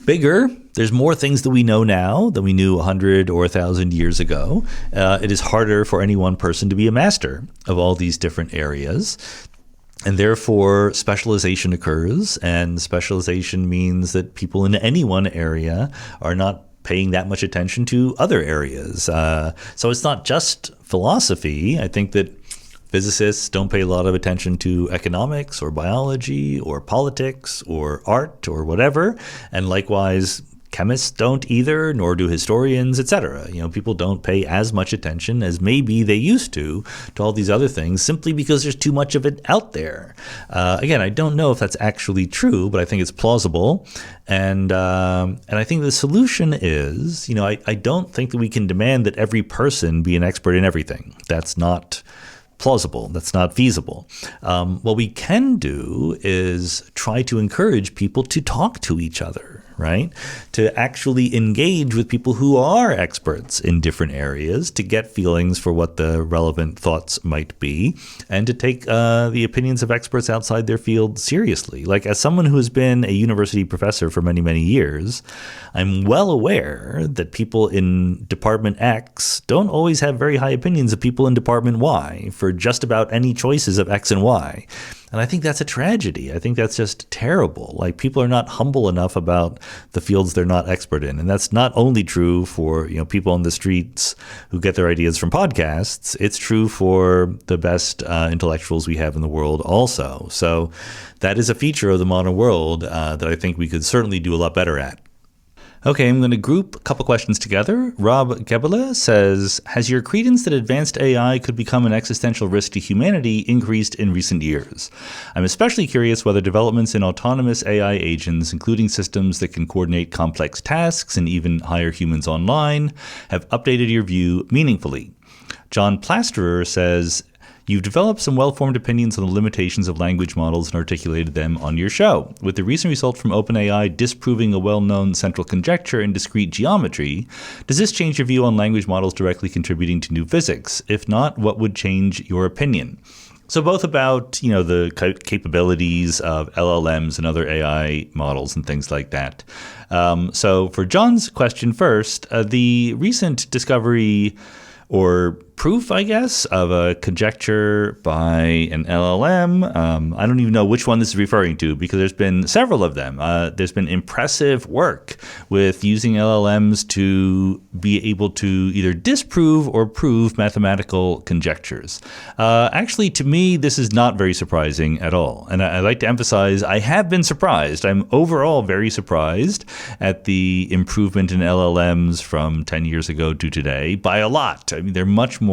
bigger. There's more things that we know now than we knew 100 or 1,000 years ago. It is harder for any one person to be a master of all these different areas. And therefore, specialization occurs. And specialization means that people in any one area are not paying that much attention to other areas. So it's not just philosophy. I think that physicists don't pay a lot of attention to economics or biology or politics or art or whatever. And likewise, chemists don't either, nor do historians, etc. People don't pay as much attention as maybe they used to all these other things simply because there's too much of it out there. Again, I don't know if that's actually true, but I think it's plausible. And I think the solution is, I don't think that we can demand that every person be an expert in everything. That's not plausible. That's not feasible. What we can do is try to encourage people to talk to each other, right? To actually engage with people who are experts in different areas, to get feelings for what the relevant thoughts might be, and to take the opinions of experts outside their field seriously. Like, as someone who has been a university professor for many, many years, I'm well aware that people in Department X don't always have very high opinions of people in Department Y for just about any choices of X and Y. And I think that's a tragedy. I think that's just terrible. Like, people are not humble enough about the fields they're not expert in. And that's not only true for, people on the streets who get their ideas from podcasts. It's true for the best intellectuals we have in the world also. So that is a feature of the modern world that I think we could certainly do a lot better at. Okay, I'm going to group a couple questions together. Rob Gebele says, has your credence that advanced AI could become an existential risk to humanity increased in recent years? I'm especially curious whether developments in autonomous AI agents, including systems that can coordinate complex tasks and even hire humans online, have updated your view meaningfully. John Plasterer says, you've developed some well-formed opinions on the limitations of language models and articulated them on your show. With the recent result from OpenAI disproving a well-known central conjecture in discrete geometry, does this change your view on language models directly contributing to new physics? If not, what would change your opinion? So both about, the capabilities of LLMs and other AI models and things like that. So for John's question first, the recent discovery or proof, I guess, of a conjecture by an LLM. I don't even know which one this is referring to because there's been several of them. There's been impressive work with using LLMs to be able to either disprove or prove mathematical conjectures. Actually, to me, this is not very surprising at all. And I like to emphasize I have been surprised. I'm overall very surprised at the improvement in LLMs from 10 years ago to today by a lot. I mean, they're much more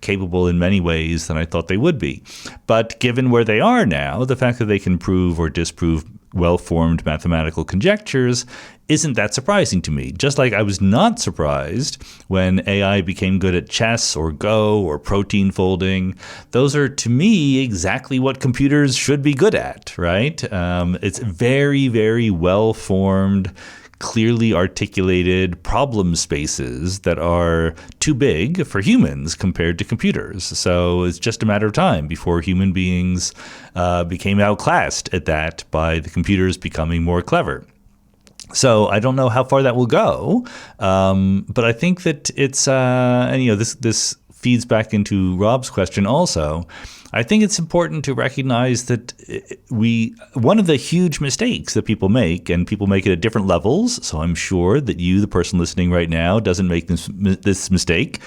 capable in many ways than I thought they would be. But given where they are now, the fact that they can prove or disprove well-formed mathematical conjectures isn't that surprising to me. Just like I was not surprised when AI became good at chess or Go or protein folding. Those are, to me, exactly what computers should be good at, right? It's very, very well-formed, clearly articulated problem spaces that are too big for humans compared to computers. So it's just a matter of time before human beings became outclassed at that by the computers becoming more clever. So I don't know how far that will go, but I think that it's this feeds back into Rob's question also. I think it's important to recognize that one of the huge mistakes that people make, and people make it at different levels, so I'm sure that you, the person listening right now, doesn't make this mistake,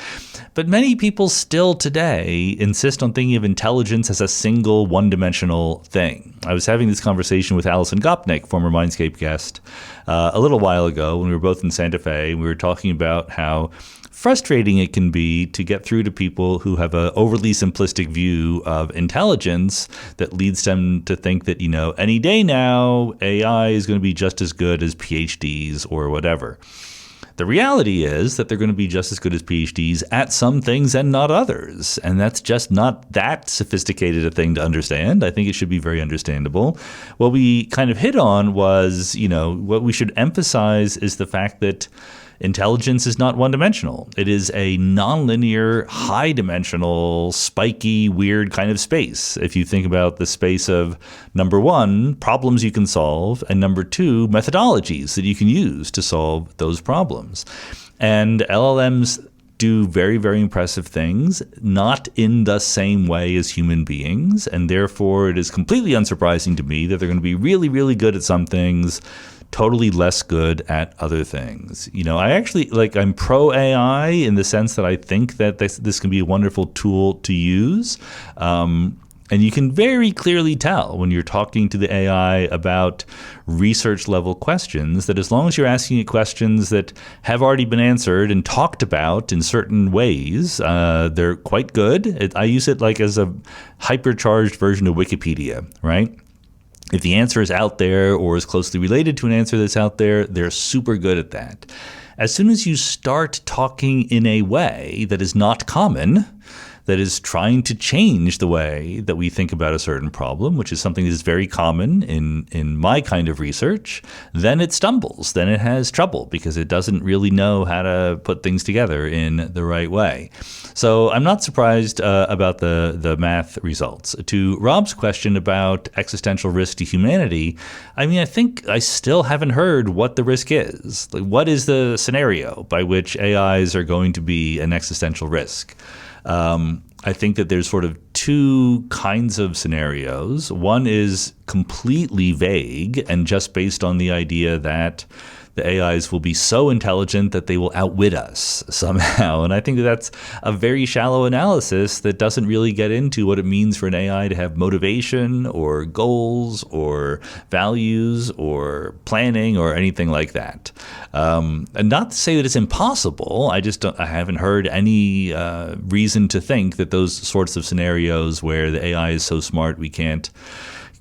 but many people still today insist on thinking of intelligence as a single one-dimensional thing. I was having this conversation with Alison Gopnik, former Mindscape guest, a little while ago when we were both in Santa Fe. We were talking about how frustrating it can be to get through to people who have an overly simplistic view of intelligence that leads them to think that, any day now, AI is going to be just as good as PhDs or whatever. The reality is that they're going to be just as good as PhDs at some things and not others. And that's just not that sophisticated a thing to understand. I think it should be very understandable. What we kind of hit on was, what we should emphasize is the fact that intelligence is not one-dimensional. It is a nonlinear, high-dimensional, spiky, weird kind of space. If you think about the space of, number one, problems you can solve, and number two, methodologies that you can use to solve those problems. And LLMs do very, very impressive things, not in the same way as human beings. And therefore, it is completely unsurprising to me that they're going to be really, really good at some things, totally less good at other things. I actually, I'm pro AI in the sense that I think that this can be a wonderful tool to use. And you can very clearly tell when you're talking to the AI about research level questions that as long as you're asking it questions that have already been answered and talked about in certain ways, they're quite good. I use it as a hypercharged version of Wikipedia, right? If the answer is out there or is closely related to an answer that's out there, they're super good at that. As soon as you start talking in a way that is not common, that is trying to change the way that we think about a certain problem, which is something that is very common in my kind of research, then it stumbles, then it has trouble because it doesn't really know how to put things together in the right way. So I'm not surprised about the math results. To Rob's question about existential risk to humanity, I think I still haven't heard what the risk is. What is the scenario by which AIs are going to be an existential risk? I think that there's sort of two kinds of scenarios. One is completely vague and just based on the idea that the AIs will be so intelligent that they will outwit us somehow. And I think that that's a very shallow analysis that doesn't really get into what it means for an AI to have motivation or goals or values or planning or anything like that. And not to say that it's impossible. I haven't heard any reason to think that those sorts of scenarios where the AI is so smart we can't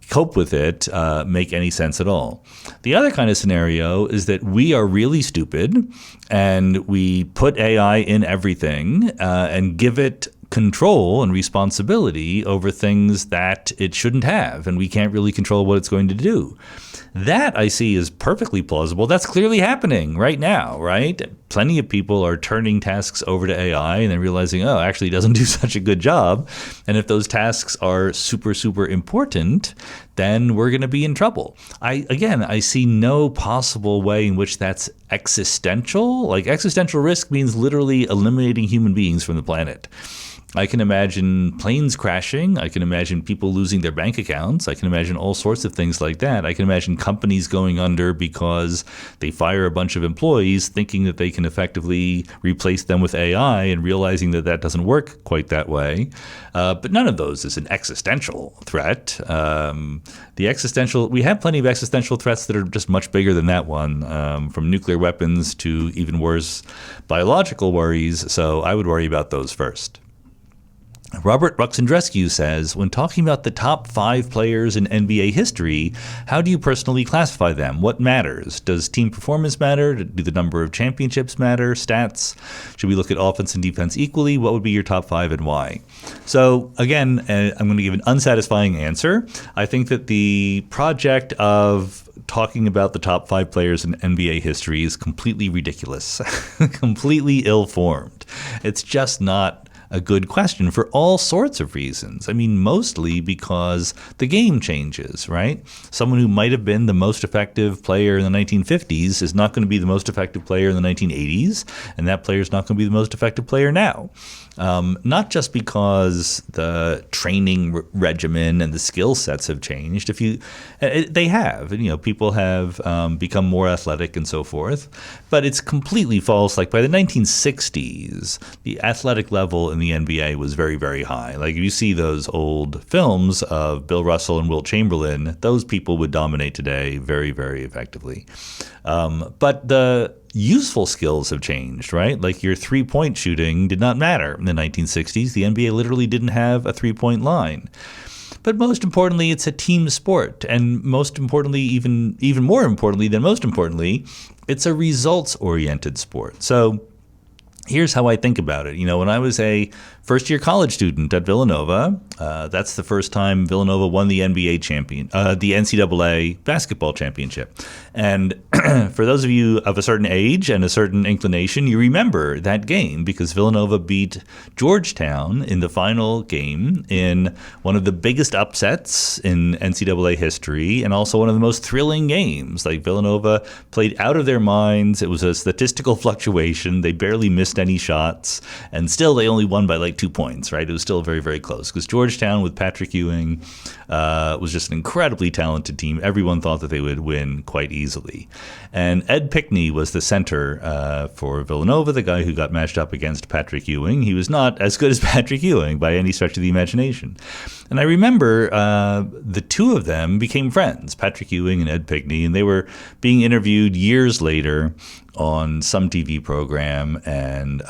cope with it make any sense at all. The other kind of scenario is that we are really stupid and we put AI in everything and give it control and responsibility over things that it shouldn't have, and we can't really control what it's going to do. That I see is perfectly plausible. That's clearly happening right now, right? Plenty of people are turning tasks over to AI and then realizing, oh, actually it doesn't do such a good job. And if those tasks are super, super important, then we're going to be in trouble. I see no possible way in which that's existential. Existential risk means literally eliminating human beings from the planet. I can imagine planes crashing. I can imagine people losing their bank accounts. I can imagine all sorts of things like that. I can imagine companies going under because they fire a bunch of employees thinking that they can effectively replace them with AI and realizing that that doesn't work quite that way. But none of those is an existential threat. We have plenty of existential threats that are just much bigger than that one, from nuclear weapons to even worse biological worries. So I would worry about those first. Robert Ruxandrescu says, when talking about the top 5 players in NBA history, how do you personally classify them? What matters? Does team performance matter? Do the number of championships matter? Stats? Should we look at offense and defense equally? What would be your top 5 and why? So again, I'm going to give an unsatisfying answer. I think that the project of talking about the top 5 players in NBA history is completely ridiculous, completely ill-formed. It's just not a good question for all sorts of reasons. Mostly because the game changes, right? Someone who might have been the most effective player in the 1950s is not going to be the most effective player in the 1980s, and that player is not going to be the most effective player now. Not just because the training regimen and the skill sets have changed. They have. People have become more athletic and so forth. But it's completely false. By the 1960s, the athletic level in the NBA was very, very high. If you see those old films of Bill Russell and Wilt Chamberlain, those people would dominate today very, very effectively. But the useful skills have changed, right? Your three-point shooting did not matter in the 1960s. The NBA literally didn't have a three-point line. But most importantly, it's a team sport. And most importantly, even more importantly than most importantly, it's a results-oriented sport. So here's how I think about it. When I was a first-year college student at Villanova, that's the first time Villanova won the NCAA basketball championship. And for those of you of a certain age and a certain inclination, you remember that game because Villanova beat Georgetown in the final game in one of the biggest upsets in NCAA history and also one of the most thrilling games. Like Villanova played out of their minds. It was a statistical fluctuation. They barely missed any shots, and still they only won by like 2 points, right? It was still very, very close because Georgetown with Patrick Ewing was just an incredibly talented team. Everyone thought that they would win quite easily. And Ed Pickney was the center for Villanova, the guy who got matched up against Patrick Ewing. He was not as good as Patrick Ewing by any stretch of the imagination. And I remember the two of them became friends, Patrick Ewing and Ed Pickney, and they were being interviewed years later on some TV program, and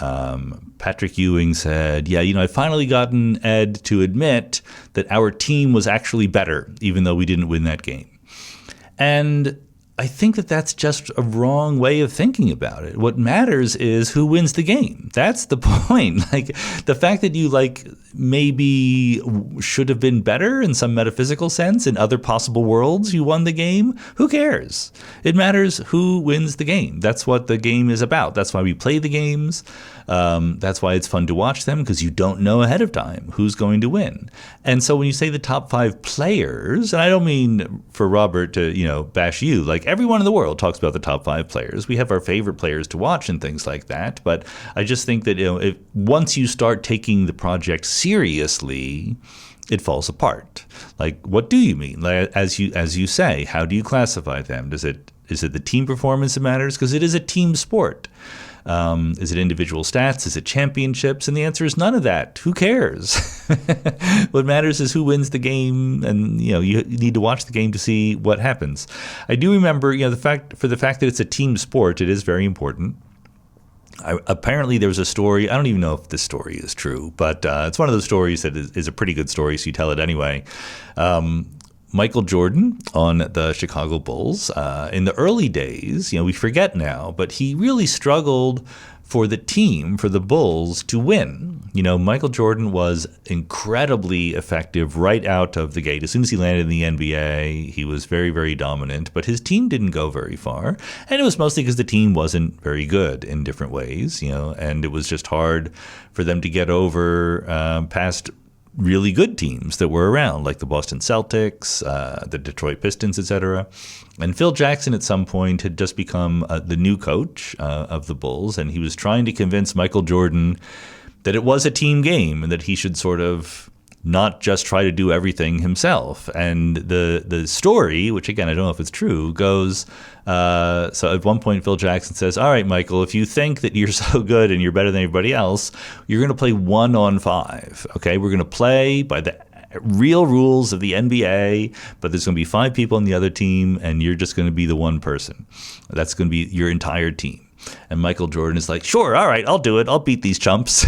Patrick Ewing said, yeah, I've finally gotten Ed to admit that our team was actually better, even though we didn't win that game. And I think that that's just a wrong way of thinking about it. What matters is who wins the game. That's the point. Like the fact that you maybe should have been better in some metaphysical sense in other possible worlds, you won the game. Who cares? It matters who wins the game. That's what the game is about. That's why we play the games. That's why it's fun to watch them, because you don't know ahead of time who's going to win. And so when you say the top 5 players, and I don't mean for Robert to, bash you, like everyone in the world talks about the top 5 players. We have our favorite players to watch and things like that. But I just think that, if once you start taking the project seriously, it falls apart. Like, what do you mean? Like, as you say, how do you classify them? Is it the team performance that matters? Because it is a team sport. Is it individual stats? Is it championships? And the answer is none of that. Who cares? What matters is who wins the game, and you need to watch the game to see what happens. I do remember, the fact that it's a team sport, it is very important. Apparently there was a story, I don't even know if this story is true, but it's one of those stories that is a pretty good story, so you tell it anyway. Michael Jordan on the Chicago Bulls, in the early days, we forget now, but he really struggled for the team, for the Bulls, to win. Michael Jordan was incredibly effective right out of the gate. As soon as he landed in the NBA, he was very, very dominant, but his team didn't go very far. And it was mostly because the team wasn't very good in different ways, and it was just hard for them to get over past really good teams that were around, like the Boston Celtics, the Detroit Pistons, etc. And Phil Jackson at some point had just become the new coach of the Bulls, and he was trying to convince Michael Jordan that it was a team game and that he should sort of not just try to do everything himself. And the story, which again, I don't know if it's true, goes, so at one point Phil Jackson says, all right, Michael, if you think that you're so good and you're better than everybody else, you're going to play 1-on-5. Okay, we're going to play by the real rules of the NBA, but there's going to be 5 people on the other team, and you're just going to be the one person. That's going to be your entire team. And Michael Jordan is like, sure, all right, I'll do it. I'll beat these chumps.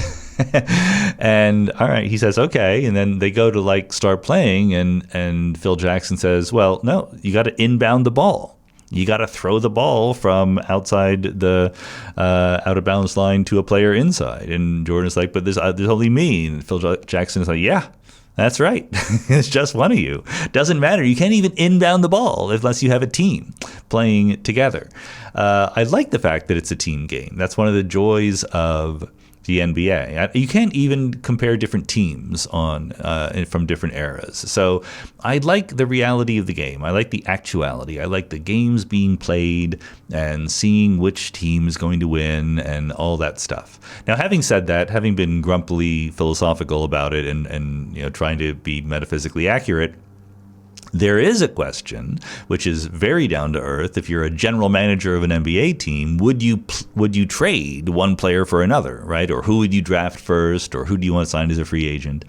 And all right, he says, okay. And then they go to start playing, and Phil Jackson says, well, no, you got to inbound the ball. You got to throw the ball from outside the out of bounds line to a player inside. And Jordan's like, but there's only me. And Phil Jackson is like, yeah, that's right. It's just one of you. Doesn't matter. You can't even inbound the ball unless you have a team playing together. I like the fact that it's a team game. That's one of the joys of the NBA. You can't even compare different teams from different eras. So I like the reality of the game. I like the actuality. I like the games being played and seeing which team is going to win and all that stuff. Now, having said that, having been grumpily philosophical about it and trying to be metaphysically accurate, there is a question, which is very down to earth. If you're a general manager of an NBA team, would you trade one player for another, right? Or who would you draft first, or who do you want to sign as a free agent?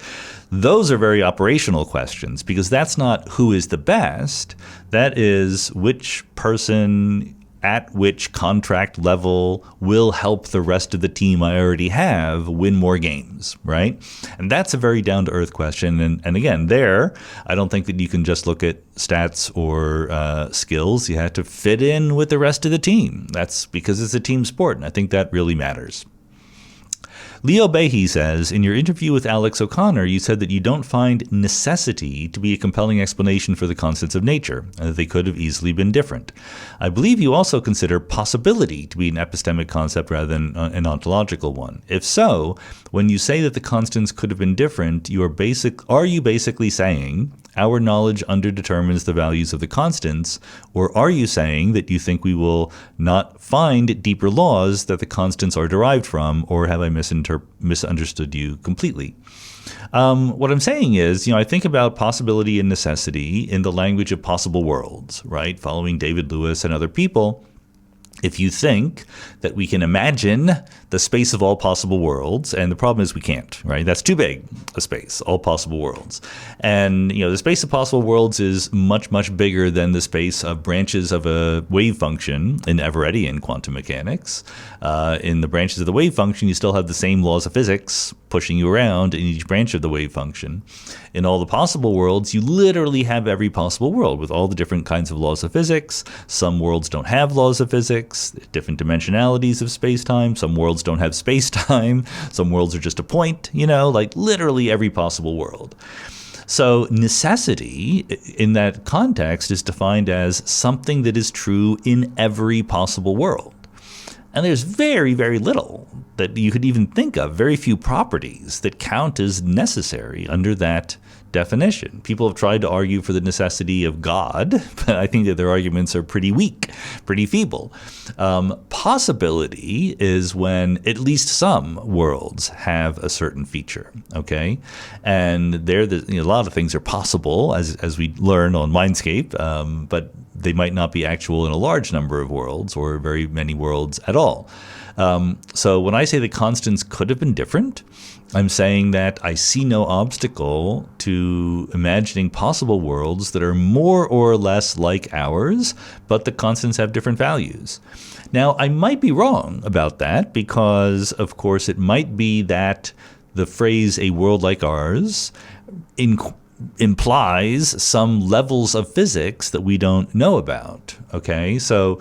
Those are very operational questions, because that's not who is the best. That is which person at which contract level will help the rest of the team I already have win more games, right? And that's a very down-to-earth question. And again, I don't think that you can just look at stats or skills. You have to fit in with the rest of the team. That's because it's a team sport, and I think that really matters. Leo Behe says, in your interview with Alex O'Connor, you said that you don't find necessity to be a compelling explanation for the constants of nature, and that they could have easily been different. I believe you also consider possibility to be an epistemic concept rather than an ontological one. If so, when you say that the constants could have been different, are you basically saying our knowledge underdetermines the values of the constants, or are you saying that you think we will not find deeper laws that the constants are derived from, or have I misunderstood you completely? What I'm saying is, I think about possibility and necessity in the language of possible worlds, right? Following David Lewis and other people. If you think that we can imagine the space of all possible worlds, and the problem is we can't, right? That's too big a space, all possible worlds. And, the space of possible worlds is much, much bigger than the space of branches of a wave function in Everettian quantum mechanics. In the branches of the wave function, you still have the same laws of physics pushing you around in each branch of the wave function. In all the possible worlds, you literally have every possible world with all the different kinds of laws of physics. Some worlds don't have laws of physics, different dimensionalities of space-time. Some worlds don't have space-time. Some worlds are just a point, like literally every possible world. So necessity in that context is defined as something that is true in every possible world. And there's very, very little that you could even think of, very few properties that count as necessary under that definition. People have tried to argue for the necessity of God, but I think that their arguments are pretty weak, pretty feeble. Possibility is when at least some worlds have a certain feature, okay? And a lot of things are possible, as we learn on Mindscape, but they might not be actual in a large number of worlds or very many worlds at all. So when I say the constants could have been different, I'm saying that I see no obstacle to imagining possible worlds that are more or less like ours, but the constants have different values. Now, I might be wrong about that because, of course, it might be that the phrase "a world like ours" implies some levels of physics that we don't know about, okay? So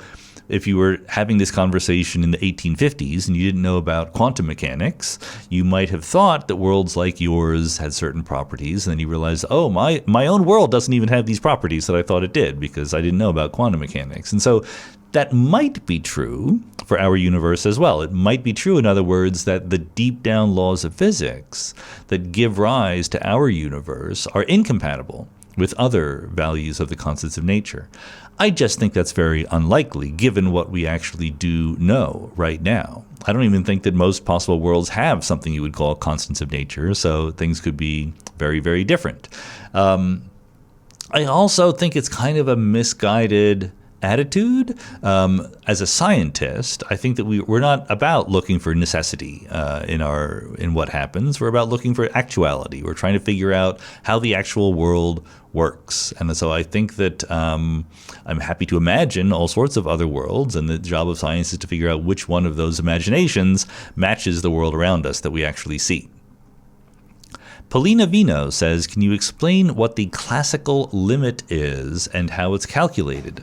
if you were having this conversation in the 1850s and you didn't know about quantum mechanics, you might have thought that worlds like yours had certain properties, and then you realize, oh, my own world doesn't even have these properties that I thought it did because I didn't know about quantum mechanics. And so that might be true for our universe as well. It might be true, in other words, that the deep down laws of physics that give rise to our universe are incompatible with other values of the constants of nature. I just think that's very unlikely, given what we actually do know right now. I don't even think that most possible worlds have something you would call constants of nature, so things could be very, very different. I also think it's kind of a misguided attitude. As a scientist, I think that we're not about looking for necessity in what happens. We're about looking for actuality. We're trying to figure out how the actual world works. And so I think that I'm happy to imagine all sorts of other worlds, and the job of science is to figure out which one of those imaginations matches the world around us that we actually see. Paulina Vino says, can you explain what the classical limit is and how it's calculated?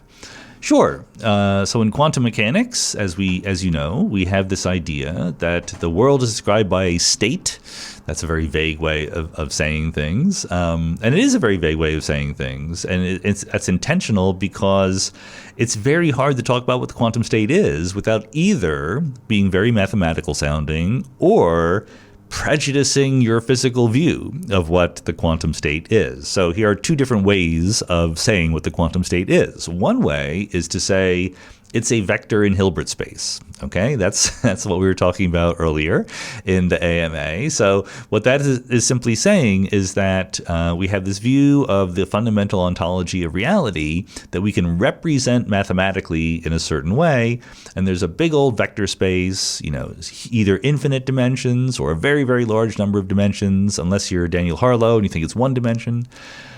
Sure. So in quantum mechanics, as you know, we have this idea that the world is described by a state. That's a very vague way of saying things. And it is a very vague way of saying things. And that's intentional because it's very hard to talk about what the quantum state is without either being very mathematical sounding or prejudicing your physical view of what the quantum state is. So here are two different ways of saying what the quantum state is. One way is to say it's a vector in Hilbert space. Okay, that's what we were talking about earlier in the AMA. So what that is simply saying is that we have this view of the fundamental ontology of reality that we can represent mathematically in a certain way. And there's a big old vector space, either infinite dimensions or a very, very large number of dimensions, unless you're Daniel Harlow and you think it's one dimension.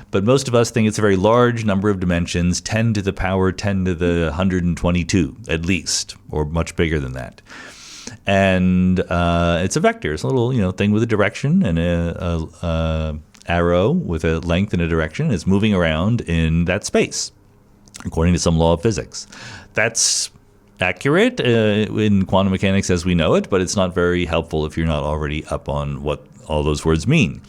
But most of us think it's a very large number of dimensions, 10 to the power 10 to the 122 at least, or much bigger than that. And it's a vector. It's a little thing with a direction and a arrow with a length and a direction. It's moving around in that space, according to some law of physics. That's accurate in quantum mechanics as we know it, but it's not very helpful if you're not already up on what all those words mean.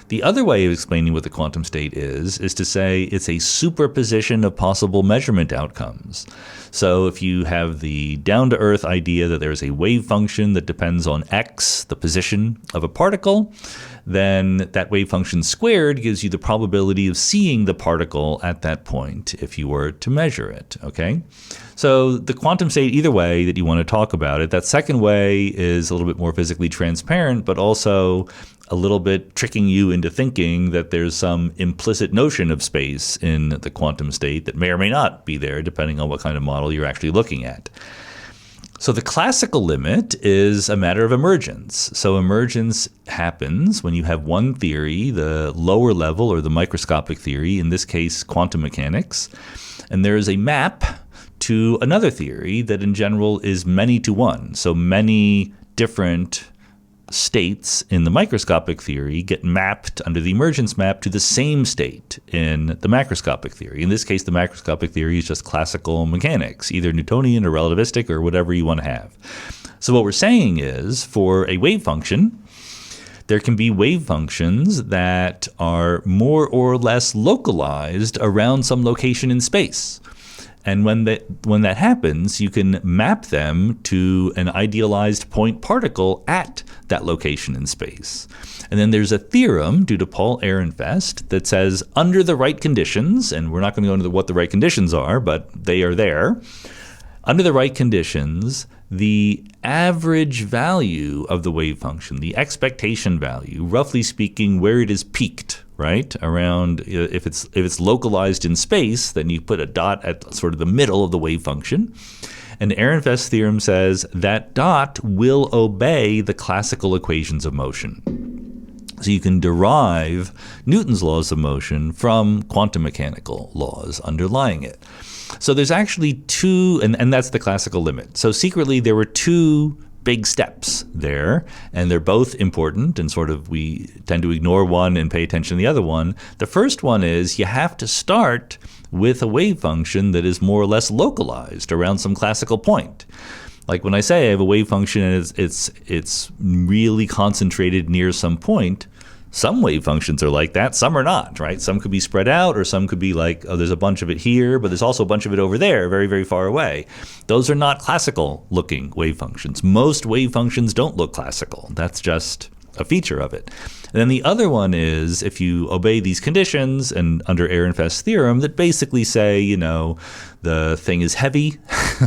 The other way of explaining what the quantum state is to say it's a superposition of possible measurement outcomes. So if you have the down-to-earth idea that there's a wave function that depends on x, the position of a particle, then that wave function squared gives you the probability of seeing the particle at that point if you were to measure it, okay? So the quantum state, either way that you want to talk about it, that second way is a little bit more physically transparent, but also a little bit tricking you into thinking that there's some implicit notion of space in the quantum state that may or may not be there, depending on what kind of model you're actually looking at. So the classical limit is a matter of emergence. So emergence happens when you have one theory, the lower level or the microscopic theory, in this case quantum mechanics, and there is a map to another theory that in general is many to one. So many different states in the microscopic theory get mapped under the emergence map to the same state in the macroscopic theory. In this case, the macroscopic theory is just classical mechanics, either Newtonian or relativistic or whatever you want to have. So what we're saying is for a wave function, there can be wave functions that are more or less localized around some location in space. And when that happens, you can map them to an idealized point particle at that location in space. And then there's a theorem due to Paul Ehrenfest that says under the right conditions, and we're not going to go into what the right conditions are, but they are there. Under the right conditions, the average value of the wave function, the expectation value, roughly speaking, where it is peaked, right? Around, if it's localized in space, then you put a dot at sort of the middle of the wave function. And Ehrenfest's theorem says that dot will obey the classical equations of motion. So you can derive Newton's laws of motion from quantum mechanical laws underlying it. So there's actually two, and that's the classical limit. So secretly there were two big steps there, and they're both important, and sort of we tend to ignore one and pay attention to the other one. The first one is you have to start with a wave function that is more or less localized around some classical point. Like when I say I have a wave function and it's really concentrated near some point, some wave functions are like that, some are not, right? Some could be spread out, or some could be like, oh, there's a bunch of it here, but there's also a bunch of it over there, very, very far away. Those are not classical-looking wave functions. Most wave functions don't look classical. That's just a feature of it. And then the other one is if you obey these conditions, and under Ehrenfest's theorem, that basically say, the thing is heavy,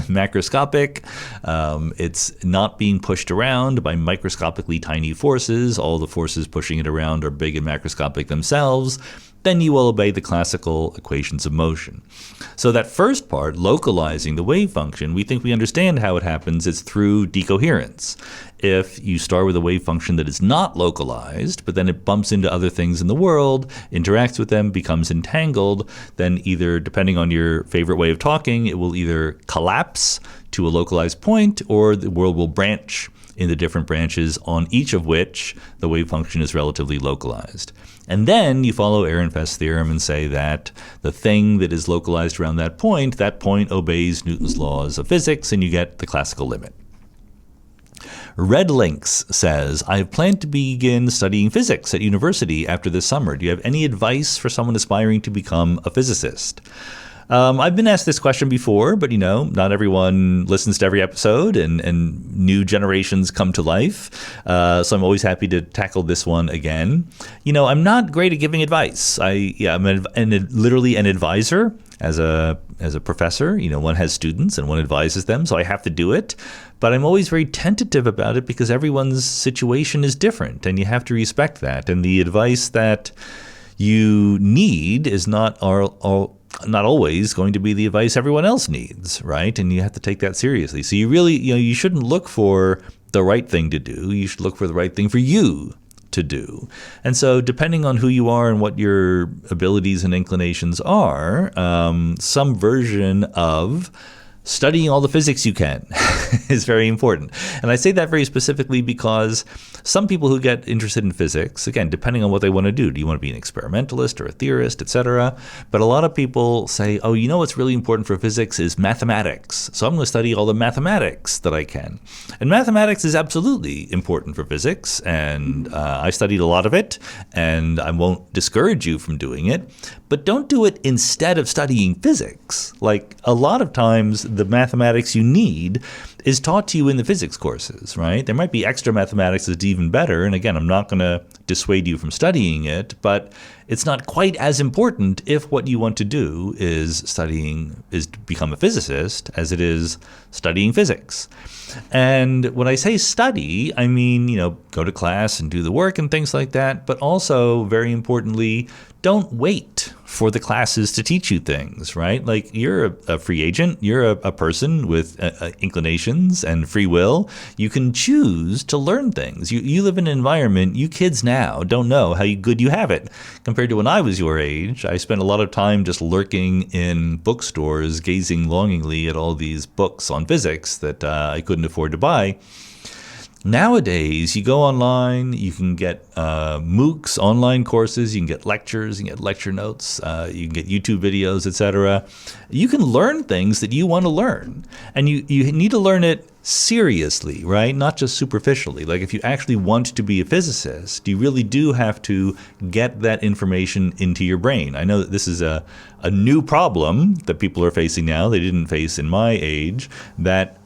macroscopic, it's not being pushed around by microscopically tiny forces. All the forces pushing it around are big and macroscopic themselves. Then you will obey the classical equations of motion. So that first part, localizing the wave function, we think we understand how it happens. It's through decoherence. If you start with a wave function that is not localized, but then it bumps into other things in the world, interacts with them, becomes entangled, then either, depending on your favorite way of talking, it will either collapse to a localized point, or the world will branch into different branches, on each of which the wave function is relatively localized. And then you follow Ehrenfest's theorem and say that the thing that is localized around that point obeys Newton's laws of physics, and you get the classical limit. Red Lynx says, I have planned to begin studying physics at university after this summer. Do you have any advice for someone aspiring to become a physicist? I've been asked this question before, but not everyone listens to every episode, and new generations come to life. So I'm always happy to tackle this one again. I'm not great at giving advice. I'm literally an advisor as a professor. One has students and one advises them, so I have to do it. But I'm always very tentative about it because everyone's situation is different, and you have to respect that. And the advice that you need is not always going to be the advice everyone else needs, right? And you have to take that seriously. So you really, you shouldn't look for the right thing to do. You should look for the right thing for you to do. And so depending on who you are and what your abilities and inclinations are, some version of studying all the physics you can is very important. And I say that very specifically because some people who get interested in physics, again, depending on what they want to do you want to be an experimentalist or a theorist, etc.? But a lot of people say, oh, you know what's really important for physics is mathematics. So I'm going to study all the mathematics that I can. And mathematics is absolutely important for physics, and I studied a lot of it, and I won't discourage you from doing it. But don't do it instead of studying physics. Like, a lot of times the mathematics you need is taught to you in the physics courses, right? There might be extra mathematics that's even better. And again, I'm not going to dissuade you from studying it, but it's not quite as important if what you want to do is to become a physicist as it is studying physics. And when I say study, I mean, go to class and do the work and things like that. But also, very importantly, don't wait for the classes to teach you things, right? Like, you're a free agent. You're a person with inclinations and free will. You can choose to learn things. You live in an environment, you kids now don't know how good you have it. Compared to when I was your age, I spent a lot of time just lurking in bookstores, gazing longingly at all these books on physics that I couldn't afford to buy. Nowadays, you go online, you can get MOOCs, online courses, you can get lectures, you can get lecture notes, you can get YouTube videos, etc. You can learn things that you want to learn. And you need to learn it seriously, right? Not just superficially. Like, if you actually want to be a physicist, you really do have to get that information into your brain. I know that this is a new problem that people are facing now. They didn't face in my age, that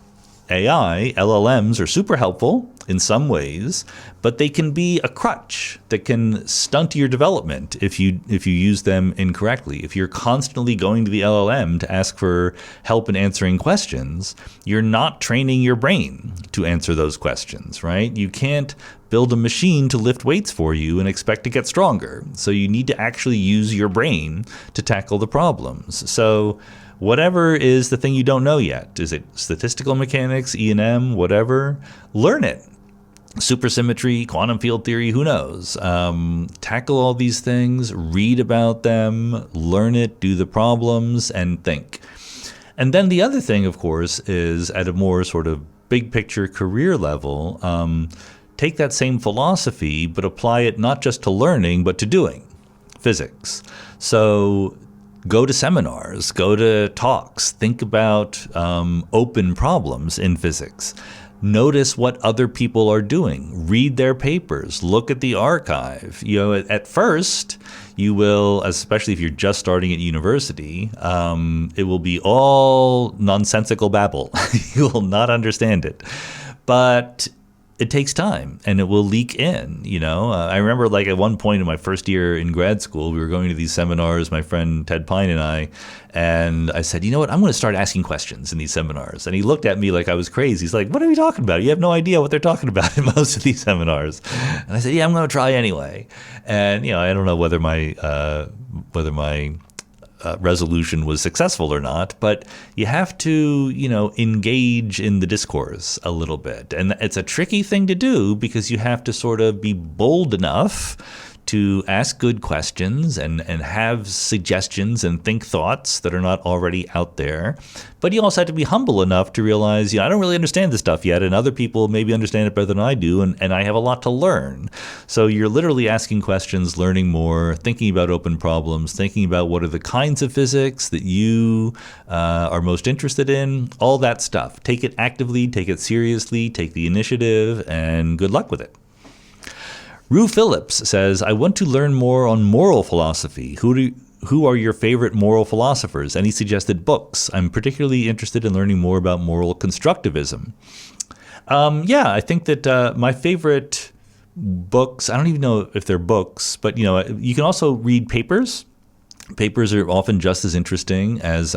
AI, LLMs are super helpful in some ways, but they can be a crutch that can stunt your development if you use them incorrectly. If you're constantly going to the LLM to ask for help in answering questions, you're not training your brain to answer those questions, right? You can't build a machine to lift weights for you and expect to get stronger. So you need to actually use your brain to tackle the problems. So whatever is the thing you don't know yet, is it statistical mechanics, E&M, whatever, learn it. Supersymmetry, quantum field theory, who knows? Tackle all these things, read about them, learn it, do the problems, and think. And then the other thing, of course, is at a more sort of big picture career level, take that same philosophy, but apply it not just to learning, but to doing physics. So go to seminars, go to talks, think about open problems in physics. Notice what other people are doing. Read their papers. Look at the archive. At first, you will, especially if you're just starting at university, it will be all nonsensical babble. You will not understand it. But it takes time, and it will leak in, I remember, like, at one point in my first year in grad school, we were going to these seminars, my friend Ted Pine and I said, you know what, I'm going to start asking questions in these seminars. And he looked at me like I was crazy. He's like, what are you talking about? You have no idea what they're talking about in most of these seminars. And I said, yeah, I'm going to try anyway. And, I don't know whether my resolution was successful or not, but you have to, engage in the discourse a little bit. And it's a tricky thing to do because you have to sort of be bold enough to ask good questions and have suggestions and think thoughts that are not already out there. But you also have to be humble enough to realize, I don't really understand this stuff yet, and other people maybe understand it better than I do, and I have a lot to learn. So you're literally asking questions, learning more, thinking about open problems, thinking about what are the kinds of physics that you are most interested in, all that stuff. Take it actively, take it seriously, take the initiative, and good luck with it. Rue Phillips says, I want to learn more on moral philosophy. Who are your favorite moral philosophers? And he suggested books. I'm particularly interested in learning more about moral constructivism. I think that my favorite books, I don't even know if they're books, but you can also read papers. Papers are often just as interesting as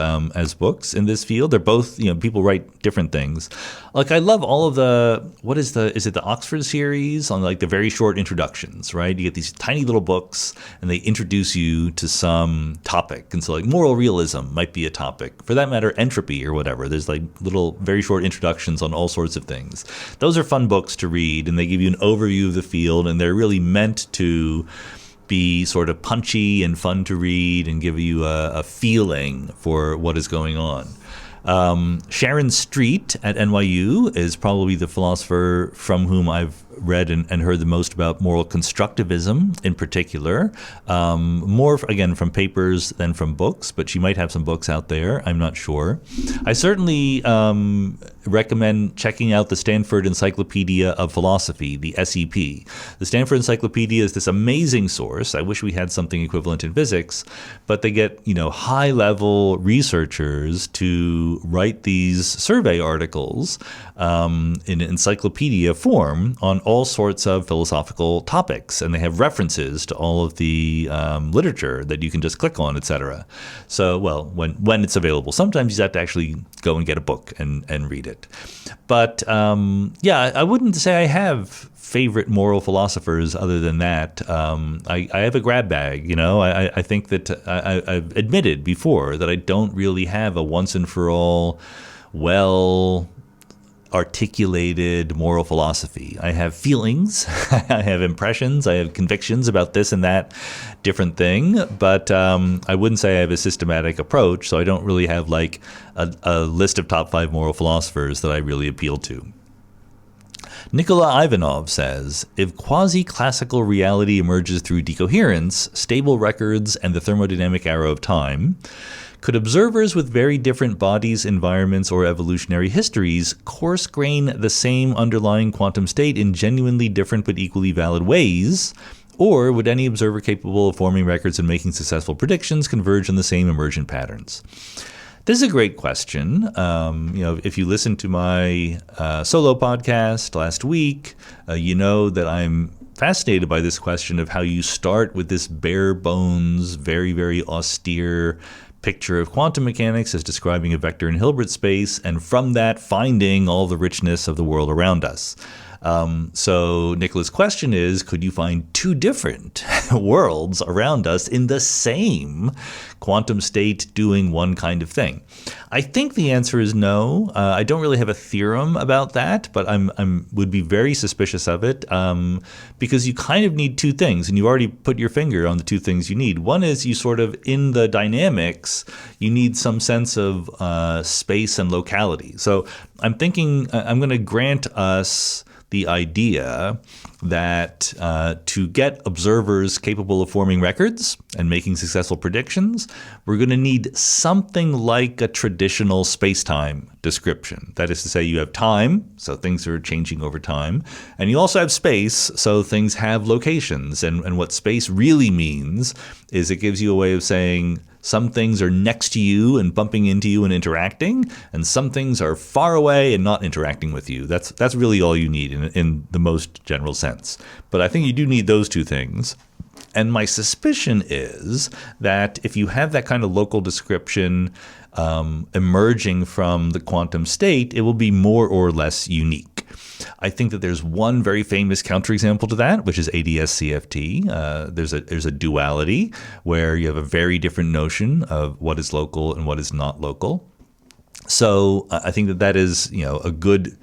books in this field. They're both, people write different things. Like, I love all of is it the Oxford series on, like, the very short introductions, right? You get these tiny little books and they introduce you to some topic. And so, like, moral realism might be a topic. For that matter, entropy or whatever. There's, like, little very short introductions on all sorts of things. Those are fun books to read, and they give you an overview of the field, and they're really meant to be sort of punchy and fun to read and give you a feeling for what is going on. Sharon Street at NYU is probably the philosopher from whom I've read and heard the most about moral constructivism in particular. More, again, from papers than from books, but she might have some books out there. I'm not sure. I certainly recommend checking out the Stanford Encyclopedia of Philosophy, the SEP. The Stanford Encyclopedia is this amazing source. I wish we had something equivalent in physics, but they get, high-level researchers to write these survey articles in encyclopedia form on all sorts of philosophical topics, and they have references to all of the literature that you can just click on, etc. So, well, when it's available. Sometimes you have to actually go and get a book and read it. But I wouldn't say I have favorite moral philosophers other than that. I have a grab bag, I think that I've admitted before that I don't really have a once and for all articulated moral philosophy. I have feelings, I have impressions, I have convictions about this and that different thing, but I wouldn't say I have a systematic approach, so I don't really have like a list of top 5 moral philosophers that I really appeal to. Nikola Ivanov says, if quasi-classical reality emerges through decoherence, stable records, and the thermodynamic arrow of time, could observers with very different bodies, environments, or evolutionary histories coarse-grain the same underlying quantum state in genuinely different but equally valid ways? Or would any observer capable of forming records and making successful predictions converge on the same emergent patterns? This is a great question. If you listened to my solo podcast last week, you know that I'm fascinated by this question of how you start with this bare bones, very, very austere picture of quantum mechanics as describing a vector in Hilbert space, and from that finding all the richness of the world around us. So Nicola's question is, could you find 2 different worlds around us in the same quantum state doing one kind of thing? I think the answer is no. I don't really have a theorem about that, but would be very suspicious of it because you kind of need 2 things, and you already put your finger on the 2 things you need. One is you sort of, in the dynamics, you need some sense of space and locality. So I'm thinking I'm going to grant us the idea that to get observers capable of forming records and making successful predictions, we're going to need something like a traditional space-time description. That is to say, you have time, so things are changing over time, and you also have space, so things have locations. And what space really means is it gives you a way of saying some things are next to you and bumping into you and interacting, and some things are far away and not interacting with you. That's really all you need in the most general sense. But I think you do need those 2 things. And my suspicion is that if you have that kind of local description emerging from the quantum state, it will be more or less unique. I think that there's one very famous counterexample to that, which is ADS-CFT. There's a duality where you have a very different notion of what is local and what is not local. So I think that is, a good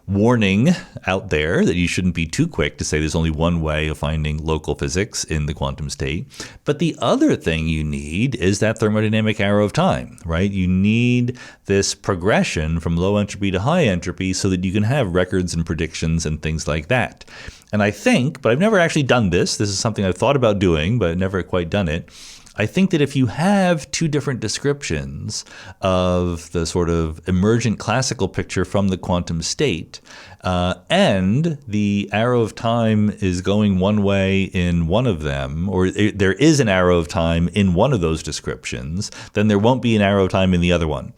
warning out there that you shouldn't be too quick to say there's only one way of finding local physics in the quantum state. But the other thing you need is that thermodynamic arrow of time, right? You need this progression from low entropy to high entropy so that you can have records and predictions and things like that. And I think, but I've never actually done this is something I've thought about doing, but never quite done it. I think that if you have 2 different descriptions of the sort of emergent classical picture from the quantum state, and the arrow of time is going one way in one of them, or there is an arrow of time in one of those descriptions, then there won't be an arrow of time in the other one.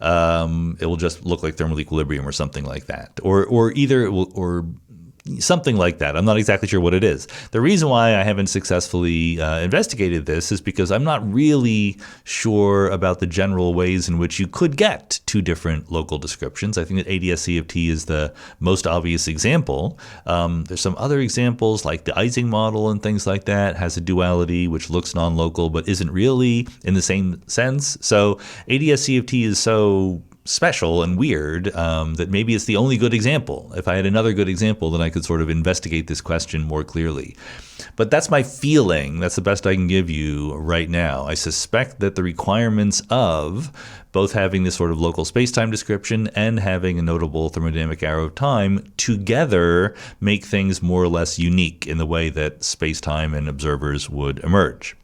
It will just look like thermal equilibrium or something like that, or either it will, or something like that. I'm not exactly sure what it is. The reason why I haven't successfully investigated this is because I'm not really sure about the general ways in which you could get 2 different local descriptions. I think that ADS-CFT is the most obvious example. There's some other examples like the Ising model and things like that has a duality which looks non-local but isn't really in the same sense. So ADS-CFT is so special and weird, that maybe it's the only good example. If I had another good example, then I could sort of investigate this question more clearly. But that's my feeling. That's the best I can give you right now. I suspect that the requirements of both having this sort of local space-time description and having a notable thermodynamic arrow of time together make things more or less unique in the way that space-time and observers would emerge.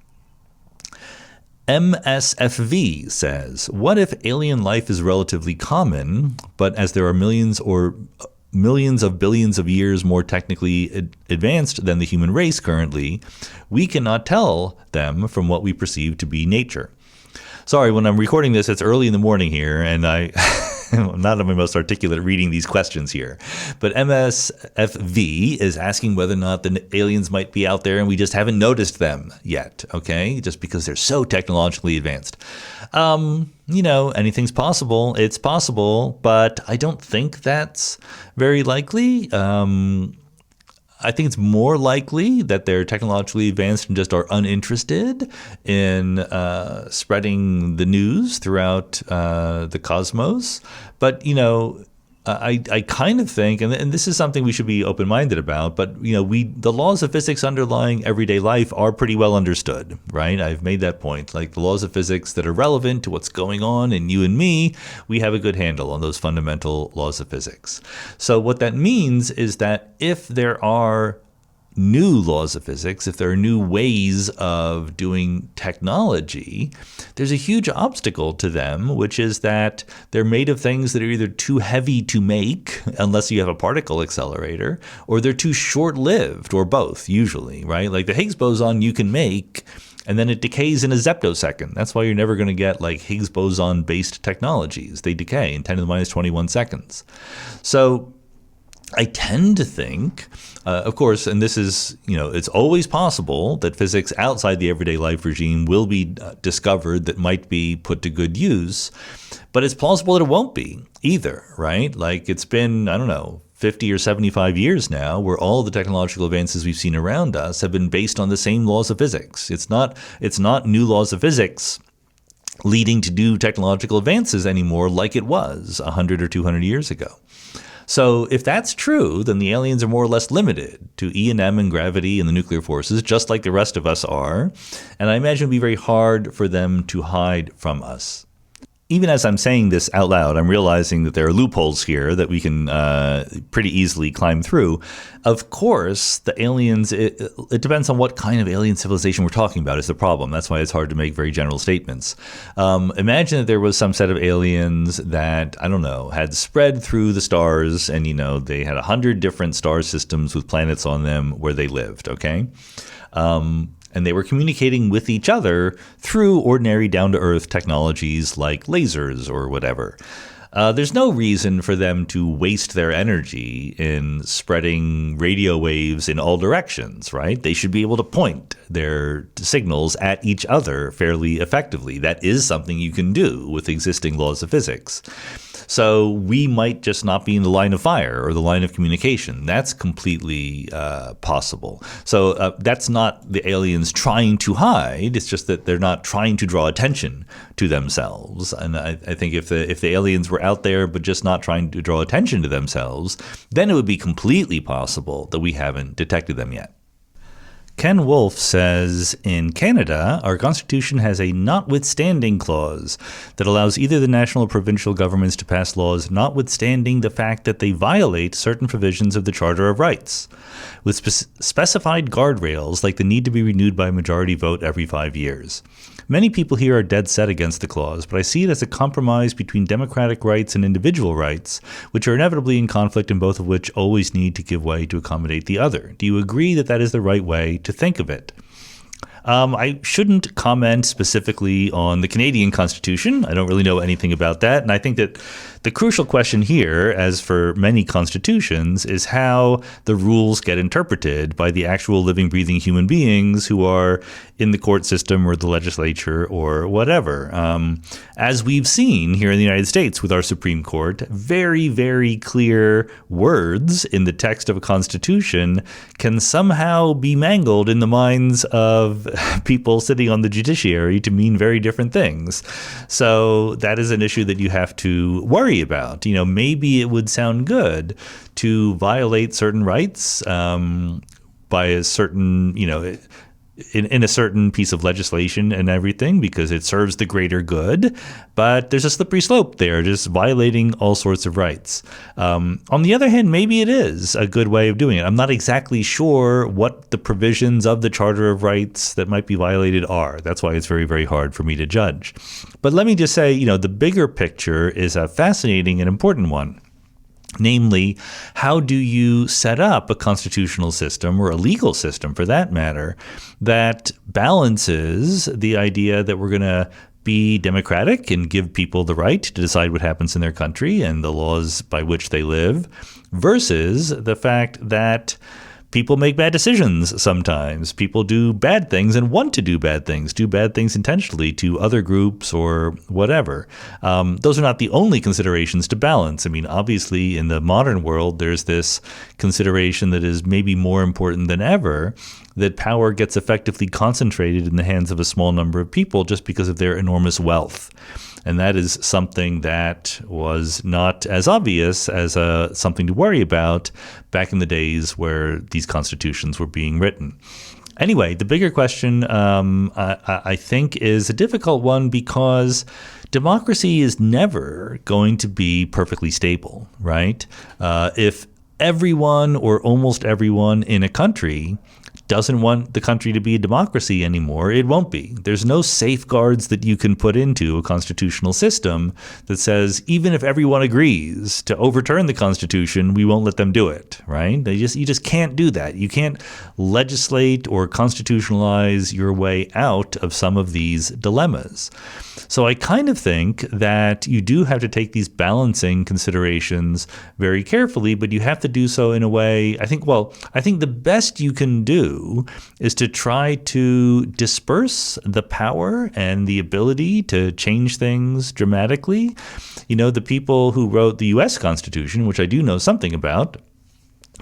MSFV says, what if alien life is relatively common, but as there are millions of billions of years more technically advanced than the human race currently, we cannot tell them from what we perceive to be nature? Sorry, when I'm recording this, it's early in the morning here, and I'm not my most articulate reading these questions here. But MSFV is asking whether or not the aliens might be out there and we just haven't noticed them yet, okay? Just because they're so technologically advanced. Anything's possible. It's possible, but I don't think that's very likely. I think it's more likely that they're technologically advanced and just are uninterested in spreading the news throughout the cosmos. But, I kind of think, and this is something we should be open-minded about, but, the laws of physics underlying everyday life are pretty well understood, right? I've made that point. Like the laws of physics that are relevant to what's going on in you and me, we have a good handle on those fundamental laws of physics. So what that means is that if there are new laws of physics, if there are new ways of doing technology, there's a huge obstacle to them, which is that they're made of things that are either too heavy to make, unless you have a particle accelerator, or they're too short-lived, or both, usually, right? Like the Higgs boson you can make, and then it decays in a zeptosecond. That's why you're never going to get like Higgs boson-based technologies. They decay in 10 to the minus 21 seconds. So I tend to think, of course, and this is, it's always possible that physics outside the everyday life regime will be discovered that might be put to good use, but it's plausible that it won't be either, right? Like it's been, 50 or 75 years now where all the technological advances we've seen around us have been based on the same laws of physics. It's not new laws of physics leading to new technological advances anymore like it was 100 or 200 years ago. So if that's true, then the aliens are more or less limited to E&M and gravity and the nuclear forces, just like the rest of us are. And I imagine it would be very hard for them to hide from us. Even as I'm saying this out loud, I'm realizing that there are loopholes here that we can pretty easily climb through. Of course, the aliens, it depends on what kind of alien civilization we're talking about is the problem. That's why it's hard to make very general statements. Imagine that there was some set of aliens that, had spread through the stars and, they had 100 different star systems with planets on them where they lived, okay? And they were communicating with each other through ordinary down-to-earth technologies like lasers or whatever. There's no reason for them to waste their energy in spreading radio waves in all directions, right? They should be able to point their signals at each other fairly effectively. That is something you can do with existing laws of physics. So we might just not be in the line of fire or the line of communication. That's completely possible. So that's not the aliens trying to hide. It's just that they're not trying to draw attention to themselves. And I think if the aliens were out there but just not trying to draw attention to themselves, then it would be completely possible that we haven't detected them yet. Ken Wolfe says, in Canada, our Constitution has a notwithstanding clause that allows either the national or provincial governments to pass laws notwithstanding the fact that they violate certain provisions of the Charter of Rights, with specified guardrails like the need to be renewed by a majority vote every 5 years. Many people here are dead set against the clause, but I see it as a compromise between democratic rights and individual rights, which are inevitably in conflict and both of which always need to give way to accommodate the other. Do you agree that that is the right way to think of it? I shouldn't comment specifically on the Canadian Constitution. I don't really know anything about that. And I think that the crucial question here, as for many constitutions, is how the rules get interpreted by the actual living, breathing human beings who are in the court system or the legislature or whatever. As we've seen here in the United States with our Supreme Court, very, very clear words in the text of a constitution can somehow be mangled in the minds of people sitting on the judiciary to mean very different things. So that is an issue that you have to worry about. Maybe it would sound good to violate certain rights by a certain, in a certain piece of legislation and everything, because it serves the greater good. But there's a slippery slope there, just violating all sorts of rights. On the other hand, maybe it is a good way of doing it. I'm not exactly sure what the provisions of the Charter of Rights that might be violated are. That's why it's very, very hard for me to judge. But let me just say, the bigger picture is a fascinating and important one. Namely, how do you set up a constitutional system, or a legal system for that matter, that balances the idea that we're going to be democratic and give people the right to decide what happens in their country and the laws by which they live, versus the fact that people make bad decisions sometimes. People do bad things and want to do bad things intentionally to other groups or whatever. Those are not the only considerations to balance. Obviously, in the modern world, there's this consideration that is maybe more important than ever, that power gets effectively concentrated in the hands of a small number of people just because of their enormous wealth. And that is something that was not as obvious as something to worry about back in the days where these constitutions were being written. Anyway, the bigger question, I think, is a difficult one, because democracy is never going to be perfectly stable, right? If everyone or almost everyone in a country doesn't want the country to be a democracy anymore, it won't be. There's no safeguards that you can put into a constitutional system that says, even if everyone agrees to overturn the Constitution, we won't let them do it, right? You just can't do that. You can't legislate or constitutionalize your way out of some of these dilemmas. So I kind of think that you do have to take these balancing considerations very carefully, but you have to do so in a way, I think the best you can do is to try to disperse the power and the ability to change things dramatically. The people who wrote the U.S. Constitution, which I do know something about,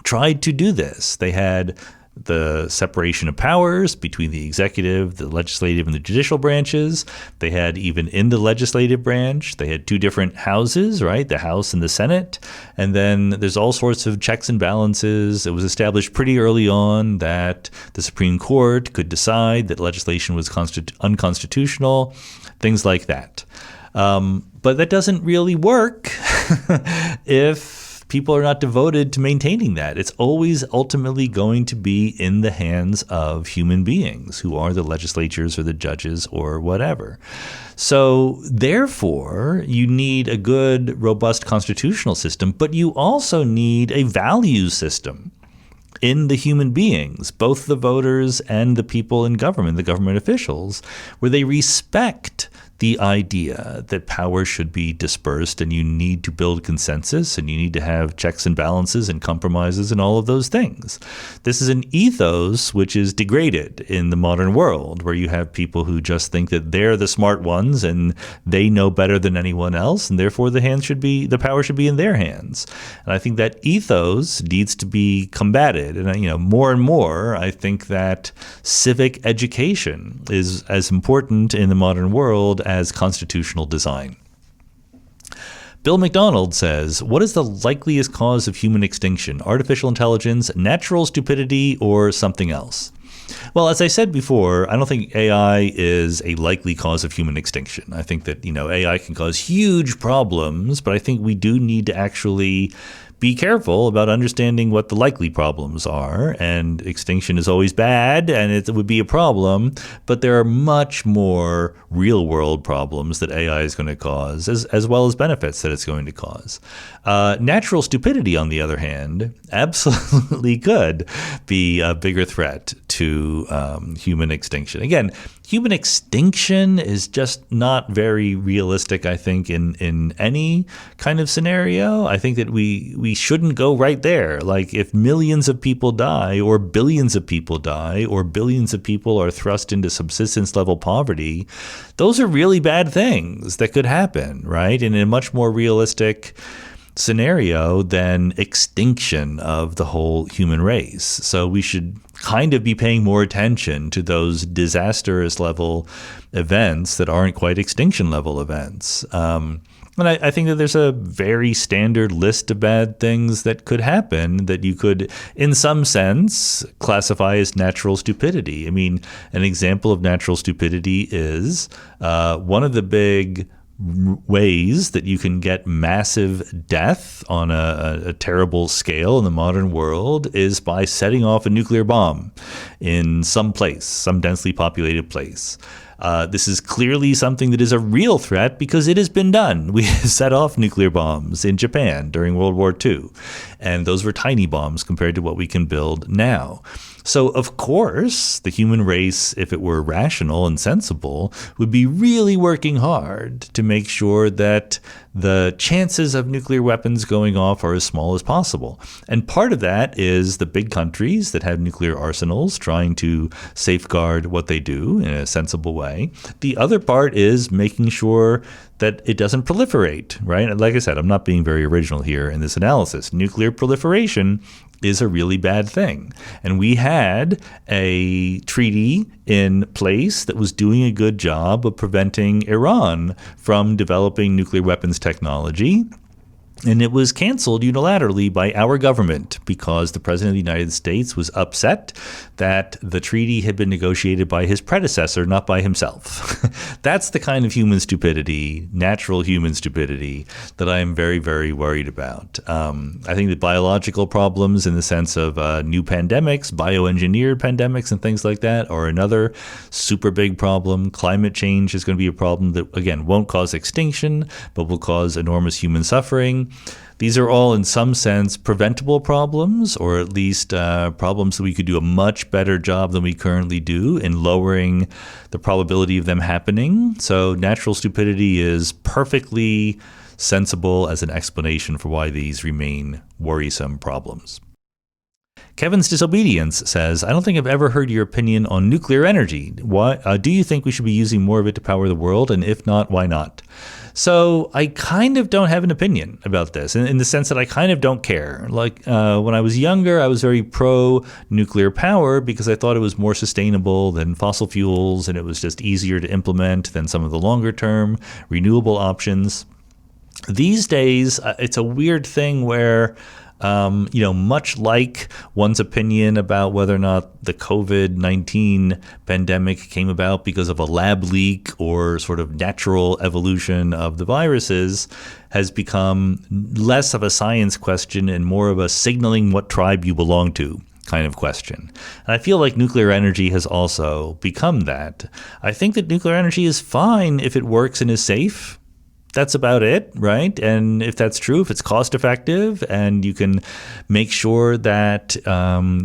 tried to do this. They had the separation of powers between the executive, the legislative, and the judicial branches. They had, even in the legislative branch, they had two different houses, right? The House and the Senate. And then there's all sorts of checks and balances. It was established pretty early on that the Supreme Court could decide that legislation was unconstitutional, things like that. But that doesn't really work if people are not devoted to maintaining that. It's always ultimately going to be in the hands of human beings who are the legislatures or the judges or whatever. So therefore, you need a good, robust constitutional system, but you also need a value system in the human beings, both the voters and the people in government, the government officials, where they respect the idea that power should be dispersed, and you need to build consensus, and you need to have checks and balances and compromises and all of those things. This is an ethos which is degraded in the modern world, where you have people who just think that they're the smart ones and they know better than anyone else, and therefore the power should be in their hands. And I think that ethos needs to be combated. And more and more, I think that civic education is as important in the modern world as constitutional design. Bill McDonald says, what is the likeliest cause of human extinction? Artificial intelligence, natural stupidity, or something else? Well, as I said before, I don't think AI is a likely cause of human extinction. I think that, AI can cause huge problems, but I think we do need to actually be careful about understanding what the likely problems are. And extinction is always bad, and it would be a problem, but there are much more real world problems that AI is going to cause, as well as benefits that it's going to cause. Natural stupidity, on the other hand, absolutely could be a bigger threat to human extinction. Again, human extinction is just not very realistic, I think, in any kind of scenario. I think that we shouldn't go right there. Like, if millions of people die, or billions of people die, or billions of people are thrust into subsistence level poverty, those are really bad things that could happen, right? And in a much more realistic scenario than extinction of the whole human race. So we should kind of be paying more attention to those disastrous level events that aren't quite extinction level events. And I think that there's a very standard list of bad things that could happen that you could, in some sense, classify as natural stupidity. I mean, an example of natural stupidity is one of the big ways that you can get massive death on a terrible scale in the modern world is by setting off a nuclear bomb in some place, some densely populated place. This is clearly something that is a real threat because it has been done. We set off nuclear bombs in Japan during World War II, and those were tiny bombs compared to what we can build now. So, of course, the human race, if it were rational and sensible, would be really working hard to make sure that the chances of nuclear weapons going off are as small as possible. And part of that is the big countries that have nuclear arsenals trying to safeguard what they do in a sensible way. The other part is making sure that it doesn't proliferate, right? And like I said, I'm not being very original here in this analysis. Nuclear proliferation is a really bad thing. And we had a treaty in place that was doing a good job of preventing Iran from developing nuclear weapons technology. And it was canceled unilaterally by our government because the President of the United States was upset that the treaty had been negotiated by his predecessor, not by himself. That's the kind of human stupidity, natural human stupidity, that I am very, very worried about. I think that biological problems in the sense of new pandemics, bioengineered pandemics and things like that are another super big problem. Climate change is going to be a problem that, again, won't cause extinction, but will cause enormous human suffering. These are all, in some sense, preventable problems, or at least problems that we could do a much better job than we currently do in lowering the probability of them happening. So natural stupidity is perfectly sensible as an explanation for why these remain worrisome problems. Kevin's Disobedience says, I don't think I've ever heard your opinion on nuclear energy. Why, do you think we should be using more of it to power the world? And if not, why not? So I kind of don't have an opinion about this in the sense that I kind of don't care. Like when I was younger, I was very pro-nuclear power because I thought it was more sustainable than fossil fuels and it was just easier to implement than some of the longer-term renewable options. These days, it's a weird thing where much like one's opinion about whether or not the COVID-19 pandemic came about because of a lab leak or sort of natural evolution of the viruses has become less of a science question and more of a signaling what tribe you belong to kind of question. And I feel like nuclear energy has also become that. I think that nuclear energy is fine if it works and is safe. That's about it, right? And if that's true, if it's cost effective and you can make sure that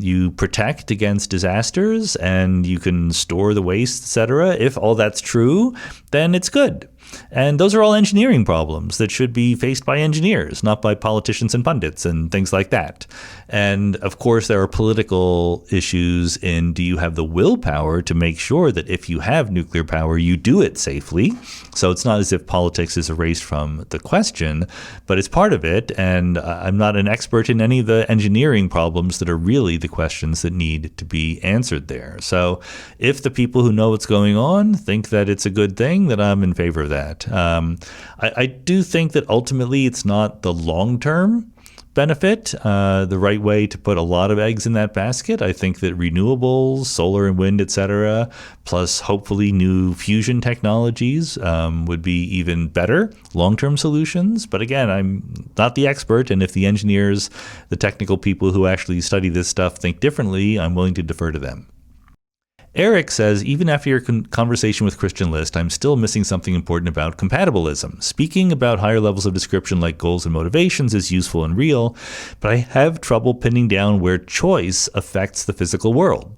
you protect against disasters and you can store the waste, et cetera, if all that's true, then it's good. And those are all engineering problems that should be faced by engineers, not by politicians and pundits and things like that. And of course, there are political issues in do you have the willpower to make sure that if you have nuclear power, you do it safely. So it's not as if politics is erased from the question, but it's part of it. And I'm not an expert in any of the engineering problems that are really the questions that need to be answered there. So if the people who know what's going on think that it's a good thing, then I'm in favor of that. I do think that ultimately it's not the long-term benefit, the right way to put a lot of eggs in that basket. I think that renewables, solar and wind, et cetera, plus hopefully new fusion technologies would be even better long-term solutions. But again, I'm not the expert, and if the engineers, the technical people who actually study this stuff think differently, I'm willing to defer to them. Eric says, even after your conversation with Christian List, I'm still missing something important about compatibilism. Speaking about higher levels of description like goals and motivations is useful and real, but I have trouble pinning down where choice affects the physical world.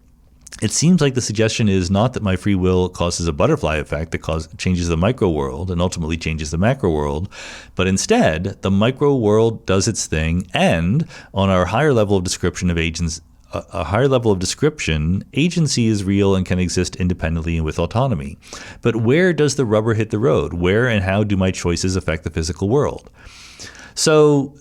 It seems like the suggestion is not that my free will causes a butterfly effect that changes the micro world and ultimately changes the macro world, but instead the micro world does its thing, and on our higher level of description of agents, a higher level of description, agency is real and can exist independently and with autonomy. But where does the rubber hit the road? Where and how do my choices affect the physical world? So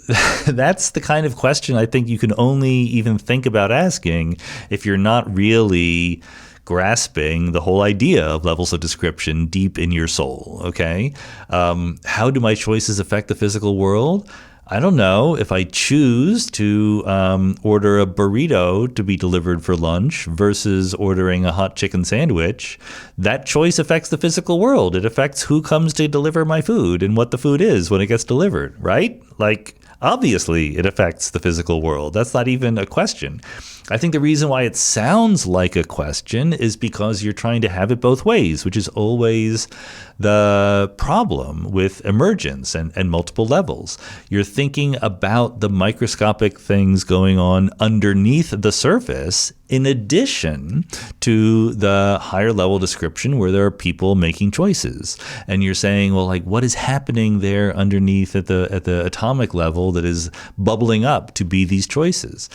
that's the kind of question I think you can only even think about asking if you're not really grasping the whole idea of levels of description deep in your soul, okay? How do my choices affect the physical world? I don't know. If I choose to order a burrito to be delivered for lunch versus ordering a hot chicken sandwich, that choice affects the physical world. It affects who comes to deliver my food and what the food is when it gets delivered, right? Like, obviously, it affects the physical world. That's not even a question. I think the reason why it sounds like a question is because you're trying to have it both ways, which is always the problem with emergence and multiple levels. You're thinking about the microscopic things going on underneath the surface in addition to the higher level description where there are people making choices. And you're saying, well, like, what is happening there underneath at the atomic level that is bubbling up to be these choices?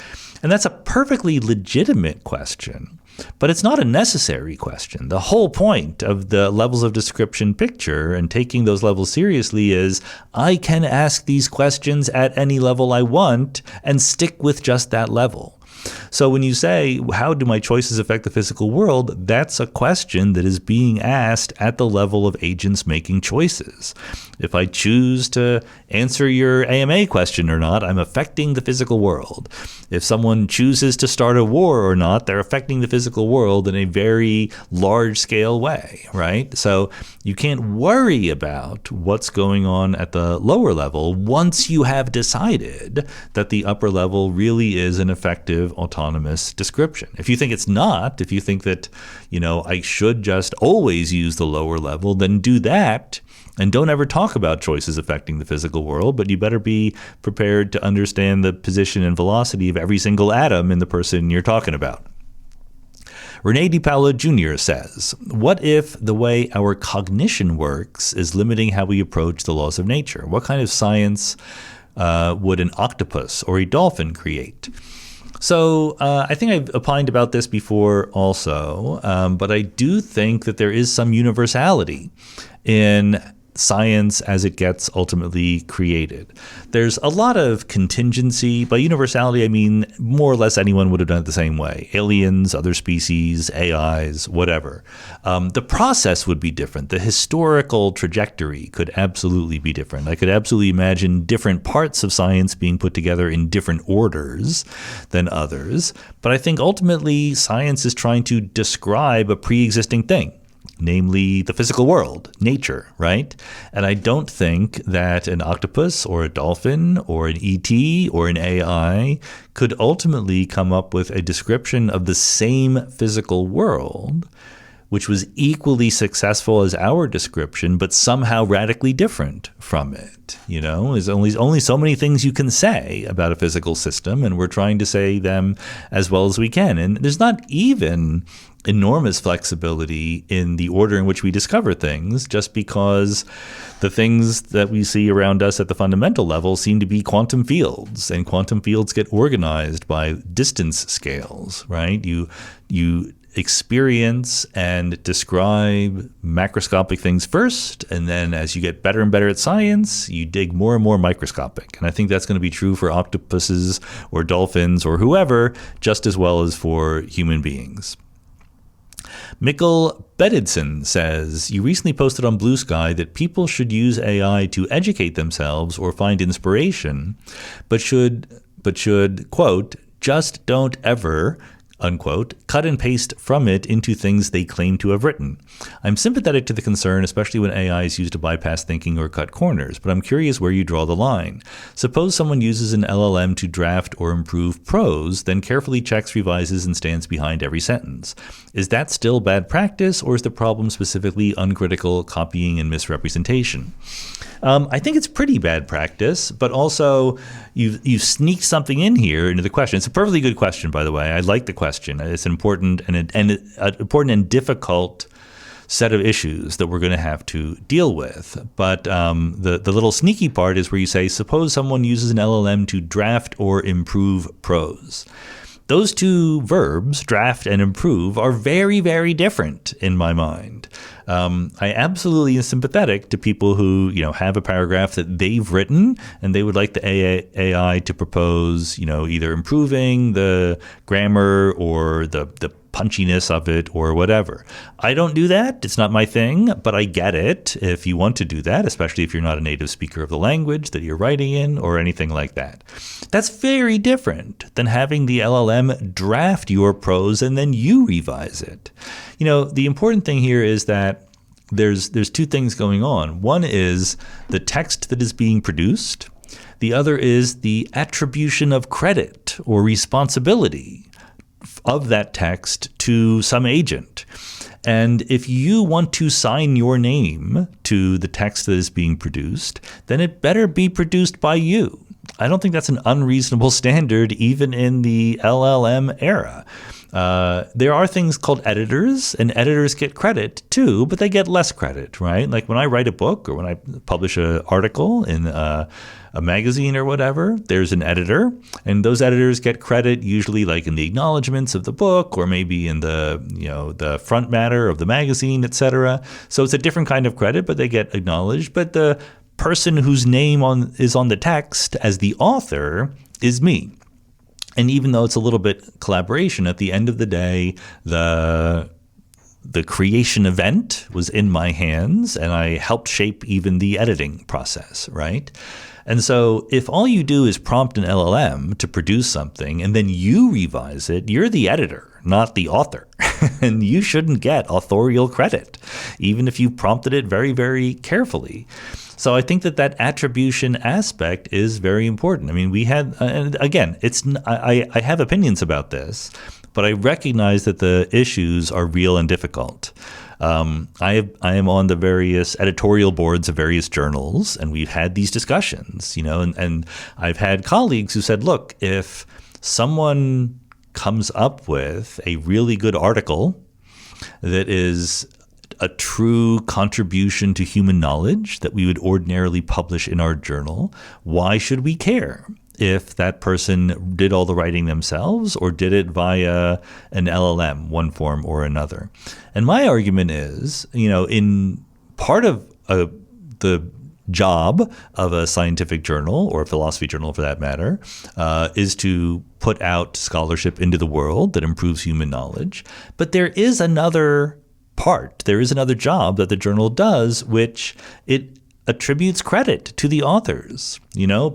And that's a perfectly legitimate question, but it's not a necessary question. The whole point of the levels of description picture and taking those levels seriously is I can ask these questions at any level I want and stick with just that level. So when you say, how do my choices affect the physical world? That's a question that is being asked at the level of agents making choices. If I choose to answer your AMA question or not, I'm affecting the physical world. If someone chooses to start a war or not, they're affecting the physical world in a very large scale way, right? So you can't worry about what's going on at the lower level once you have decided that the upper level really is an effective autonomous description. If you think it's not, if you think that, I should just always use the lower level, then do that. And don't ever talk about choices affecting the physical world, but you better be prepared to understand the position and velocity of every single atom in the person you're talking about. Rene DiPaolo Jr. says, what if the way our cognition works is limiting how we approach the laws of nature? What kind of science would an octopus or a dolphin create? So I think I've opined about this before also, but I do think that there is some universality in science as it gets ultimately created. There's a lot of contingency. By universality, I mean more or less anyone would have done it the same way. Aliens, other species, AIs, whatever. The process would be different. The historical trajectory could absolutely be different. I could absolutely imagine different parts of science being put together in different orders than others. But I think ultimately science is trying to describe a pre-existing thing, namely the physical world, nature, right? And I don't think that an octopus or a dolphin or an ET or an AI could ultimately come up with a description of the same physical world which was equally successful as our description, but somehow radically different from it. There's only so many things you can say about a physical system, and we're trying to say them as well as we can. And there's not even enormous flexibility in the order in which we discover things, just because the things that we see around us at the fundamental level seem to be quantum fields, and quantum fields get organized by distance scales, right? You experience and describe macroscopic things first, and then as you get better and better at science, you dig more and more microscopic. And I think that's going to be true for octopuses or dolphins or whoever, just as well as for human beings. Mikkel Bedidson says, you recently posted on Blue Sky that people should use AI to educate themselves or find inspiration, but should, quote, just don't ever, unquote, cut and paste from it into things they claim to have written. I'm sympathetic to the concern, especially when AI is used to bypass thinking or cut corners, but I'm curious where you draw the line. Suppose someone uses an LLM to draft or improve prose, then carefully checks, revises, and stands behind every sentence. Is that still bad practice, or is the problem specifically uncritical copying and misrepresentation? I think it's pretty bad practice, but also you've sneaked something in here into the question. It's a perfectly good question, by the way. I like the question. It's an important and difficult set of issues that we're going to have to deal with. But the little sneaky part is where you say, suppose someone uses an LLM to draft or improve prose. Those two verbs, draft and improve, are very, very different in my mind. I absolutely am sympathetic to people who, have a paragraph that they've written and they would like the AI to propose, either improving the grammar or the punchiness of it or whatever. I don't do that. It's not my thing, but I get it if you want to do that, especially if you're not a native speaker of the language that you're writing in or anything like that. That's very different than having the LLM draft your prose and then you revise it. The important thing here is that there's two things going on. One is the text that is being produced. The other is the attribution of credit or responsibility of that text to some agent. And if you want to sign your name to the text that is being produced, then it better be produced by you. I don't think that's an unreasonable standard, even in the LLM era. There are things called editors, and editors get credit too, but they get less credit, right? Like when I write a book or when I publish an article in a magazine or whatever, there's an editor, and those editors get credit usually like in the acknowledgments of the book or maybe in the front matter of the magazine, etc. So it's a different kind of credit, but they get acknowledged. But the person whose name is on the text as the author is me. And even though it's a little bit collaboration, at the end of the day, the creation event was in my hands, and I helped shape even the editing process, right? And so if all you do is prompt an LLM to produce something and then you revise it, you're the editor, not the author. And you shouldn't get authorial credit, even if you prompted it very, very carefully. So I think that attribution aspect is very important. I mean, we had, and again, I have opinions about this, but I recognize that the issues are real and difficult. I am on the various editorial boards of various journals, and we've had these discussions, and I've had colleagues who said, look, if someone comes up with a really good article that is a true contribution to human knowledge that we would ordinarily publish in our journal, why should we care if that person did all the writing themselves or did it via an LLM, one form or another? And my argument is, in part of the job of a scientific journal or a philosophy journal for that matter is to put out scholarship into the world that improves human knowledge. But there is another part. There is another job that the journal does, which it attributes credit to the authors.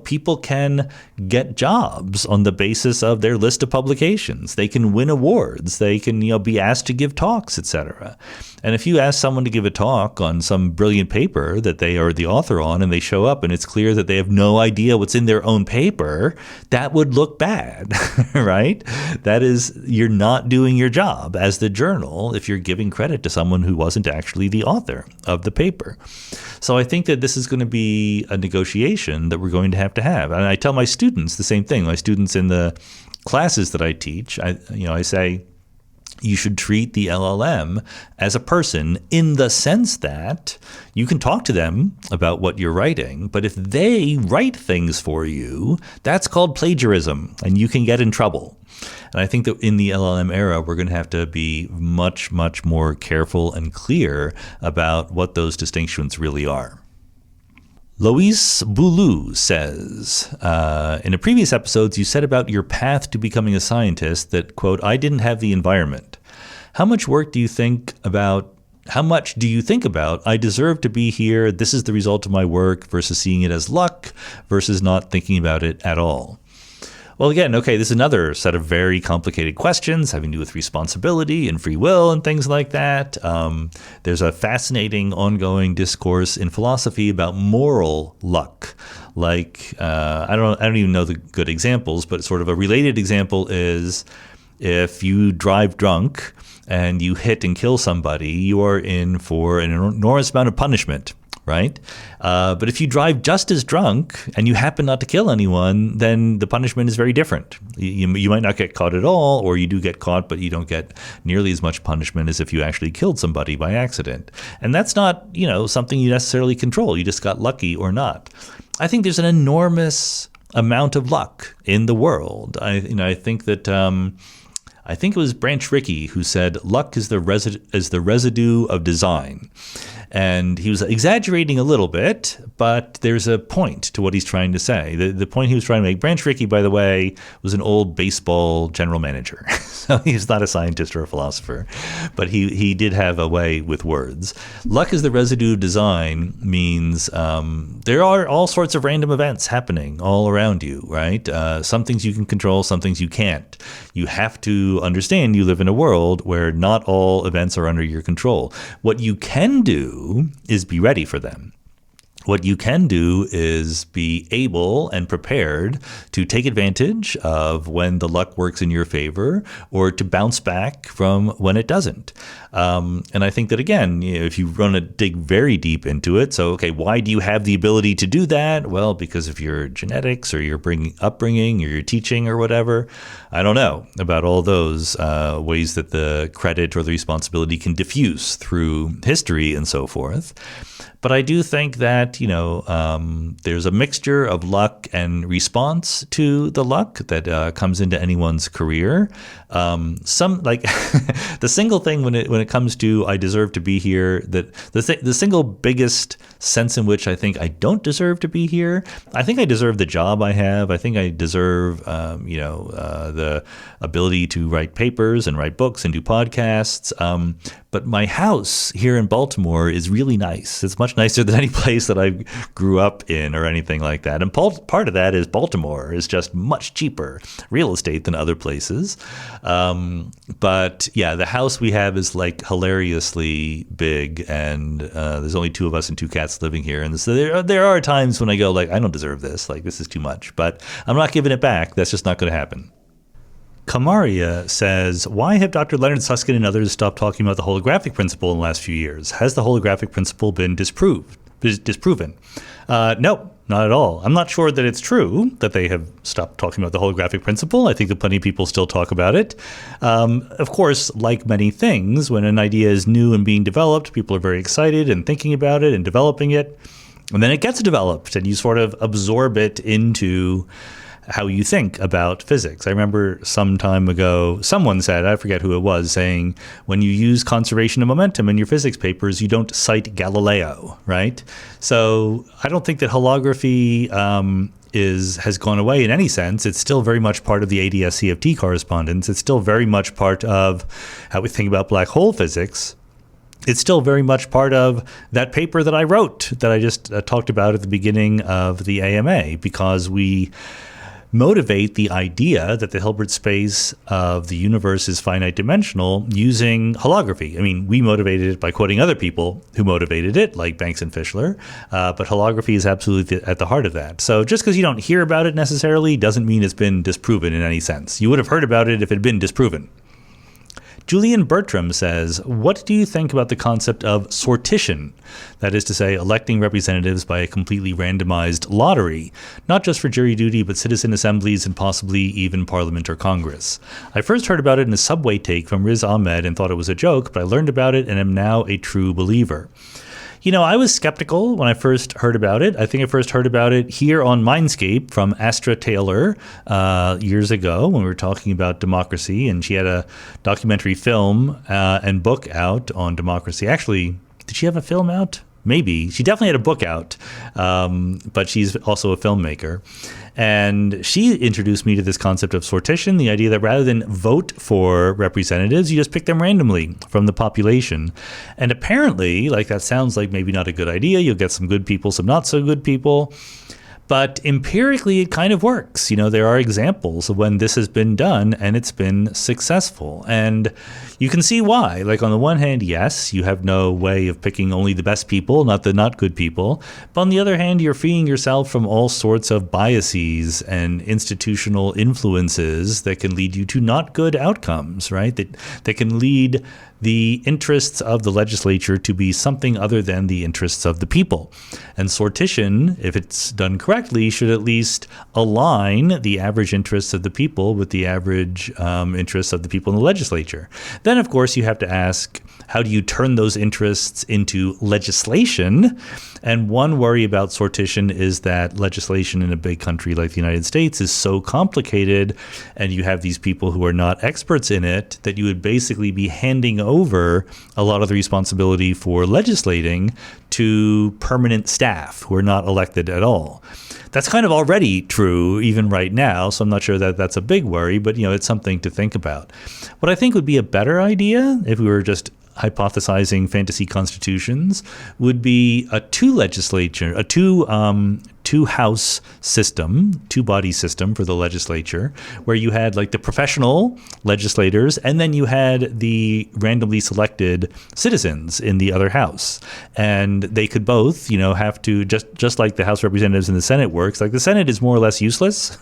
People can get jobs on the basis of their list of publications. They can win awards. They can, be asked to give talks, etc. And if you ask someone to give a talk on some brilliant paper that they are the author on and they show up and it's clear that they have no idea what's in their own paper, that would look bad, right? That is, you're not doing your job as the journal if you're giving credit to someone who wasn't actually the author of the paper. So I think that this is going to be a negotiation that we're going to have. And I tell my students the same thing. My students in the classes that I teach, I say, you should treat the LLM as a person in the sense that you can talk to them about what you're writing, but if they write things for you, that's called plagiarism, and you can get in trouble. And I think that in the LLM era, we're going to have to be much, much more careful and clear about what those distinctions really are. Lois Boulou says, in a previous episodes, you said about your path to becoming a scientist that, quote, I didn't have the environment. How much do you think about, I deserve to be here, this is the result of my work, versus seeing it as luck, versus not thinking about it at all? Well, again, okay, this is another set of very complicated questions having to do with responsibility and free will and things like that. There's a fascinating ongoing discourse in philosophy about moral luck. Like, I don't even know the good examples, but sort of a related example is if you drive drunk and you hit and kill somebody, you are in for an enormous amount of punishment. Right? But if you drive just as drunk and you happen not to kill anyone, then the punishment is very different. You might not get caught at all, or you do get caught, but you don't get nearly as much punishment as if you actually killed somebody by accident. And that's not, something you necessarily control. You just got lucky or not. I think there's an enormous amount of luck in the world. I think that I think it was Branch Rickey who said, luck is the residue of design. And he was exaggerating a little bit, but there's a point to what he's trying to say. The point he was trying to make, Branch Rickey, by the way, was an old baseball general manager. So he's not a scientist or a philosopher, but he did have a way with words. Luck is the residue of design means there are all sorts of random events happening all around you, right? Some things you can control, some things you can't. You have to understand you live in a world where not all events are under your control. What you can do is be ready for them. What you can do is be able and prepared to take advantage of when the luck works in your favor or to bounce back from when it doesn't. And I think that, again, if you want to dig very deep into it, so, okay, why do you have the ability to do that? Well, because of your genetics or your upbringing or your teaching or whatever. I don't know about all those ways that the credit or the responsibility can diffuse through history and so forth. But I do think that, there's a mixture of luck and response to the luck that comes into anyone's career. The single thing when it comes to I deserve to be here, that the single biggest sense in which I think I don't deserve to be here, I think I deserve the job I have. I think I deserve, the ability to write papers and write books and do podcasts. But my house here in Baltimore is really nice. It's much nicer than any place that I grew up in or anything like that. And part of that is Baltimore is just much cheaper real estate than other places. But yeah, the house we have is like hilariously big, and there's only 2 of us and 2 cats living here. And so there are times when I go like, I don't deserve this. Like, this is too much. But I'm not giving it back. That's just not going to happen. Kamaria says, why have Dr. Leonard Susskind and others stopped talking about the holographic principle in the last few years? Has the holographic principle been disproven? No, not at all. I'm not sure that it's true that they have stopped talking about the holographic principle. I think that plenty of people still talk about it. Of course, like many things, when an idea is new and being developed, people are very excited and thinking about it and developing it. And then it gets developed and you sort of absorb it into how you think about physics. I remember some time ago, someone said, I forget who it was, saying, when you use conservation of momentum in your physics papers, you don't cite Galileo, right? So I don't think that holography has gone away in any sense. It's still very much part of the ADS-CFT correspondence. It's still very much part of how we think about black hole physics. It's still very much part of that paper that I wrote, that I just talked about at the beginning of the AMA, because we motivate the idea that the Hilbert space of the universe is finite dimensional using holography. I mean, we motivated it by quoting other people who motivated it, like Banks and Fischler, but holography is absolutely at the heart of that. So just because you don't hear about it necessarily doesn't mean it's been disproven in any sense. You would have heard about it if it had been disproven. Julian Bertram says, what do you think about the concept of sortition? That is to say, electing representatives by a completely randomized lottery, not just for jury duty, but citizen assemblies and possibly even Parliament or Congress. I first heard about it in a Subway take from Riz Ahmed and thought it was a joke, but I learned about it and am now a true believer. I was skeptical when I first heard about it. I think I first heard about it here on Mindscape from Astra Taylor years ago when we were talking about democracy, and she had a documentary film and book out on democracy. Actually, did she have a film out? Maybe. She definitely had a book out, but she's also a filmmaker. And she introduced me to this concept of sortition, the idea that rather than vote for representatives, you just pick them randomly from the population. And apparently, that sounds like maybe not a good idea. You'll get some good people, some not so good people. But empirically, it kind of works. There are examples of when this has been done and it's been successful. And you can see why. On the one hand, yes, you have no way of picking only the best people, not the not good people. But on the other hand, you're freeing yourself from all sorts of biases and institutional influences that can lead you to not good outcomes, right? That can lead the interests of the legislature to be something other than the interests of the people. And sortition, if it's done correctly, correctly, should at least align the average interests of the people with the average interests of the people in the legislature. Then, of course, you have to ask, how do you turn those interests into legislation? And one worry about sortition is that legislation in a big country like the United States is so complicated, and you have these people who are not experts in it, that you would basically be handing over a lot of the responsibility for legislating to permanent staff who are not elected at all. That's kind of already true even right now, so I'm not sure that that's a big worry, but it's something to think about. What I think would be a better idea, if we were just hypothesizing fantasy constitutions, would be a two-house system, two-body system for the legislature, where you had like the professional legislators, and then you had the randomly selected citizens in the other house. And they could both, have to, just like the House of Representatives and the Senate works, like the Senate is more or less useless,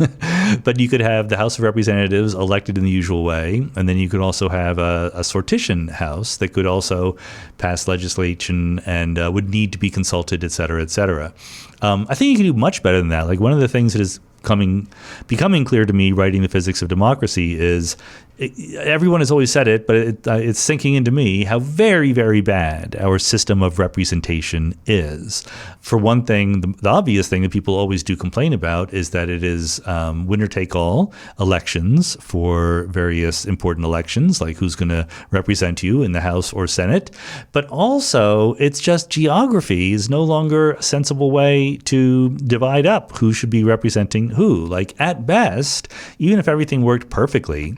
but you could have the House of Representatives elected in the usual way, and then you could also have a sortition house that could also pass legislation and would need to be consulted, et cetera, et cetera. I think you can do much better than that. Like, one of the things that is becoming clear to me writing the physics of democracy is everyone has always said it, but it's sinking into me how very, very bad our system of representation is. For one thing, the obvious thing that people always do complain about is that it is winner-take-all elections for various important elections, like who's going to represent you in the House or Senate. But also, it's just geography is no longer a sensible way to divide up who should be representing who. Like, at best, even if everything worked perfectly,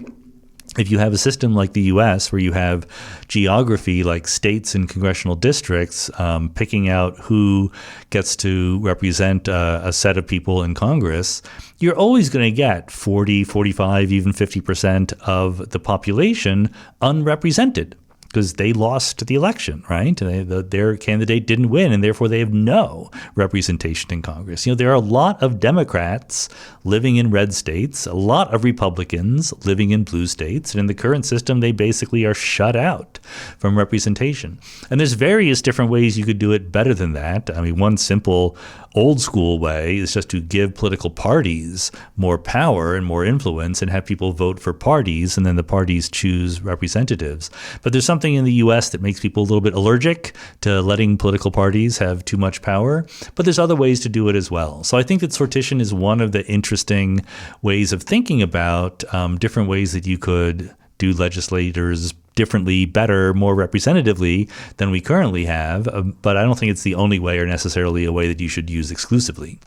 if you have a system like the U.S. where you have geography like states and congressional districts picking out who gets to represent a set of people in Congress, you're always going to get 40, 45, even 50% of the population unrepresented, because they lost the election, right? Their candidate didn't win, and therefore they have no representation in Congress. There are a lot of Democrats living in red states, a lot of Republicans living in blue states, and in the current system, they basically are shut out from representation. And there's various different ways you could do it better than that. I mean, one simple old school way is just to give political parties more power and more influence and have people vote for parties, and then the parties choose representatives. But there's something in the U.S. that makes people a little bit allergic to letting political parties have too much power, but there's other ways to do it as well. So I think that sortition is one of the interesting ways of thinking about different ways that you could do legislators differently, better, more representatively than we currently have, but I don't think it's the only way or necessarily a way that you should use exclusively.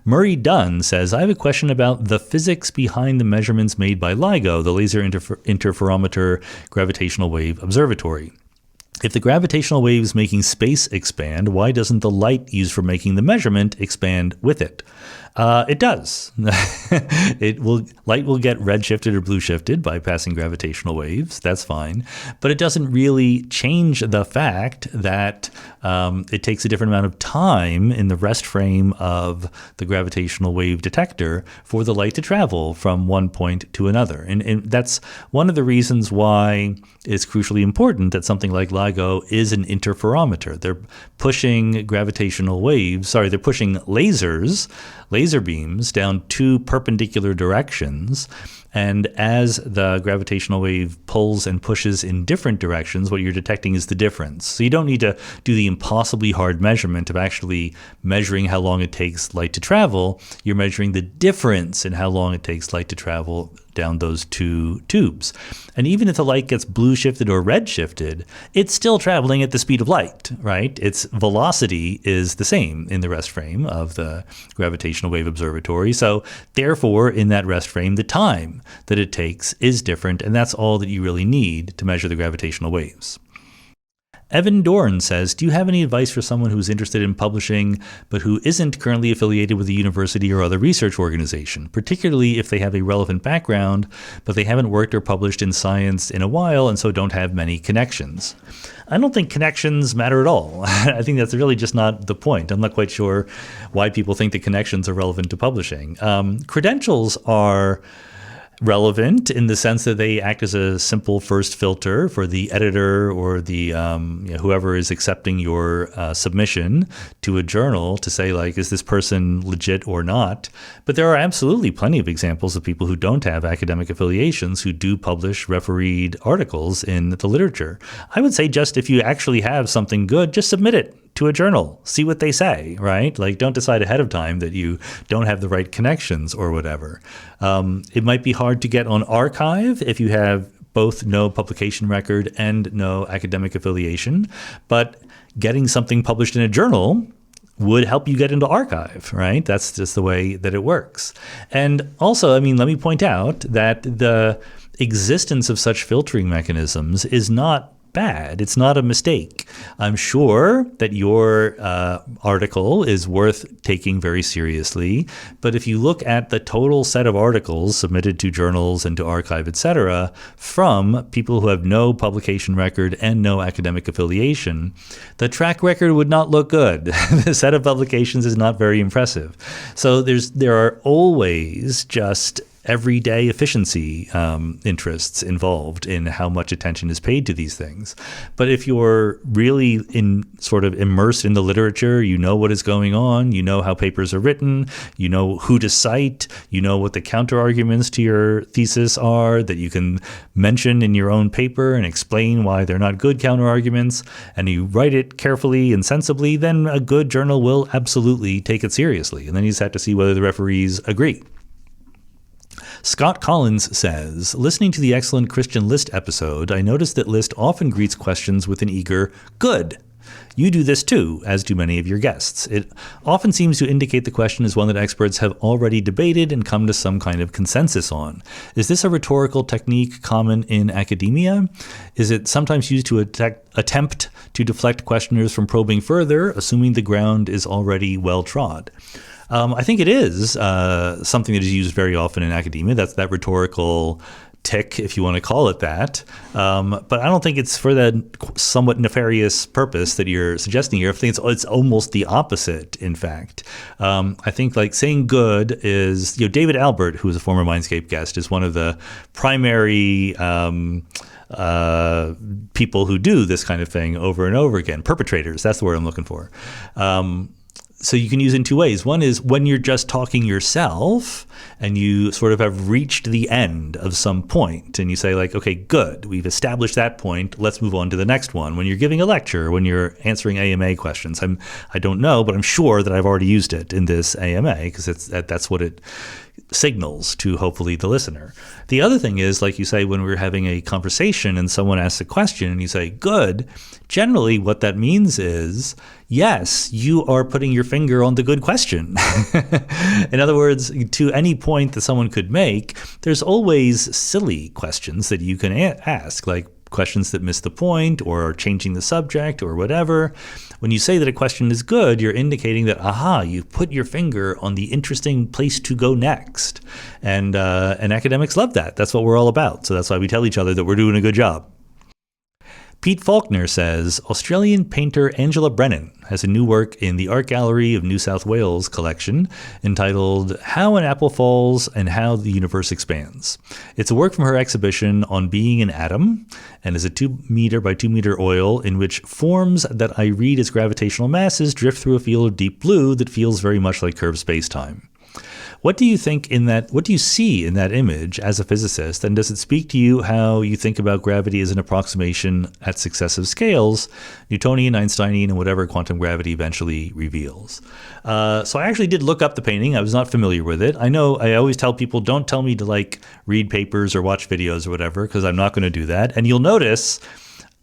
Murray Dunn says, I have a question about the physics behind the measurements made by LIGO, the Laser Interferometer Gravitational Wave Observatory. If the gravitational waves making space expand, why doesn't the light used for making the measurement expand with it? It does. Light will get redshifted or blue shifted by passing gravitational waves. That's fine. But it doesn't really change the fact that it takes a different amount of time in the rest frame of the gravitational wave detector for the light to travel from one point to another. And that's one of the reasons why it's crucially important that something like LIGO is an interferometer. They're pushing they're pushing laser beams down two perpendicular directions. And as the gravitational wave pulls and pushes in different directions, what you're detecting is the difference. So you don't need to do the impossibly hard measurement of actually measuring how long it takes light to travel. You're measuring the difference in how long it takes light to travel down those two tubes. And even if the light gets blue shifted or red shifted, it's still traveling at the speed of light, right? Its velocity is the same in the rest frame of the gravitational wave observatory. So therefore, in that rest frame, the time that it takes is different, and that's all that you really need to measure the gravitational waves. Evan Dorn says, do you have any advice for someone who's interested in publishing but who isn't currently affiliated with a university or other research organization, particularly if they have a relevant background, but they haven't worked or published in science in a while and so don't have many connections? I don't think connections matter at all. I think that's really just not the point. I'm not quite sure why people think that connections are relevant to publishing. Credentials are relevant in the sense that they act as a simple first filter for the editor or the whoever is accepting your submission to a journal to say, like, is this person legit or not? But there are absolutely plenty of examples of people who don't have academic affiliations who do publish refereed articles in the literature. I would say just if you actually have something good, just submit it to a journal, see what they say, right? Like, don't decide ahead of time that you don't have the right connections or whatever. It might be hard to get on archive if you have both no publication record and no academic affiliation, but getting something published in a journal would help you get into archive, right? That's just the way that it works. And also, I mean, let me point out that the existence of such filtering mechanisms is not bad. It's not a mistake. I'm sure that your article is worth taking very seriously, but if you look at the total set of articles submitted to journals and to archive, etc., from people who have no publication record and no academic affiliation, the track record would not look good. The set of publications is not very impressive. So there are always just everyday efficiency interests involved in how much attention is paid to these things. But if you're really sort of immersed in the literature, you know what is going on, you know how papers are written, you know who to cite, you know what the counter arguments to your thesis are that you can mention in your own paper and explain why they're not good counter arguments, and you write it carefully and sensibly, then a good journal will absolutely take it seriously. And then you just have to see whether the referees agree. Scott Collins says, listening to the excellent Christian List episode, I noticed that List often greets questions with an eager, good. You do this too, as do many of your guests. It often seems to indicate the question is one that experts have already debated and come to some kind of consensus on. Is this a rhetorical technique common in academia? Is it sometimes used to attempt to deflect questioners from probing further, assuming the ground is already well trod? I think it is something that is used very often in academia. That's that rhetorical tick, if you want to call it that. But I don't think it's for that somewhat nefarious purpose that you're suggesting here. I think it's almost the opposite, in fact. I think like saying good is, David Albert, who is a former Mindscape guest, is one of the primary people who do this kind of thing over and over again. Perpetrators, that's the word I'm looking for. So you can use it in two ways. One is when you're just talking yourself and you sort of have reached the end of some point and you say like, okay, good, we've established that point. Let's move on to the next one. When you're giving a lecture, when you're answering AMA questions, I don't know, but I'm sure that I've already used it in this AMA because that's what it signals to hopefully the listener. The other thing is, like you say, when we're having a conversation and someone asks a question and you say, good, generally what that means is, yes, you are putting your finger on the good question. In other words, to any point that someone could make, there's always silly questions that you can ask, like questions that miss the point or are changing the subject or whatever. When you say that a question is good, you're indicating that, you've put your finger on the interesting place to go next. And academics love that. That's what we're all about. So that's why we tell each other that we're doing a good job. Pete Faulkner says, Australian painter Angela Brennan has a new work in the Art Gallery of New South Wales collection entitled How an Apple Falls and How the Universe Expands. It's a work from her exhibition on Being an Atom and is a 2 meter by 2 meter oil in which forms that I read as gravitational masses drift through a field of deep blue that feels very much like curved space-time. What do you see in that image as a physicist, and does it speak to you how you think about gravity as an approximation at successive scales, Newtonian, Einsteinian, and whatever quantum gravity eventually reveals? So I actually did look up the painting. I was not familiar with it. I know I always tell people, don't tell me to read papers or watch videos or whatever, because I'm not going to do that. And you'll notice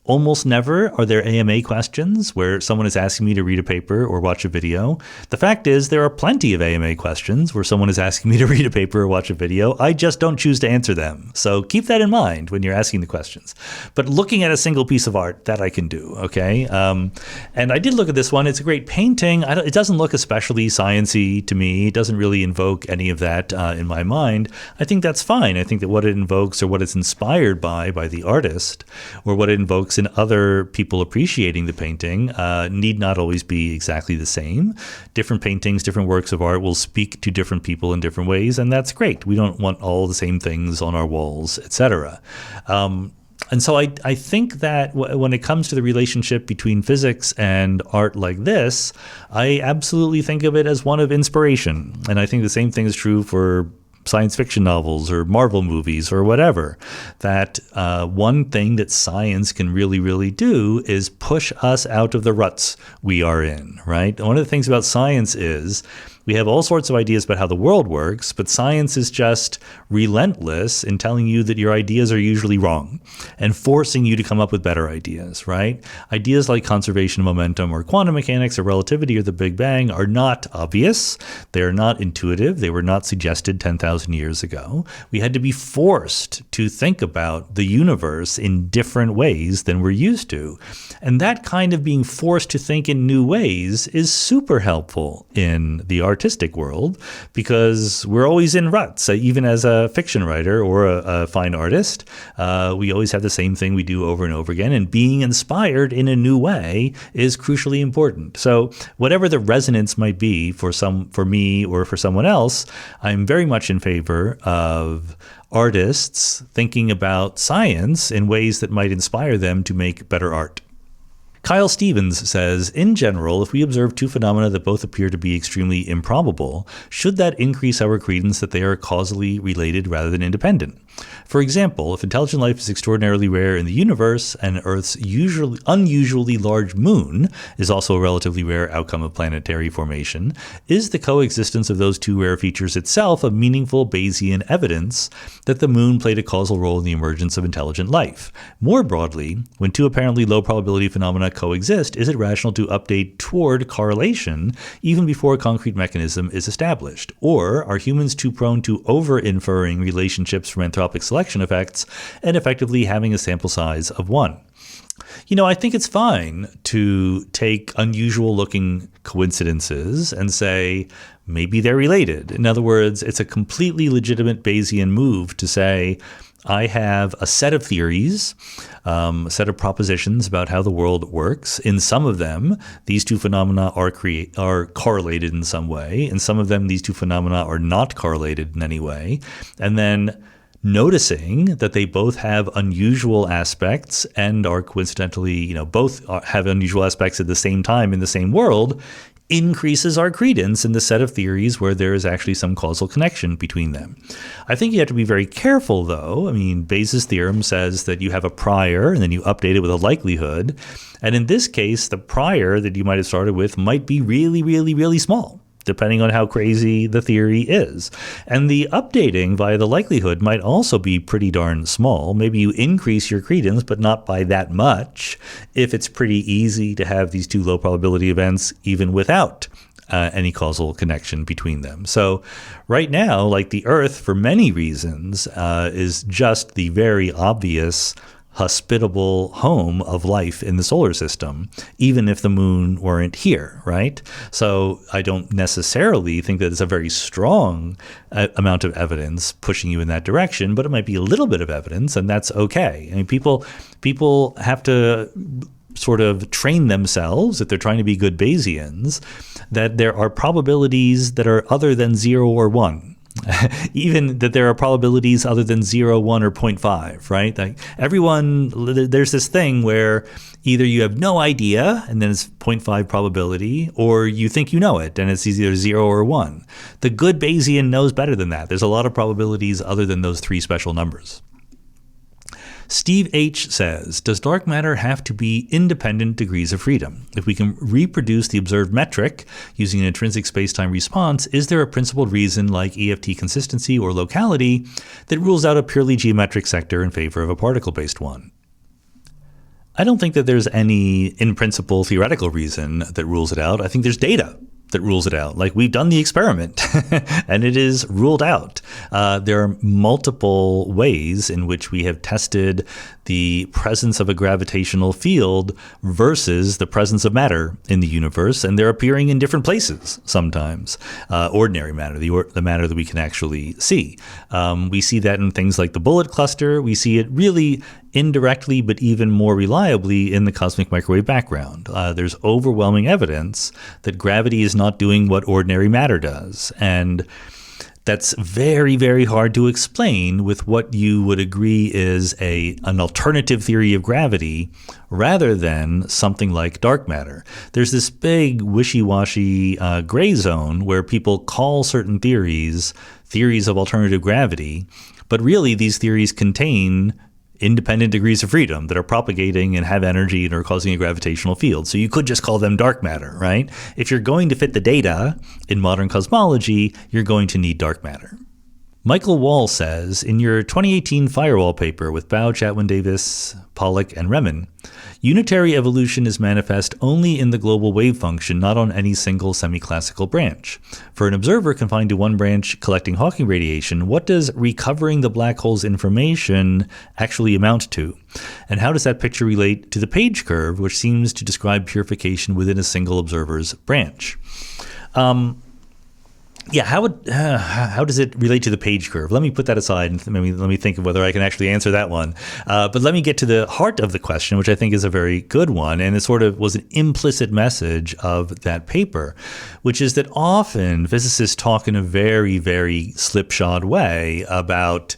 almost never are there AMA questions where someone is asking me to read a paper or watch a video. The fact is there are plenty of AMA questions where someone is asking me to read a paper or watch a video. I just don't choose to answer them. So keep that in mind when you're asking the questions. But looking at a single piece of art, that I can do, okay? And I did look at this one. It's a great painting. It doesn't look especially science-y to me. It doesn't really invoke any of that in my mind. I think that's fine. I think that what it invokes or what it's inspired by the artist, or what it invokes physics and other people appreciating the painting need not always be exactly the same. Different paintings, different works of art will speak to different people in different ways, and that's great. We don't want all the same things on our walls, etc. And so I think that when it comes to the relationship between physics and art like this, I absolutely think of it as one of inspiration. And I think the same thing is true for science fiction novels or Marvel movies or whatever, that one thing that science can really, really do is push us out of the ruts we are in, right? One of the things about science is we have all sorts of ideas about how the world works, but science is just relentless in telling you that your ideas are usually wrong and forcing you to come up with better ideas, right? Ideas like conservation of momentum or quantum mechanics or relativity or the Big Bang are not obvious. They are not intuitive. They were not suggested 10,000 years ago. We had to be forced to think about the universe in different ways than we're used to. And that kind of being forced to think in new ways is super helpful in the artistic world, because we're always in ruts. Even as a fiction writer or a fine artist, we always have the same thing we do over and over again, and being inspired in a new way is crucially important. So whatever the resonance might be for me or for someone else, I'm very much in favor of artists thinking about science in ways that might inspire them to make better art. Kyle Stevens says, in general, if we observe two phenomena that both appear to be extremely improbable, should that increase our credence that they are causally related rather than independent? For example, if intelligent life is extraordinarily rare in the universe and Earth's unusually large moon is also a relatively rare outcome of planetary formation, is the coexistence of those two rare features itself a meaningful Bayesian evidence that the moon played a causal role in the emergence of intelligent life? More broadly, when two apparently low probability phenomena coexist, is it rational to update toward correlation even before a concrete mechanism is established? Or are humans too prone to over-inferring relationships from anthropic selection effects and effectively having a sample size of one? I think it's fine to take unusual looking coincidences and say, maybe they're related. In other words, it's a completely legitimate Bayesian move to say, I have a set of theories, a set of propositions about how the world works. In some of them, these two phenomena are correlated in some way. In some of them, these two phenomena are not correlated in any way. And then noticing that they both have unusual aspects and are coincidentally, both have unusual aspects at the same time in the same world, increases our credence in the set of theories where there is actually some causal connection between them. I think you have to be very careful, though. Bayes' theorem says that you have a prior and then you update it with a likelihood. And in this case, the prior that you might have started with might be really, really, really small, depending on how crazy the theory is. And the updating via the likelihood might also be pretty darn small. Maybe you increase your credence, but not by that much, if it's pretty easy to have these two low probability events even without any causal connection between them. So right now, like the Earth, for many reasons, is just the very obvious hospitable home of life in the solar system, even if the moon weren't here, right? So I don't necessarily think that it's a very strong amount of evidence pushing you in that direction, but it might be a little bit of evidence, and that's okay. People have to sort of train themselves, if they're trying to be good Bayesians, that there are probabilities that are other than 0 or 1. Even that there are probabilities other than 0, 1, or 0.5, right? Like there's this thing where either you have no idea and then it's 0.5 probability, or you think you know it and it's either 0 or 1. The good Bayesian knows better than that. There's a lot of probabilities other than those three special numbers. Steve H. says, does dark matter have to be independent degrees of freedom? If we can reproduce the observed metric using an intrinsic space-time response, is there a principled reason like EFT consistency or locality that rules out a purely geometric sector in favor of a particle-based one? I don't think that there's any, in principle, theoretical reason that rules it out. I think there's data that rules it out. Like, we've done the experiment and it is ruled out. There are multiple ways in which we have tested the presence of a gravitational field versus the presence of matter in the universe, and they're appearing in different places sometimes. Ordinary matter, the matter that we can actually see. We see that in things like the bullet cluster. We see it really indirectly but even more reliably in the cosmic microwave background. There's overwhelming evidence that gravity is not doing what ordinary matter does. And that's very, very hard to explain with what you would agree is an alternative theory of gravity rather than something like dark matter. There's this big wishy-washy gray zone where people call certain theories of alternative gravity, but really these theories contain independent degrees of freedom that are propagating and have energy and are causing a gravitational field. So you could just call them dark matter, right? If you're going to fit the data in modern cosmology, you're going to need dark matter. Michael Wall says, in your 2018 Firewall paper with Bao, Chatwin Davis, Pollack, and Remen, unitary evolution is manifest only in the global wave function, not on any single semi-classical branch. For an observer confined to one branch collecting Hawking radiation, what does recovering the black hole's information actually amount to? And how does that picture relate to the page curve, which seems to describe purification within a single observer's branch? How does it relate to the page curve? Let me put that aside and maybe let me think of whether I can actually answer that one. But let me get to the heart of the question, which I think is a very good one, and it sort of was an implicit message of that paper, which is that often physicists talk in a very, very slipshod way about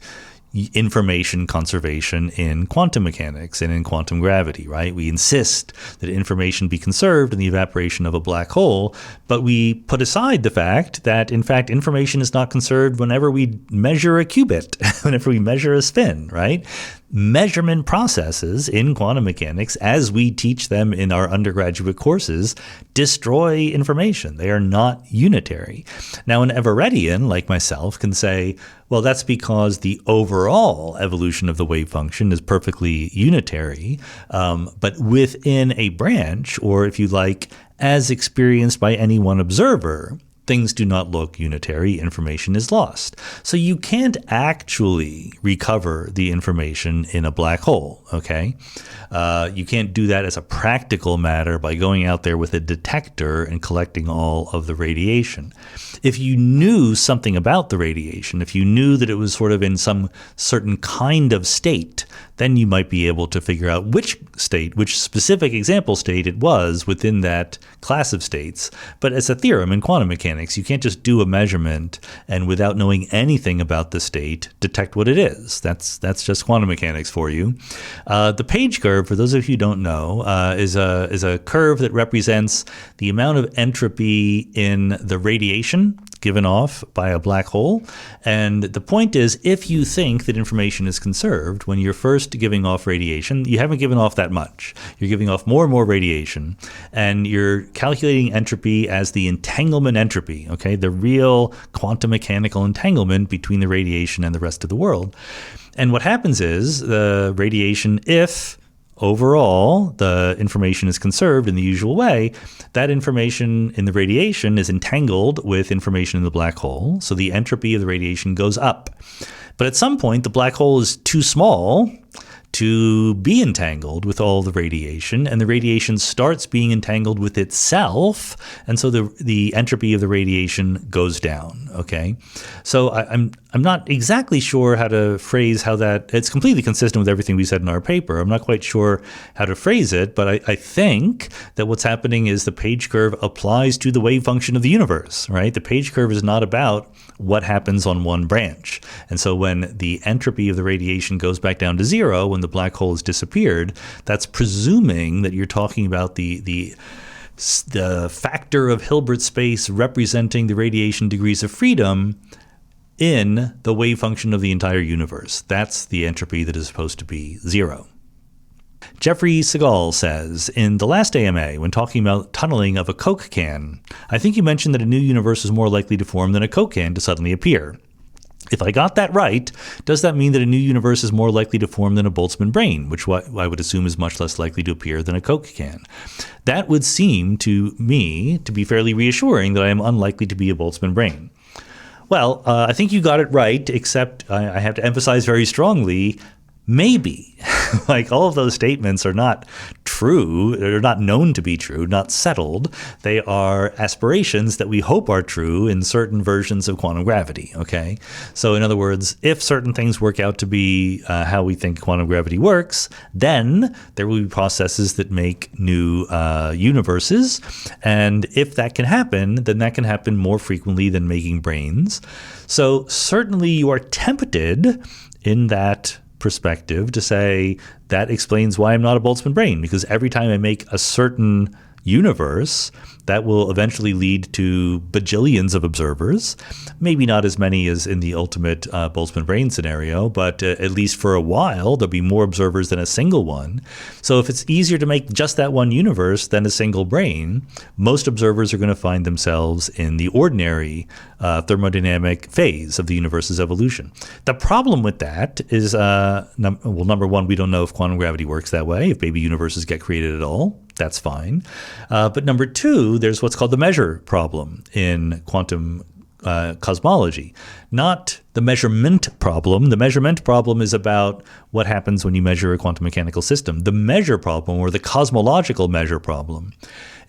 information conservation in quantum mechanics and in quantum gravity, right? We insist that information be conserved in the evaporation of a black hole, but we put aside the fact that, in fact, information is not conserved whenever we measure a qubit, whenever we measure a spin, right? Measurement processes in quantum mechanics, as we teach them in our undergraduate courses, destroy information. They are not unitary. Now, an Everettian like myself can say, well, that's because the overall evolution of the wave function is perfectly unitary, but within a branch, or if you like, as experienced by any one observer, things do not look unitary, information is lost. So you can't actually recover the information in a black hole, okay? You can't do that as a practical matter by going out there with a detector and collecting all of the radiation. If you knew something about the radiation, if you knew that it was sort of in some certain kind of state, then you might be able to figure out which state, which specific example state it was within that class of states. But as a theorem in quantum mechanics, you can't just do a measurement and without knowing anything about the state, detect what it is. That's just quantum mechanics for you. The page curve, for those of you who don't know, is a curve that represents the amount of entropy in the radiation given off by a black hole. And the point is, if you think that information is conserved, when you're first giving off radiation, you haven't given off that much. You're giving off more and more radiation, and you're calculating entropy as the entanglement entropy, okay, the real quantum mechanical entanglement between the radiation and the rest of the world. And what happens is the radiation, if overall the information is conserved in the usual way, that information in the radiation is entangled with information in the black hole. So the entropy of the radiation goes up. But at some point, the black hole is too small to be entangled with all the radiation, and the radiation starts being entangled with itself, and so the entropy of the radiation goes down, okay? So I'm not exactly sure how to phrase how that, it's completely consistent with everything we said in our paper. I'm not quite sure how to phrase it, but I think that what's happening is the page curve applies to the wave function of the universe, right? The page curve is not about what happens on one branch. And so when the entropy of the radiation goes back down to zero, when the black hole has disappeared, that's presuming that you're talking about the factor of Hilbert space representing the radiation degrees of freedom in the wave function of the entire universe. That's the entropy that is supposed to be zero. Jeffrey Segal says, in the last AMA, when talking about tunneling of a Coke can, I think you mentioned that a new universe is more likely to form than a Coke can to suddenly appear. If I got that right, does that mean that a new universe is more likely to form than a Boltzmann brain, which I would assume is much less likely to appear than a Coke can? That would seem to me to be fairly reassuring that I am unlikely to be a Boltzmann brain. Well, I think you got it right, except I have to emphasize very strongly, Maybe. Like, all of those statements are not true. They're not known to be true, not settled. They are aspirations that we hope are true in certain versions of quantum gravity, okay? So in other words, if certain things work out to be how we think quantum gravity works, then there will be processes that make new universes. And if that can happen, then that can happen more frequently than making brains. So certainly you are tempted in that perspective to say that explains why I'm not a Boltzmann brain, because every time I make a certain universe, that will eventually lead to bajillions of observers. Maybe not as many as in the ultimate Boltzmann brain scenario, but at least for a while, there'll be more observers than a single one. So if it's easier to make just that one universe than a single brain, most observers are going to find themselves in the ordinary thermodynamic phase of the universe's evolution. The problem with that is, number one, we don't know if quantum gravity works that way, if baby universes get created at all. That's fine. But number two, there's what's called the measure problem in quantum cosmology, not the measurement problem. The measurement problem is about what happens when you measure a quantum mechanical system. The measure problem, or the cosmological measure problem,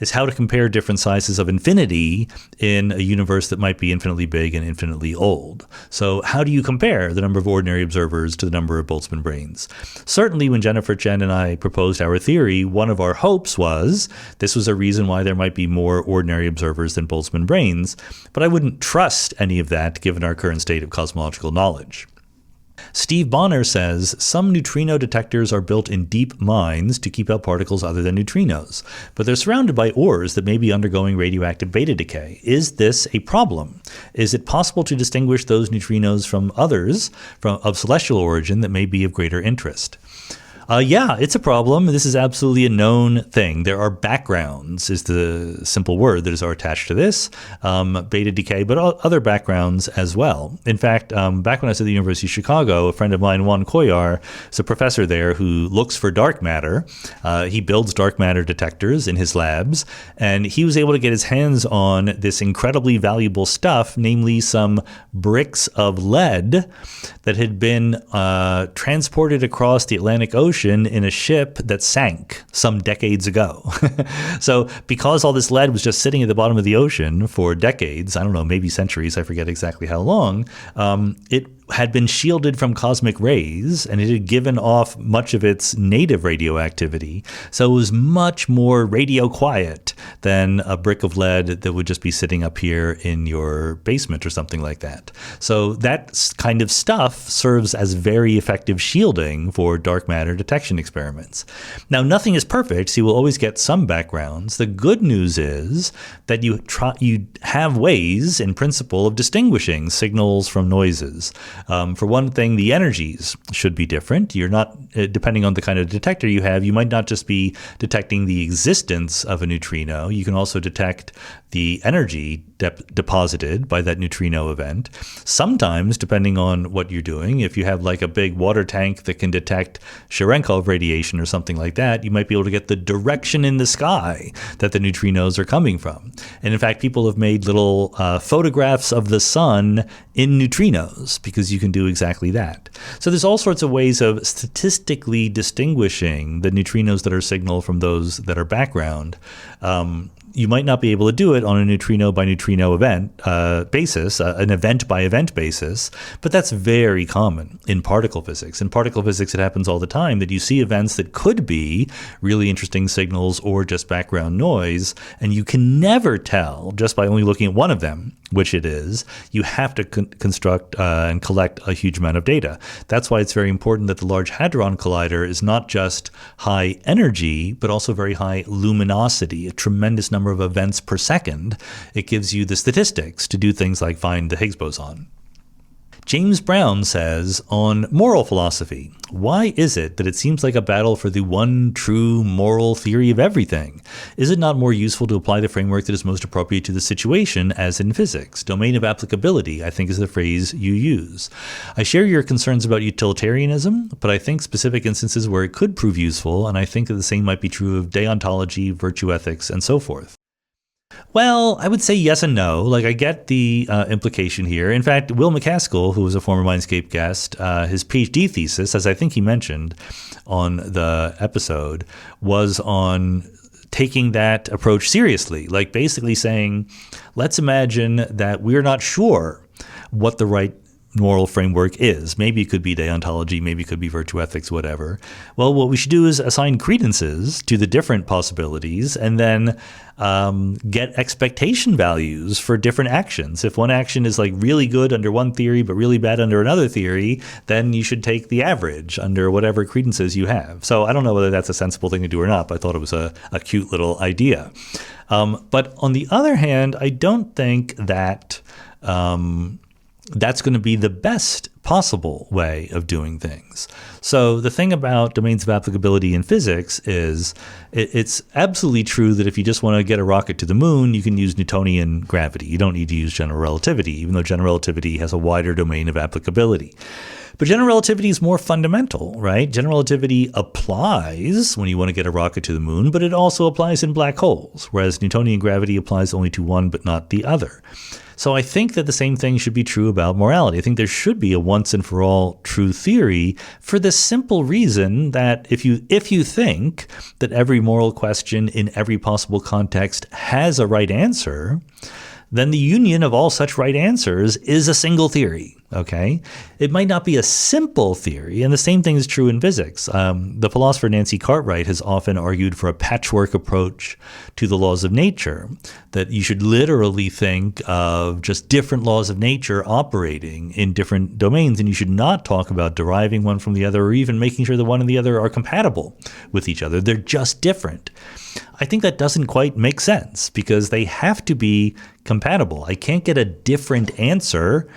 is how to compare different sizes of infinity in a universe that might be infinitely big and infinitely old. So how do you compare the number of ordinary observers to the number of Boltzmann brains? Certainly when Jennifer Chen and I proposed our theory, one of our hopes was this was a reason why there might be more ordinary observers than Boltzmann brains, but I wouldn't trust any of that given our current state of cosmological knowledge. Steve Bonner says some neutrino detectors are built in deep mines to keep out particles other than neutrinos, but they're surrounded by ores that may be undergoing radioactive beta decay. Is this a problem? Is it possible to distinguish those neutrinos from others of celestial origin that may be of greater interest? Yeah, it's a problem. This is absolutely a known thing. There are backgrounds, is the simple word that is attached to this, beta decay, but other backgrounds as well. In fact, back when I was at the University of Chicago, a friend of mine, Juan Coyar, is a professor there who looks for dark matter. He builds dark matter detectors in his labs, and he was able to get his hands on this incredibly valuable stuff, namely some bricks of lead that had been transported across the Atlantic Ocean in a ship that sank some decades ago. So because all this lead was just sitting at the bottom of the ocean for decades, I don't know, maybe centuries, I forget exactly how long, it had been shielded from cosmic rays, and it had given off much of its native radioactivity. So it was much more radio quiet than a brick of lead that would just be sitting up here in your basement or something like that. So that kind of stuff serves as very effective shielding for dark matter detection experiments. Now, nothing is perfect, so you will always get some backgrounds. The good news is that you have ways, in principle, of distinguishing signals from noises. For one thing, the energies should be different. You're not, depending on the kind of detector you have, you might not just be detecting the existence of a neutrino. You can also detect the energy deposited by that neutrino event. Sometimes, depending on what you're doing, if you have like a big water tank that can detect Cherenkov radiation or something like that, you might be able to get the direction in the sky that the neutrinos are coming from. And in fact, people have made little photographs of the sun in neutrinos because you can do exactly that. So there's all sorts of ways of statistically distinguishing the neutrinos that are signal from those that are background. You might not be able to do it on a neutrino by neutrino event basis, an event by event basis, but that's very common in particle physics. In particle physics, it happens all the time that you see events that could be really interesting signals or just background noise, and you can never tell just by only looking at one of them which it is. You have to construct and collect a huge amount of data. That's why it's very important that the Large Hadron Collider is not just high energy, but also very high luminosity, a tremendous number of events per second. It gives you the statistics to do things like find the Higgs boson. James Brown says, on moral philosophy, why is it that it seems like a battle for the one true moral theory of everything? Is it not more useful to apply the framework that is most appropriate to the situation, as in physics? Domain of applicability, I think, is the phrase you use. I share your concerns about utilitarianism, but I think specific instances where it could prove useful, and I think that the same might be true of deontology, virtue ethics, and so forth. Well, I would say yes and no. Like, I get the implication here. In fact, Will McCaskill, who was a former Mindscape guest, his PhD thesis, as I think he mentioned on the episode, was on taking that approach seriously. Like, basically saying, let's imagine that we're not sure what the right moral framework is. Maybe it could be deontology, maybe it could be virtue ethics, whatever. Well, what we should do is assign credences to the different possibilities and then get expectation values for different actions. If one action is like really good under one theory but really bad under another theory, then you should take the average under whatever credences you have. So I don't know whether that's a sensible thing to do or not, but I thought it was a cute little idea. But on the other hand, I don't think that that's going to be the best possible way of doing things. So the thing about domains of applicability in physics is it's absolutely true that if you just want to get a rocket to the moon, you can use Newtonian gravity. You don't need to use general relativity, even though general relativity has a wider domain of applicability. But general relativity is more fundamental, right? General relativity applies when you want to get a rocket to the moon, but it also applies in black holes, whereas Newtonian gravity applies only to one but not the other. So I think that the same thing should be true about morality. I think there should be a once and for all true theory for the simple reason that if you think that every moral question in every possible context has a right answer, then the union of all such right answers is a single theory. Okay, it might not be a simple theory, and the same thing is true in physics. The philosopher Nancy Cartwright has often argued for a patchwork approach to the laws of nature, that you should literally think of just different laws of nature operating in different domains, and you should not talk about deriving one from the other or even making sure the one and the other are compatible with each other. They're just different. I think that doesn't quite make sense because they have to be compatible. I can't get a different answer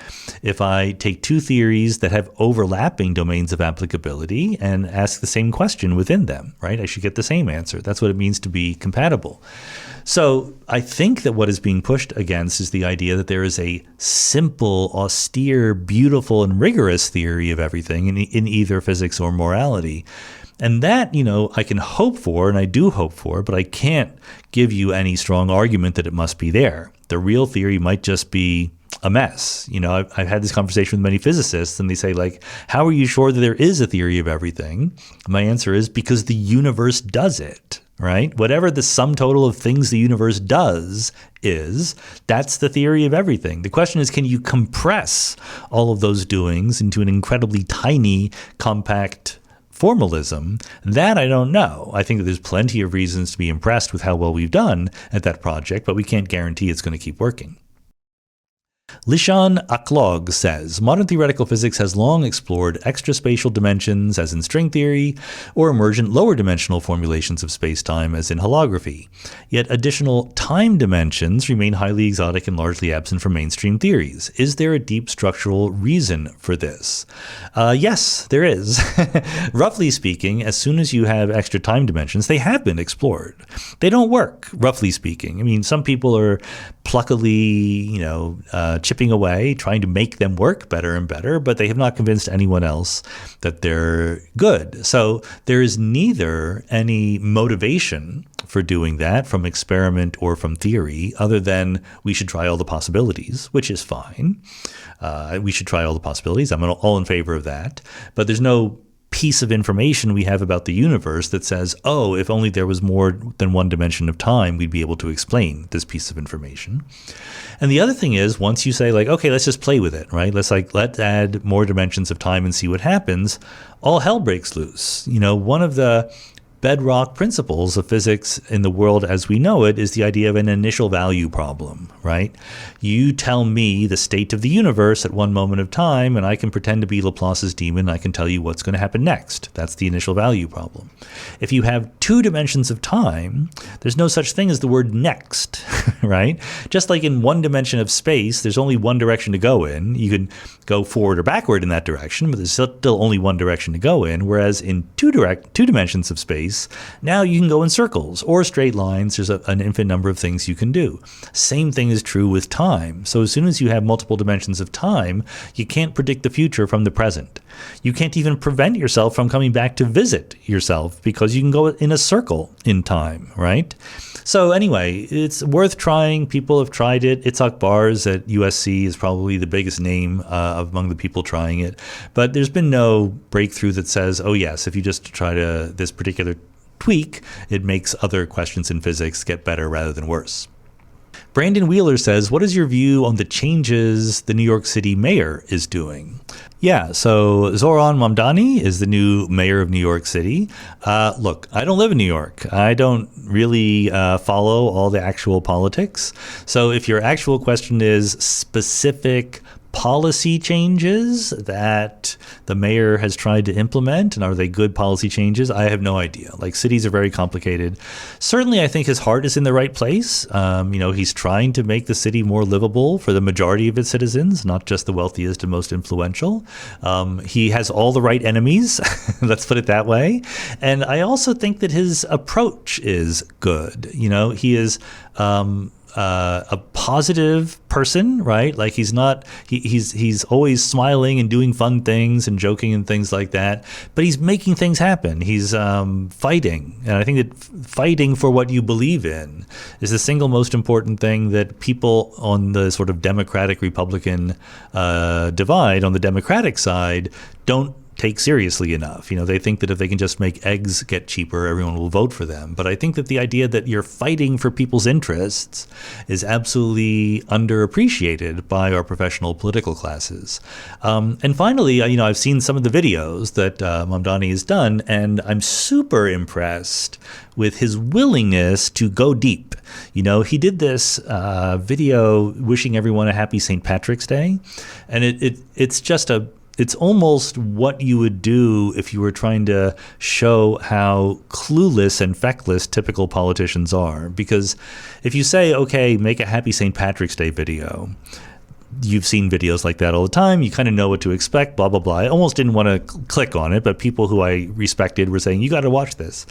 if I take two theories that have overlapping domains of applicability and ask the same question within them, right? I should get the same answer. That's what it means to be compatible. So I think that what is being pushed against is the idea that there is a simple, austere, beautiful, and rigorous theory of everything in either physics or morality. And that, I can hope for, and I do hope for, but I can't give you any strong argument that it must be there. The real theory might just be a mess. I've had this conversation with many physicists, and they say, like, how are you sure that there is a theory of everything? My answer is because the universe does it, right? Whatever the sum total of things the universe does is, that's the theory of everything. The question is, can you compress all of those doings into an incredibly tiny, compact formalism? That I don't know. I think that there's plenty of reasons to be impressed with how well we've done at that project, but we can't guarantee it's going to keep working. Lishan Aklog says, modern theoretical physics has long explored extraspatial dimensions, as in string theory, or emergent lower dimensional formulations of space-time, as in holography. Yet additional time dimensions remain highly exotic and largely absent from mainstream theories. Is there a deep structural reason for this? Yes, there is. Roughly speaking, as soon as you have extra time dimensions, they have been explored. They don't work, roughly speaking. I mean, some people are pluckily, chipping away, trying to make them work better and better, but they have not convinced anyone else that they're good. So there is neither any motivation for doing that from experiment or from theory, other than we should try all the possibilities, which is fine. We should try all the possibilities. I'm all in favor of that. But there's no piece of information we have about the universe that says, oh, if only there was more than one dimension of time, we'd be able to explain this piece of information. And the other thing is, once you say, like, okay, let's just play with it, right? Let's add more dimensions of time and see what happens, all hell breaks loose. One of the bedrock principles of physics in the world as we know it is the idea of an initial value problem, right? You tell me the state of the universe at one moment of time, and I can pretend to be Laplace's demon. I can tell you what's going to happen next. That's the initial value problem. If you have two dimensions of time, there's no such thing as the word next, right? Just like in one dimension of space, there's only one direction to go in. You can go forward or backward in that direction, but there's still only one direction to go in. Whereas in two dimensions of space, now you can go in circles or straight lines. There's an infinite number of things you can do. Same thing is true with time. So as soon as you have multiple dimensions of time, you can't predict the future from the present. You can't even prevent yourself from coming back to visit yourself because you can go in a circle in time, right? So anyway, it's worth trying. People have tried it. Itzhak Bars at USC is probably the biggest name among the people trying it. But there's been no breakthrough that says, oh yes, if you just try this particular tweak, it makes other questions in physics get better rather than worse. Brandon Wheeler says, what is your view on the changes the New York City mayor is doing? Yeah, so Zoran Mamdani is the new mayor of New York City. Look, I don't live in New York. I don't really follow all the actual politics. So if your actual question is specific policy changes that the mayor has tried to implement, and are they good policy changes? I have no idea. Like, cities are very complicated. Certainly, I think his heart is in the right place. He's trying to make the city more livable for the majority of its citizens, not just the wealthiest and most influential. He has all the right enemies, let's put it that way. And I also think that his approach is good. He is a positive person, right? Like he's always smiling and doing fun things and joking and things like that, but he's making things happen. He's fighting. And I think that fighting for what you believe in is the single most important thing that people on the sort of Democratic-Republican divide, on the Democratic side, don't take seriously enough. They think that if they can just make eggs get cheaper, everyone will vote for them. But I think that the idea that you're fighting for people's interests is absolutely underappreciated by our professional political classes. And finally, I've seen some of the videos that Mamdani has done, and I'm super impressed with his willingness to go deep. He did this video wishing everyone a happy St. Patrick's Day, and it's almost what you would do if you were trying to show how clueless and feckless typical politicians are. Because if you say, okay, make a happy St. Patrick's Day video, you've seen videos like that all the time. You kind of know what to expect, blah, blah, blah. I almost didn't want to click on it, but people who I respected were saying, you got to watch this.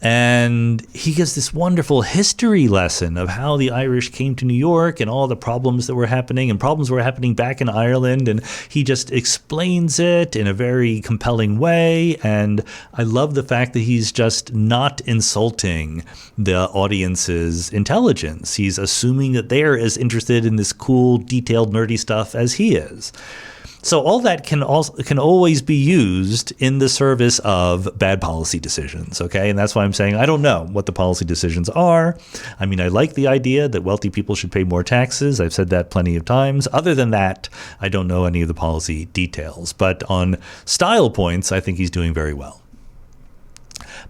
And he gives this wonderful history lesson of how the Irish came to New York and all the problems that were happening, and problems were happening back in Ireland. And he just explains it in a very compelling way. And I love the fact that he's just not insulting the audience's intelligence. He's assuming that they're as interested in this cool, detailed, nerdy stuff as he is. So all that can always be used in the service of bad policy decisions, okay? And that's why I'm saying I don't know what the policy decisions are. I mean, I like the idea that wealthy people should pay more taxes. I've said that plenty of times. Other than that, I don't know any of the policy details. But on style points, I think he's doing very well.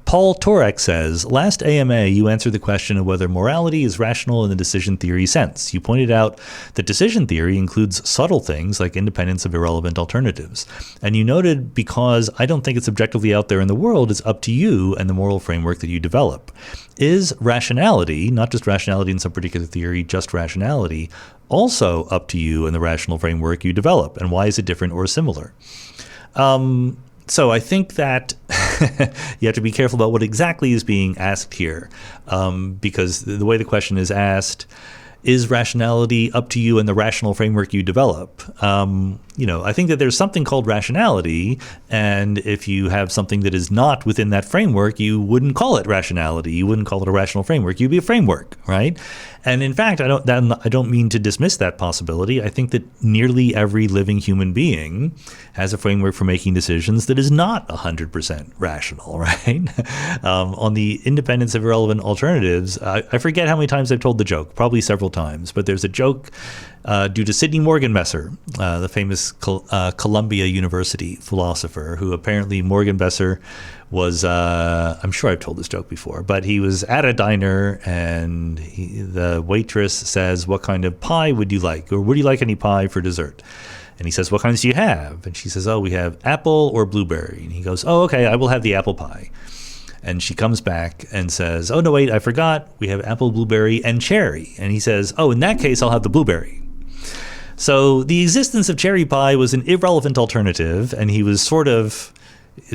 Paul Torek says, last AMA, you answered the question of whether morality is rational in the decision theory sense. You pointed out that decision theory includes subtle things like independence of irrelevant alternatives. And you noted, because I don't think it's objectively out there in the world, it's up to you and the moral framework that you develop. Is rationality, not just rationality in some particular theory, just rationality, also up to you and the rational framework you develop? And why is it different or similar? So I think that you have to be careful about what exactly is being asked here, because the way the question is asked, is rationality up to you and the rational framework you develop? I think that there's something called rationality, and if you have something that is not within that framework, you wouldn't call it rationality. You wouldn't call it a rational framework. You'd be a framework, right? And in fact, I don't mean to dismiss that possibility. I think that nearly every living human being has a framework for making decisions that is not 100% rational, right? On the independence of irrelevant alternatives, I forget how many times I've told the joke, probably several times, but there's a joke due to Sidney Morgenbesser, the famous Columbia University philosopher, who apparently Morgenbesser was, I'm sure I've told this joke before, but he was at a diner and the waitress says, what kind of pie would you like? Or would you like any pie for dessert? And he says, what kinds do you have? And she says, oh, we have apple or blueberry. And he goes, oh, okay, I will have the apple pie. And she comes back and says, oh, no, wait, I forgot. We have apple, blueberry, and cherry. And he says, oh, in that case, I'll have the blueberry. So the existence of cherry pie was an irrelevant alternative, and he was sort of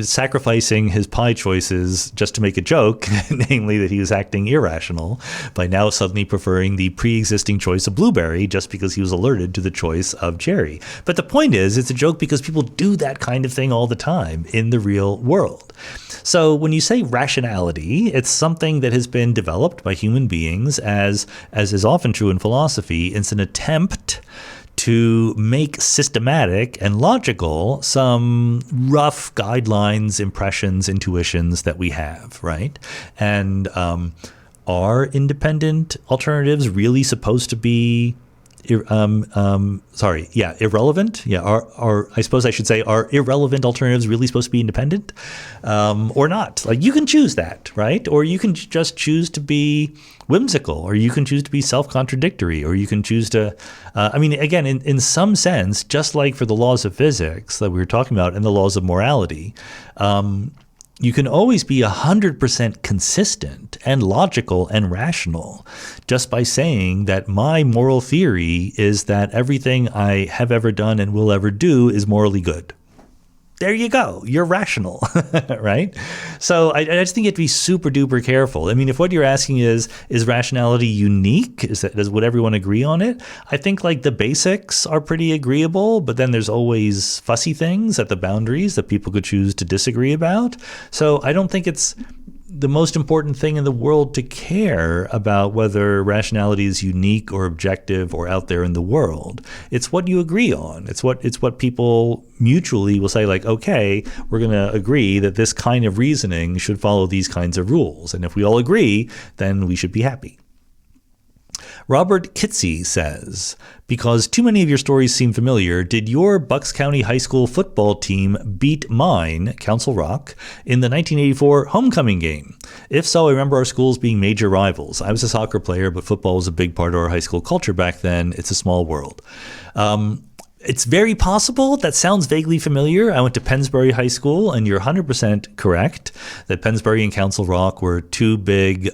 sacrificing his pie choices just to make a joke, namely that he was acting irrational, by now suddenly preferring the pre-existing choice of blueberry just because he was alerted to the choice of cherry. But the point is, it's a joke because people do that kind of thing all the time in the real world. So when you say rationality, it's something that has been developed by human beings, as is often true in philosophy. It's an attempt to make systematic and logical some rough guidelines, impressions, intuitions that we have, right? And are independent alternatives really supposed to be irrelevant? Yeah, are I suppose I should say, are irrelevant alternatives really supposed to be independent, or not? Like, you can choose that, right? Or you can just choose to be whimsical, or you can choose to be self-contradictory, or you can choose to, again, in some sense, just like for the laws of physics that we were talking about and the laws of morality, you can always be 100% consistent and logical and rational just by saying that my moral theory is that everything I have ever done and will ever do is morally good. There you go. You're rational, right? So I just think you have to be super duper careful. I mean, if what you're asking is rationality unique? Would everyone agree on it? I think like the basics are pretty agreeable, but then there's always fussy things at the boundaries that people could choose to disagree about. So I don't think it's the most important thing in the world to care about whether rationality is unique or objective or out there in the world. It's what you agree on. It's what people mutually will say, like, okay, we're going to agree that this kind of reasoning should follow these kinds of rules. And if we all agree, then we should be happy. Robert Kitsey says, because too many of your stories seem familiar, did your Bucks County High School football team beat mine, Council Rock, in the 1984 homecoming game? If so, I remember our schools being major rivals. I was a soccer player, but football was a big part of our high school culture back then. It's a small world. It's very possible. That sounds vaguely familiar. I went to Pennsbury High School, and you're 100% correct that Pennsbury and Council Rock were two big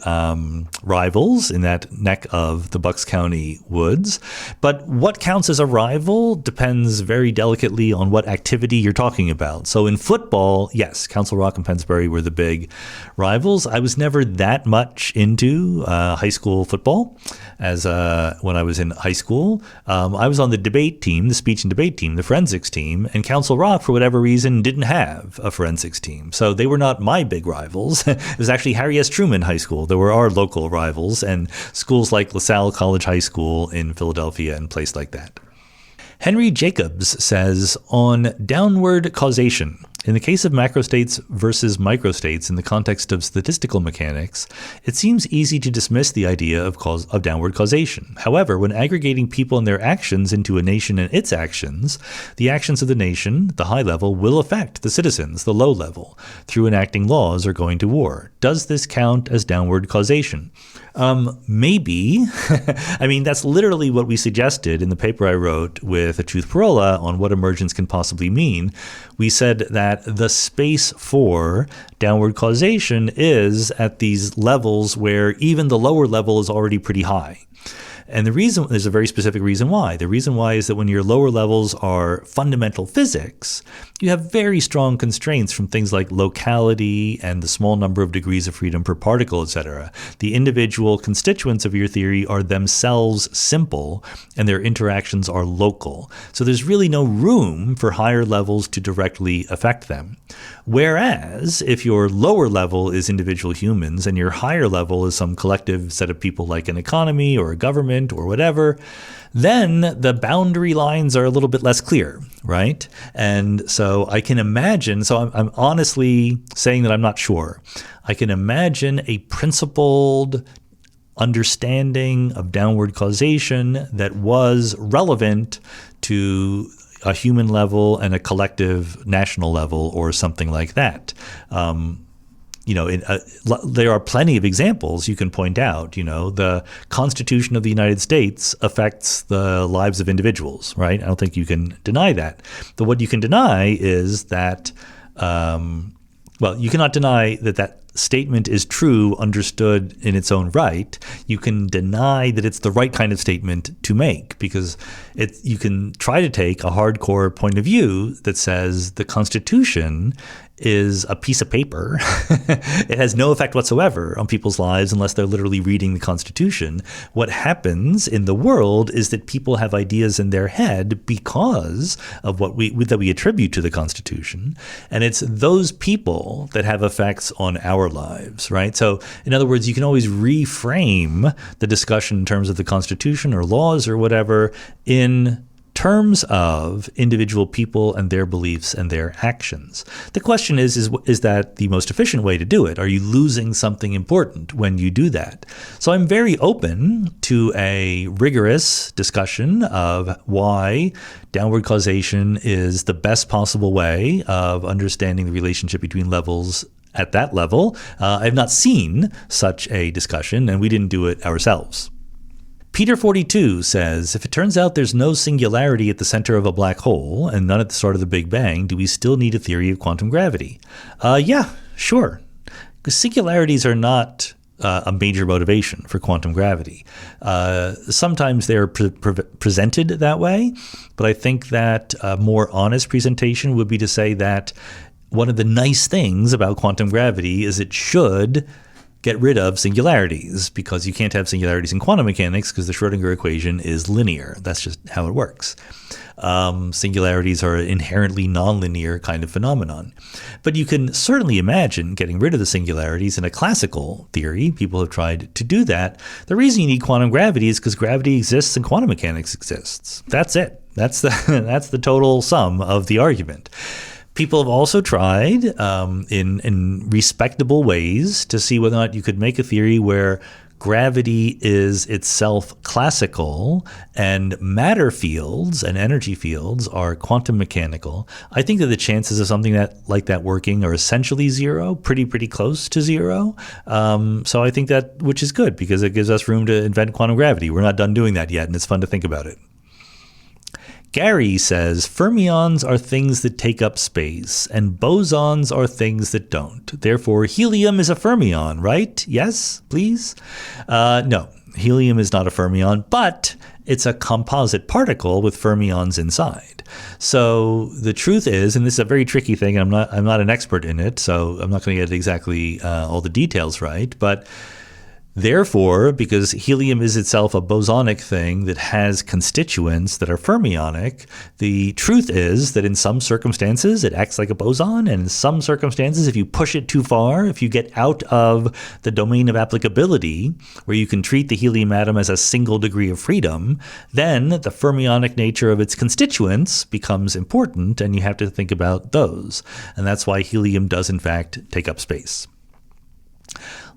rivals in that neck of the Bucks County woods. But what counts as a rival depends very delicately on what activity you're talking about. So in football, yes, Council Rock and Pennsbury were the big rivals. I was never that much into high school football as when I was in high school. I was on the debate team, the speech and debate team, the forensics team, and Council Rock, for whatever reason, didn't have a forensics team. So they were not my big rivals. It was actually Harry S. Truman High School. There were our local rivals, and schools like LaSalle College High School in Philadelphia and places like that. Henry Jacobs says, on downward causation, in the case of macrostates versus microstates in the context of statistical mechanics, it seems easy to dismiss the idea of downward causation. However, when aggregating people and their actions into a nation and its actions, the actions of the nation, the high level, will affect the citizens, the low level, through enacting laws or going to war. Does this count as downward causation? Maybe. I mean, that's literally what we suggested in the paper I wrote with Truth Parola on what emergence can possibly mean. We said that the space for downward causation is at these levels where even the lower level is already pretty high. And the reason, there's a very specific reason why. The reason why is that when your lower levels are fundamental physics, you have very strong constraints from things like locality and the small number of degrees of freedom per particle, etc. The individual constituents of your theory are themselves simple, and their interactions are local. So there's really no room for higher levels to directly affect them. Whereas if your lower level is individual humans and your higher level is some collective set of people like an economy or a government or whatever, then the boundary lines are a little bit less clear, right? And so I can imagine, so I'm honestly saying that I'm not sure. I can imagine a principled understanding of downward causation that was relevant to a human level and a collective national level or something like that. There are plenty of examples you can point out. The Constitution of the United States affects the lives of individuals, right? I don't think you can deny that. But what you can deny is that, you cannot deny that statement is true understood in its own right. You can deny that it's the right kind of statement to make because you can try to take a hardcore point of view that says the Constitution is a piece of paper. It has no effect whatsoever on people's lives unless they're literally reading the Constitution. What happens in the world is that people have ideas in their head because of what that we attribute to the Constitution. And it's those people that have effects on our lives, right? So in other words, you can always reframe the discussion in terms of the Constitution or laws or whatever in terms of individual people and their beliefs and their actions. The question is that the most efficient way to do it? Are you losing something important when you do that? So I'm very open to a rigorous discussion of why downward causation is the best possible way of understanding the relationship between levels at that level. I've not seen such a discussion, and we didn't do it ourselves. Peter42 says, if it turns out there's no singularity at the center of a black hole and none at the start of the Big Bang, do we still need a theory of quantum gravity? Yeah, sure. Because singularities are not a major motivation for quantum gravity. Sometimes they're presented that way, but I think that a more honest presentation would be to say that one of the nice things about quantum gravity is it should get rid of singularities, because you can't have singularities in quantum mechanics because the Schrödinger equation is linear. That's just how it works. Singularities are an inherently nonlinear kind of phenomenon. But you can certainly imagine getting rid of the singularities in a classical theory. People have tried to do that. The reason you need quantum gravity is because gravity exists and quantum mechanics exists. That's it. That's the total sum of the argument. People have also tried in respectable ways to see whether or not you could make a theory where gravity is itself classical and matter fields and energy fields are quantum mechanical. I think that the chances of something like that working are essentially zero, pretty close to zero. So I think that, which is good because it gives us room to invent quantum gravity. We're not done doing that yet, and it's fun to think about it. Gary says, fermions are things that take up space, and bosons are things that don't. Therefore, helium is a fermion, right? Yes, please? No, helium is not a fermion, but it's a composite particle with fermions inside. So the truth is, and this is a very tricky thing, and I'm not an expert in it, so I'm not going to get exactly all the details right, but therefore, because helium is itself a bosonic thing that has constituents that are fermionic, the truth is that in some circumstances it acts like a boson, and in some circumstances, if you push it too far, if you get out of the domain of applicability, where you can treat the helium atom as a single degree of freedom, then the fermionic nature of its constituents becomes important, and you have to think about those. And that's why helium does, in fact, take up space.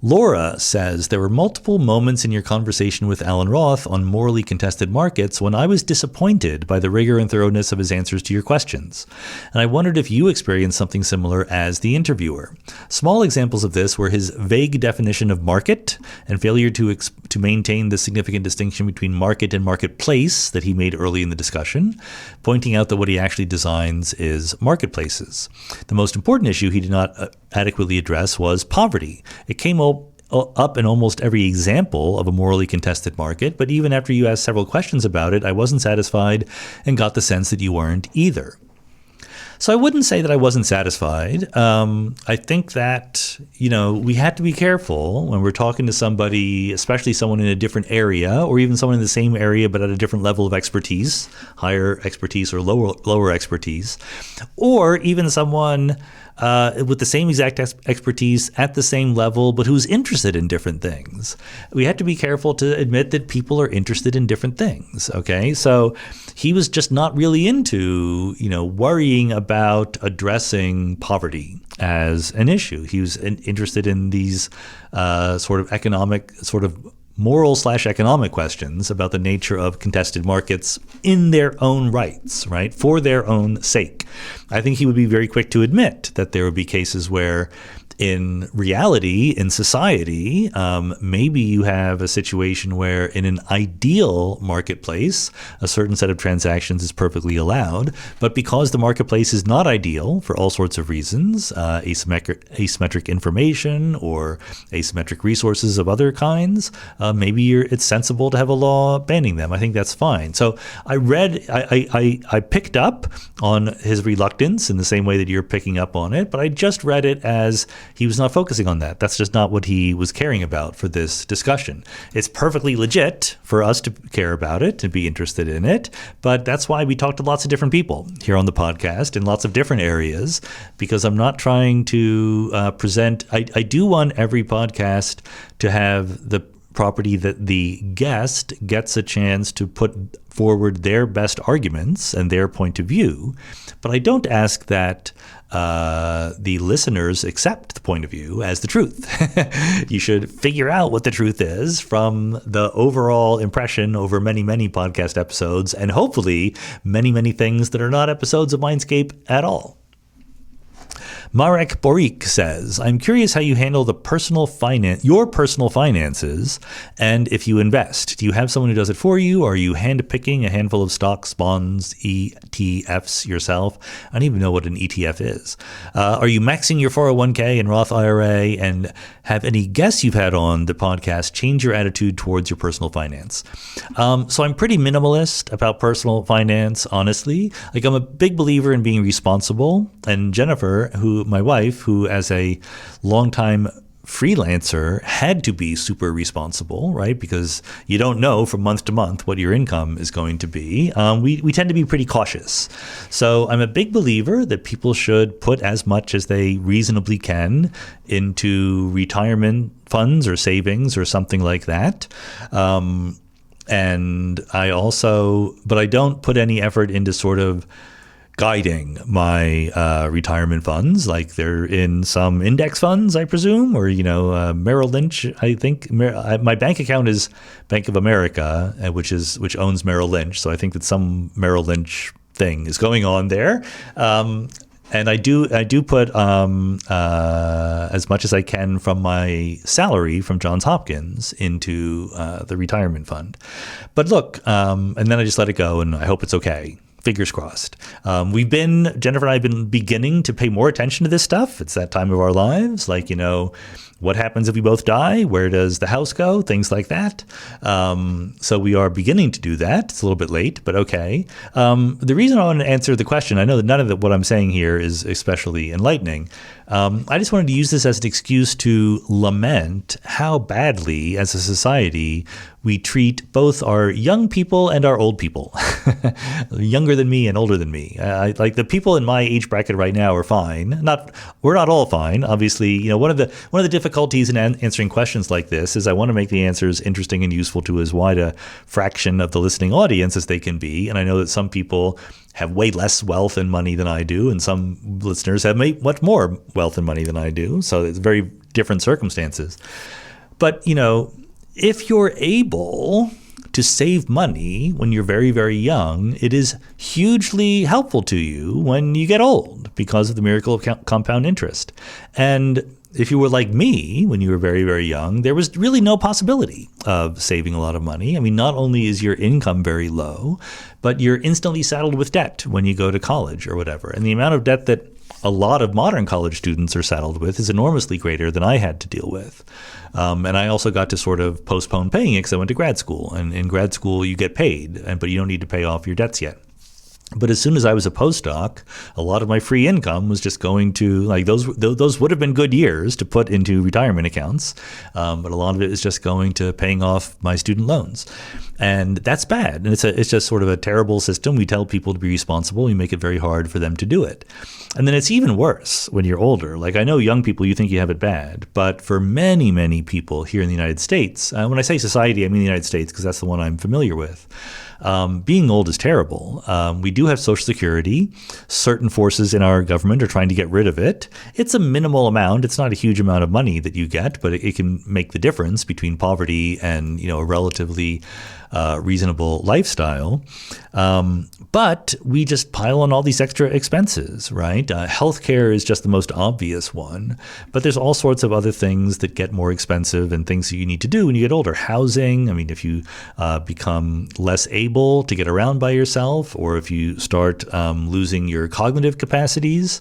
Laura says, there were multiple moments in your conversation with Alan Roth on morally contested markets when I was disappointed by the rigor and thoroughness of his answers to your questions. And I wondered if you experienced something similar as the interviewer. Small examples of this were his vague definition of market and failure to maintain the significant distinction between market and marketplace that he made early in the discussion, pointing out that what he actually designs is marketplaces. The most important issue he did not adequately address was poverty. It came up in almost every example of a morally contested market, but even after you asked several questions about it, I wasn't satisfied and got the sense that you weren't either. So I wouldn't say that I wasn't satisfied. I think that, we have to be careful when we're talking to somebody, especially someone in a different area or even someone in the same area but at a different level of expertise, higher expertise or lower expertise, or even someone with the same exact expertise at the same level, but who's interested in different things. We have to be careful to admit that people are interested in different things, okay? So he was just not really into, worrying about addressing poverty as an issue. He was interested in these moral/economic questions about the nature of contested markets in their own rights, right? For their own sake. I think he would be very quick to admit that there would be cases where In reality, in society, maybe you have a situation where in an ideal marketplace, a certain set of transactions is perfectly allowed. But because the marketplace is not ideal for all sorts of reasons, asymmetric information or asymmetric resources of other kinds, maybe it's sensible to have a law banning them. I think that's fine. So I picked up on his reluctance in the same way that you're picking up on it, but I just read it as he was not focusing on that. That's just not what he was caring about for this discussion. It's perfectly legit for us to care about it, to be interested in it, but that's why we talk to lots of different people here on the podcast in lots of different areas, because I'm not trying to present. I do want every podcast to have the property that the guest gets a chance to put forward their best arguments and their point of view, but I don't ask that the listeners accept the point of view as the truth. You should figure out what the truth is from the overall impression over many, many podcast episodes, and hopefully many, many things that are not episodes of Mindscape at all. Marek Borik says, I'm curious how you handle your personal finances and if you invest. Do you have someone who does it for you, or are you handpicking a handful of stocks, bonds, ETFs yourself? I don't even know what an ETF is. Are you maxing your 401k and Roth IRA, and have any guests you've had on the podcast change your attitude towards your personal finance? So I'm pretty minimalist about personal finance, honestly. Like, I'm a big believer in being responsible, and Jennifer, my wife, who as a longtime freelancer had to be super responsible, right? Because you don't know from month to month what your income is going to be. We tend to be pretty cautious. So I'm a big believer that people should put as much as they reasonably can into retirement funds or savings or something like that. And but I don't put any effort into sort of guiding my retirement funds, like they're in some index funds, I presume, or Merrill Lynch. I think my bank account is Bank of America, which owns Merrill Lynch. So I think that some Merrill Lynch thing is going on there. And I do put as much as I can from my salary from Johns Hopkins into the retirement fund. But look, and then I just let it go, and I hope it's okay. Fingers crossed. Jennifer and I have been beginning to pay more attention to this stuff. It's that time of our lives. Like, what happens if we both die? Where does the house go? Things like that. So we are beginning to do that. It's a little bit late, but okay. The reason I want to answer the question, I know that none of what I'm saying here is especially enlightening. I just wanted to use this as an excuse to lament how badly, as a society, we treat both our young people and our old people, younger than me and older than me. Like the people in my age bracket right now are fine. We're not all fine. Obviously, one of the difficulties in answering questions like this is I want to make the answers interesting and useful to as wide a fraction of the listening audience as they can be. And I know that some people have way less wealth and money than I do, and some listeners have much more wealth and money than I do. So it's very different circumstances. But, if you're able to save money when you're very, very young, it is hugely helpful to you when you get old because of the miracle of compound interest. And if you were like me when you were very, very young, there was really no possibility of saving a lot of money. I mean, not only is your income very low, but you're instantly saddled with debt when you go to college or whatever. And the amount of debt that a lot of modern college students are saddled with is enormously greater than I had to deal with. And I also got to sort of postpone paying it because I went to grad school. And in grad school, you get paid, but you don't need to pay off your debts yet. But as soon as I was a postdoc, a lot of my free income was just going to, like, those would have been good years to put into retirement accounts. But a lot of it is just going to paying off my student loans. And that's bad. And it's just sort of a terrible system. We tell people to be responsible. We make it very hard for them to do it. And then it's even worse when you're older. Like, I know young people, you think you have it bad. But for many, many people here in the United States, when I say society, I mean the United States because that's the one I'm familiar with. Being old is terrible. We do have Social Security. Certain forces in our government are trying to get rid of it. It's a minimal amount. It's not a huge amount of money that you get, but it can make the difference between poverty and, a relatively reasonable lifestyle. But we just pile on all these extra expenses, right? Healthcare is just the most obvious one, but there's all sorts of other things that get more expensive and things that you need to do when you get older. Housing, if you become less able to get around by yourself, or if you start losing your cognitive capacities,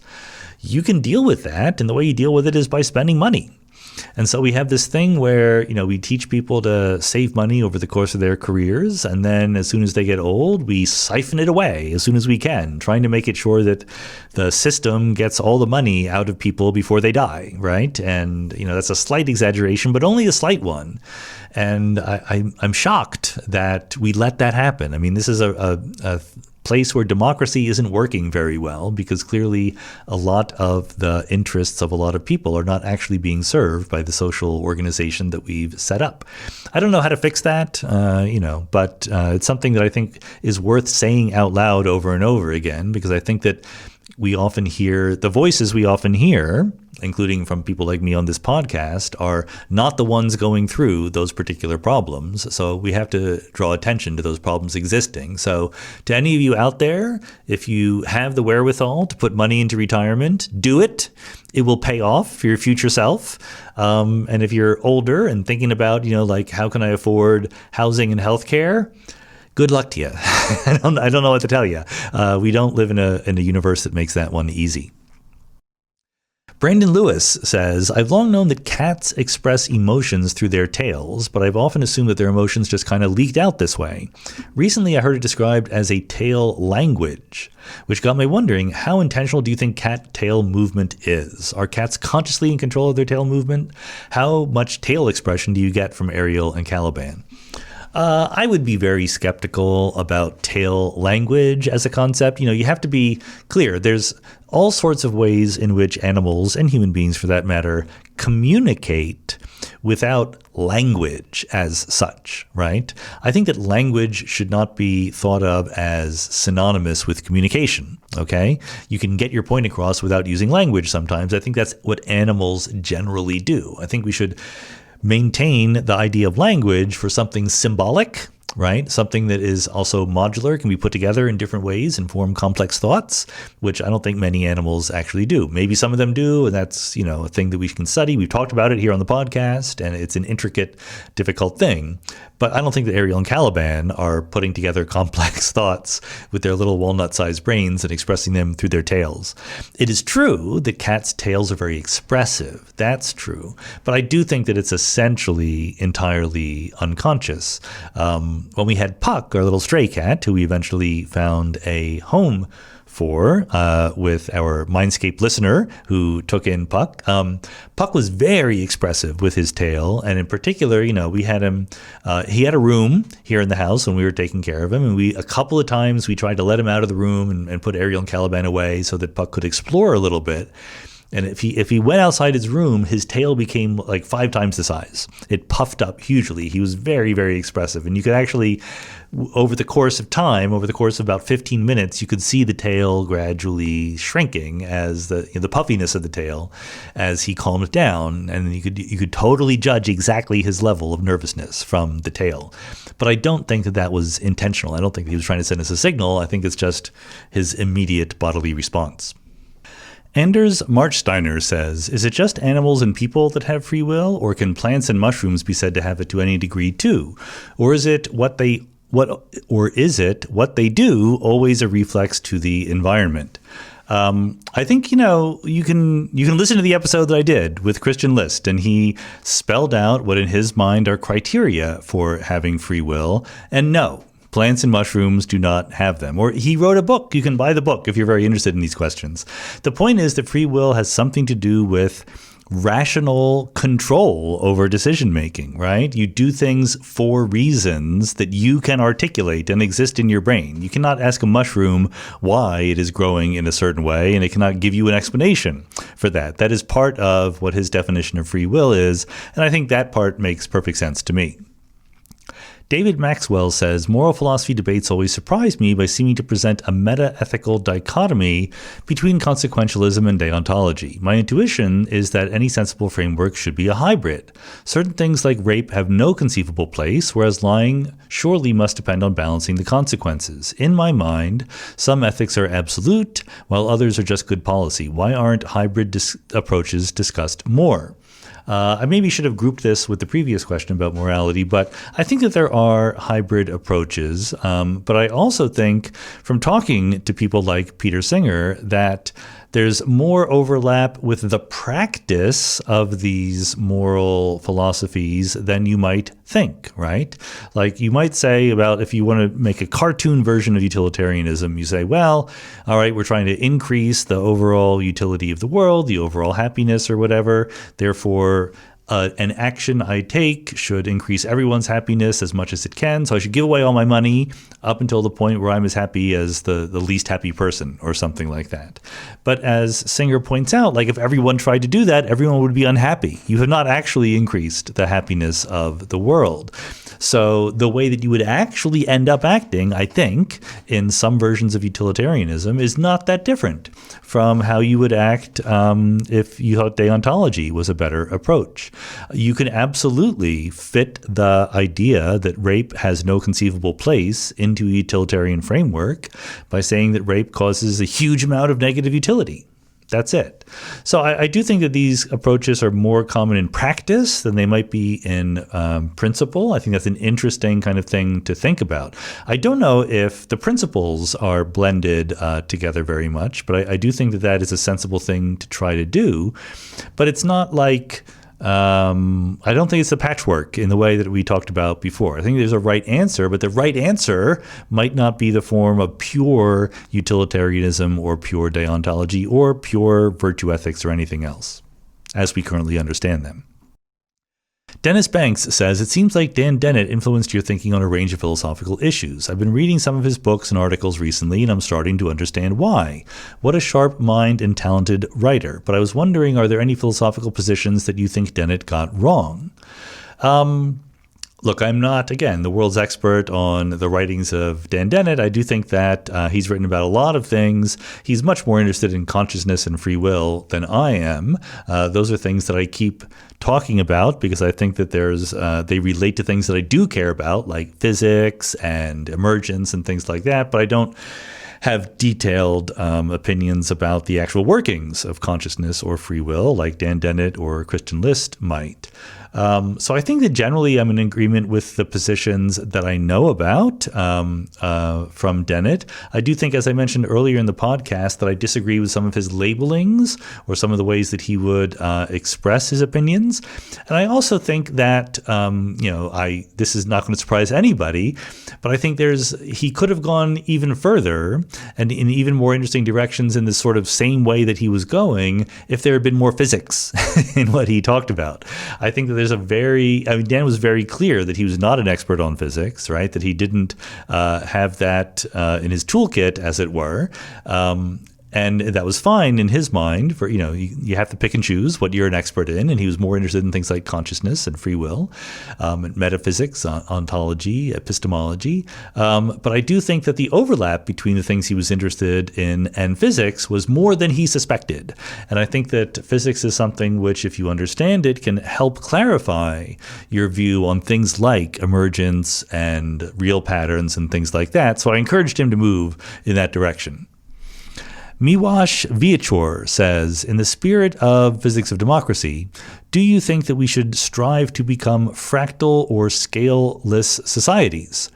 you can deal with that. And the way you deal with it is by spending money. And so we have this thing where, we teach people to save money over the course of their careers. And then as soon as they get old, we siphon it away as soon as we can, trying to make it sure that the system gets all the money out of people before they die, right? And, that's a slight exaggeration, but only a slight one. And I'm shocked that we let that happen. This is a place where democracy isn't working very well, because clearly a lot of the interests of a lot of people are not actually being served by the social organization that we've set up. I don't know how to fix that, but it's something that I think is worth saying out loud over and over again, because I think that we often hear the voices we often hear, including from people like me on this podcast, are not the ones going through those particular problems. So we have to draw attention to those problems existing. So to any of you out there, if you have the wherewithal to put money into retirement, do it. It will pay off for your future self. And if you're older and thinking about, how can I afford housing and healthcare? Good luck to you. I don't know what to tell you. We don't live in a universe that makes that one easy. Brandon Lewis says, I've long known that cats express emotions through their tails, but I've often assumed that their emotions just kind of leaked out this way. Recently, I heard it described as a tail language, which got me wondering, how intentional do you think cat tail movement is? Are cats consciously in control of their tail movement? How much tail expression do you get from Ariel and Caliban? I would be very skeptical about tail language as a concept. You have to be clear. There's all sorts of ways in which animals, and human beings for that matter, communicate without language as such, right? I think that language should not be thought of as synonymous with communication, okay? You can get your point across without using language sometimes. I think that's what animals generally do. I think we should maintain the idea of language for something symbolic, right? Something that is also modular, can be put together in different ways and form complex thoughts, which I don't think many animals actually do. Maybe some of them do, and that's, a thing that we can study. We've talked about it here on the podcast, and it's an intricate, difficult thing. But I don't think that Ariel and Caliban are putting together complex thoughts with their little walnut-sized brains and expressing them through their tails. It is true that cats' tails are very expressive. That's true. But I do think that it's essentially entirely unconscious. When we had Puck, our little stray cat, who we eventually found a home for with our Mindscape listener who took in Puck. Puck was very expressive with his tail, and in particular, we had him. He had a room here in the house when we were taking care of him, and a couple of times we tried to let him out of the room and put Ariel and Caliban away so that Puck could explore a little bit. And if he went outside his room, his tail became like 5 times the size. It puffed up hugely. He was very, very expressive. And you could actually, over the course of time, over the course of about 15 minutes, you could see the tail gradually shrinking as the puffiness of the tail as he calmed down. And you could totally judge exactly his level of nervousness from the tail. But I don't think that was intentional. I don't think he was trying to send us a signal. I think it's just his immediate bodily response. Anders Marchsteiner says, is it just animals and people that have free will, or can plants and mushrooms be said to have it to any degree too? Or is it what they do always a reflex to the environment? I think, you can listen to the episode that I did with Christian List, and he spelled out what in his mind are criteria for having free will. And no, plants and mushrooms do not have them. Or he wrote a book. You can buy the book if you're very interested in these questions. The point is that free will has something to do with rational control over decision making, right? You do things for reasons that you can articulate and exist in your brain. You cannot ask a mushroom why it is growing in a certain way, and it cannot give you an explanation for that. That is part of what his definition of free will is, and I think that part makes perfect sense to me. David Maxwell says, moral philosophy debates always surprise me by seeming to present a meta-ethical dichotomy between consequentialism and deontology. My intuition is that any sensible framework should be a hybrid. Certain things like rape have no conceivable place, whereas lying surely must depend on balancing the consequences. In my mind, some ethics are absolute, while others are just good policy. Why aren't hybrid approaches discussed more? I maybe should have grouped this with the previous question about morality, but I think that there are hybrid approaches. But I also think from talking to people like Peter Singer that there's more overlap with the practice of these moral philosophies than you might think, right? Like you might say about if you want to make a cartoon version of utilitarianism, you say, well, all right, we're trying to increase the overall utility of the world, the overall happiness or whatever. Therefore, an action I take should increase everyone's happiness as much as it can. So I should give away all my money up until the point where I'm as happy as the least happy person or something like that. But as Singer points out, like if everyone tried to do that, everyone would be unhappy. You have not actually increased the happiness of the world. So the way that you would actually end up acting, I think, in some versions of utilitarianism is not that different from how you would act if you thought deontology was a better approach. You can absolutely fit the idea that rape has no conceivable place into a utilitarian framework by saying that rape causes a huge amount of negative utility. That's it. So I do think that these approaches are more common in practice than they might be in principle. I think that's an interesting kind of thing to think about. I don't know if the principles are blended together very much, but I do think that that is a sensible thing to try to do. But it's not like I don't think it's a patchwork in the way that we talked about before. I think there's a right answer, but the right answer might not be the form of pure utilitarianism or pure deontology or pure virtue ethics or anything else, as we currently understand them. Dennis Banks says, it seems like Dan Dennett influenced your thinking on a range of philosophical issues. I've been reading some of his books and articles recently, and I'm starting to understand why. What a sharp mind and talented writer. But I was wondering, are there any philosophical positions that you think Dennett got wrong? Look, I'm not, again, the world's expert on the writings of Dan Dennett. I do think that he's written about a lot of things. He's much more interested in consciousness and free will than I am. Those are things that I keep talking about because I think that they relate to things that I do care about, like physics and emergence and things like that. But I don't have detailed opinions about the actual workings of consciousness or free will like Dan Dennett or Christian List might. So I think that generally I'm in agreement with the positions that I know about from Dennett. I do think, as I mentioned earlier in the podcast, that I disagree with some of his labelings or some of the ways that he would express his opinions. And I also think that, this is not going to surprise anybody, but I think he could have gone even further and in even more interesting directions in the sort of same way that he was going if there had been more physics in what he talked about. I think that Dan was very clear that he was not an expert on physics, right? That he didn't have that in his toolkit, as it were. And that was fine in his mind. For you have to pick and choose what you're an expert in, and he was more interested in things like consciousness and free will, and metaphysics, ontology, epistemology. But I do think that the overlap between the things he was interested in and physics was more than he suspected. And I think that physics is something which, if you understand it, can help clarify your view on things like emergence and real patterns and things like that. So I encouraged him to move in that direction. Miwash Viachor says, in the spirit of physics of democracy, do you think that we should strive to become fractal or scaleless societies?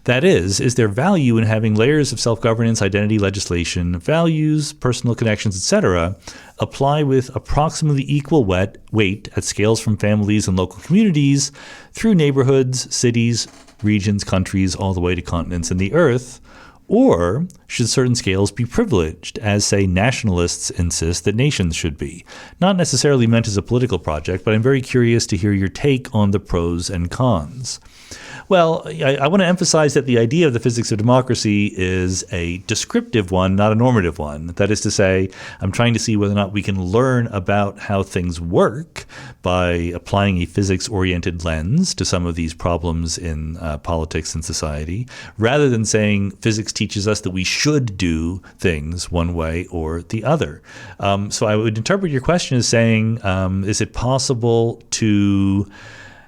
That is there value in having layers of self-governance, identity, legislation, values, personal connections, etc., apply with approximately equal weight at scales from families and local communities through neighborhoods, cities, regions, countries, all the way to continents and the earth? Or should certain scales be privileged, as, say, nationalists insist that nations should be? Not necessarily meant as a political project, but I'm very curious to hear your take on the pros and cons. Well, I want to emphasize that the idea of the physics of democracy is a descriptive one, not a normative one. That is to say, I'm trying to see whether or not we can learn about how things work by applying a physics-oriented lens to some of these problems in politics and society, rather than saying physics teaches us that we should do things one way or the other. So I would interpret your question as saying, is it possible to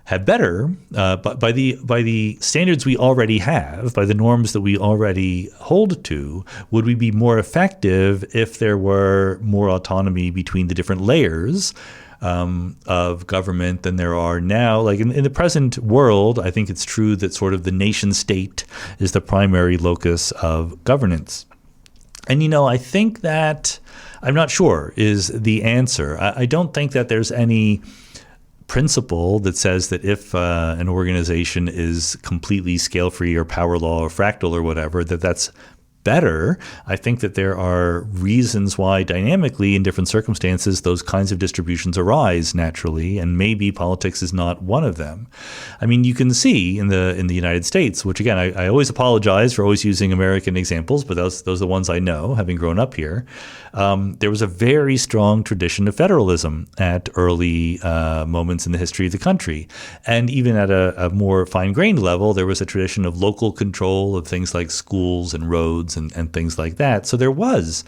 have better, by the standards we already have, by the norms that we already hold to, would we be more effective if there were more autonomy between the different layers of government than there are now? Like in the present world, I think it's true that sort of the nation state is the primary locus of governance. And, I think that, I'm not sure, is the answer. I don't think that there's any principle that says that if an organization is completely scale-free or power law or fractal or whatever, that's better. I think that there are reasons why dynamically in different circumstances those kinds of distributions arise naturally, and maybe politics is not one of them. I mean, you can see in the United States, which again, I always apologize for always using American examples, but those are the ones I know, having grown up here. There was a very strong tradition of federalism at early moments in the history of the country. And even at a more fine-grained level, there was a tradition of local control of things like schools and roads and things like that. So there was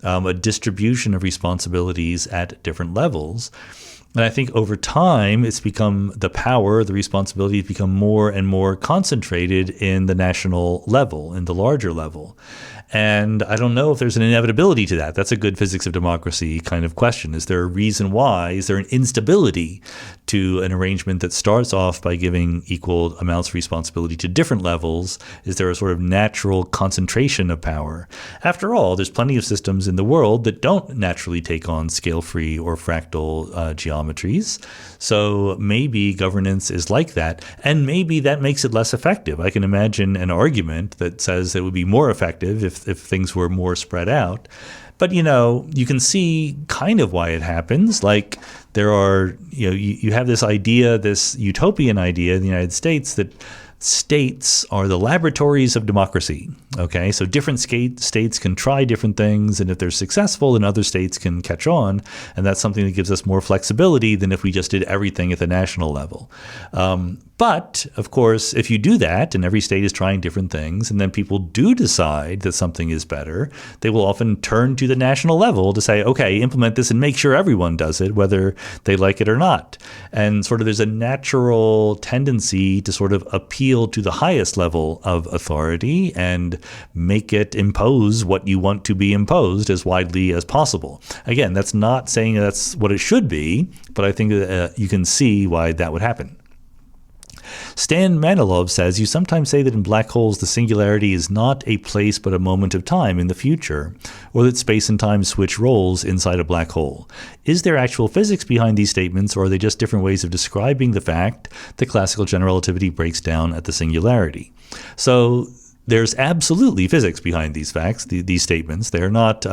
a distribution of responsibilities at different levels. And I think over time, it's become the responsibilities become more and more concentrated in the national level, in the larger level. And I don't know if there's an inevitability to that. That's a good physics of democracy kind of question. Is there a reason why? Is there an instability to an arrangement that starts off by giving equal amounts of responsibility to different levels? Is there a sort of natural concentration of power? After all, there's plenty of systems in the world that don't naturally take on scale-free or fractal geometries. So maybe governance is like that, and maybe that makes it less effective. I can imagine an argument that says it would be more effective if things were more spread out. But, you can see kind of why it happens. Like there are, you have this idea, this utopian idea in the United States that states are the laboratories of democracy. Okay, so different states can try different things, and if they're successful, then other states can catch on, and that's something that gives us more flexibility than if we just did everything at the national level. But, of course, if you do that, and every state is trying different things, and then people do decide that something is better, they will often turn to the national level to say, okay, implement this and make sure everyone does it, whether they like it or not. And sort of there's a natural tendency to sort of appeal to the highest level of authority and make it impose what you want to be imposed as widely as possible. Again, that's not saying that's what it should be, but I think you can see why that would happen. Stan Manilov says, you sometimes say that in black holes the singularity is not a place but a moment of time in the future, or that space and time switch roles inside a black hole. Is there actual physics behind these statements, or are they just different ways of describing the fact that classical general relativity breaks down at the singularity? So there's absolutely physics behind these facts, these statements. They're not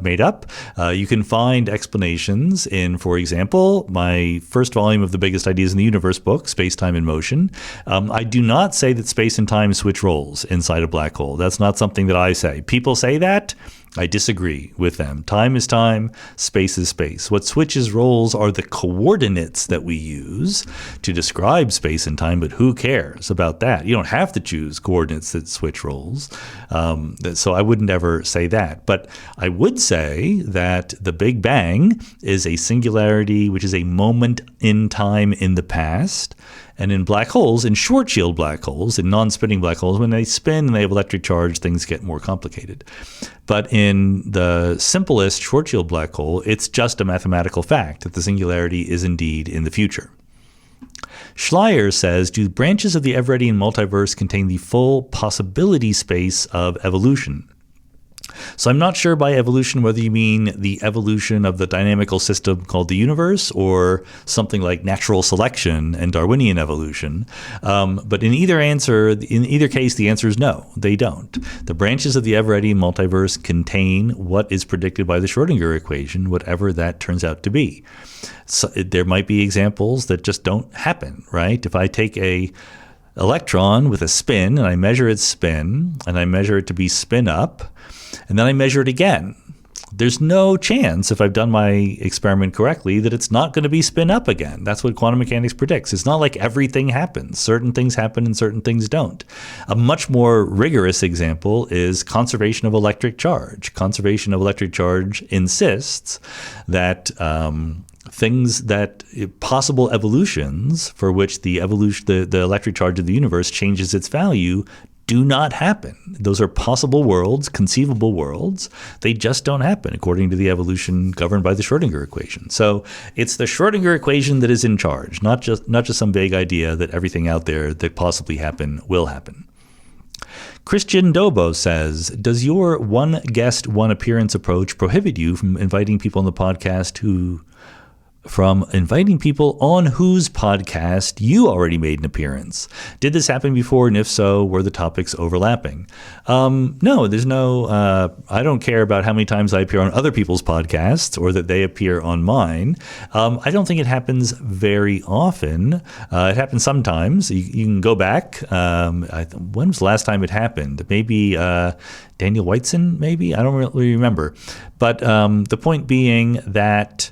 made up. You can find explanations in, for example, my first volume of The Biggest Ideas in the Universe book, Space, Time, and Motion. I do not say that space and time switch roles inside a black hole. That's not something that I say. People say that. I disagree with them. Time is time, space is space. What switches roles are the coordinates that we use to describe space and time, but who cares about that? You don't have to choose coordinates that switch roles. So I wouldn't ever say that. But I would say that the Big Bang is a singularity, which is a moment in time in the past. And in black holes, in short-shield black holes, in non-spinning black holes, when they spin and they have electric charge, things get more complicated. But in the simplest short-shield black hole, it's just a mathematical fact that the singularity is indeed in the future. Schleier says, do branches of the Everettian multiverse contain the full possibility space of evolution? So I'm not sure by evolution whether you mean the evolution of the dynamical system called the universe or something like natural selection and Darwinian evolution. But in either case, the answer is no, they don't. The branches of the Everettian multiverse contain what is predicted by the Schrödinger equation, whatever that turns out to be. So there might be examples that just don't happen, right? If I take a electron with a spin, and I measure its spin, and I measure it to be spin up, and then I measure it again. There's no chance, if I've done my experiment correctly, that it's not going to be spin up again. That's what quantum mechanics predicts. It's not like everything happens. Certain things happen and certain things don't. A much more rigorous example is conservation of electric charge. Conservation of electric charge insists that possible evolutions for which the electric charge of the universe changes its value do not happen. Those are possible worlds, conceivable worlds. They just don't happen according to the evolution governed by the Schrödinger equation. So it's the Schrödinger equation that is in charge, not just some vague idea that everything out there that possibly happen will happen. Christian Dobo says, does your one guest, one appearance approach prohibit you from inviting people on the podcast on whose podcast you already made an appearance? Did this happen before? And if so, were the topics overlapping? No, there's no, I don't care about how many times I appear on other people's podcasts or that they appear on mine. I don't think it happens very often. It happens sometimes. You can go back. When was the last time it happened? Maybe Daniel Whiteson, maybe? I don't really remember. But the point being that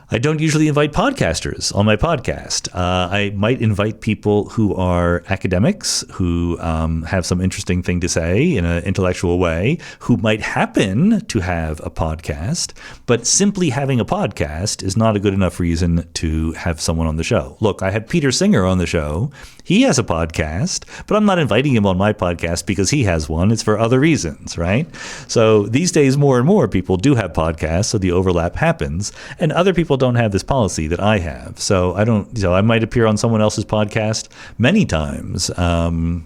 I don't usually invite podcasters on my podcast. I might invite people who are academics, who have some interesting thing to say in an intellectual way, who might happen to have a podcast, but simply having a podcast is not a good enough reason to have someone on the show. Look, I have Peter Singer on the show. He has a podcast, but I'm not inviting him on my podcast because he has one. It's for other reasons, right? So these days, more and more people do have podcasts, so the overlap happens, and other people don't have this policy that I have. So I might appear on someone else's podcast many times, and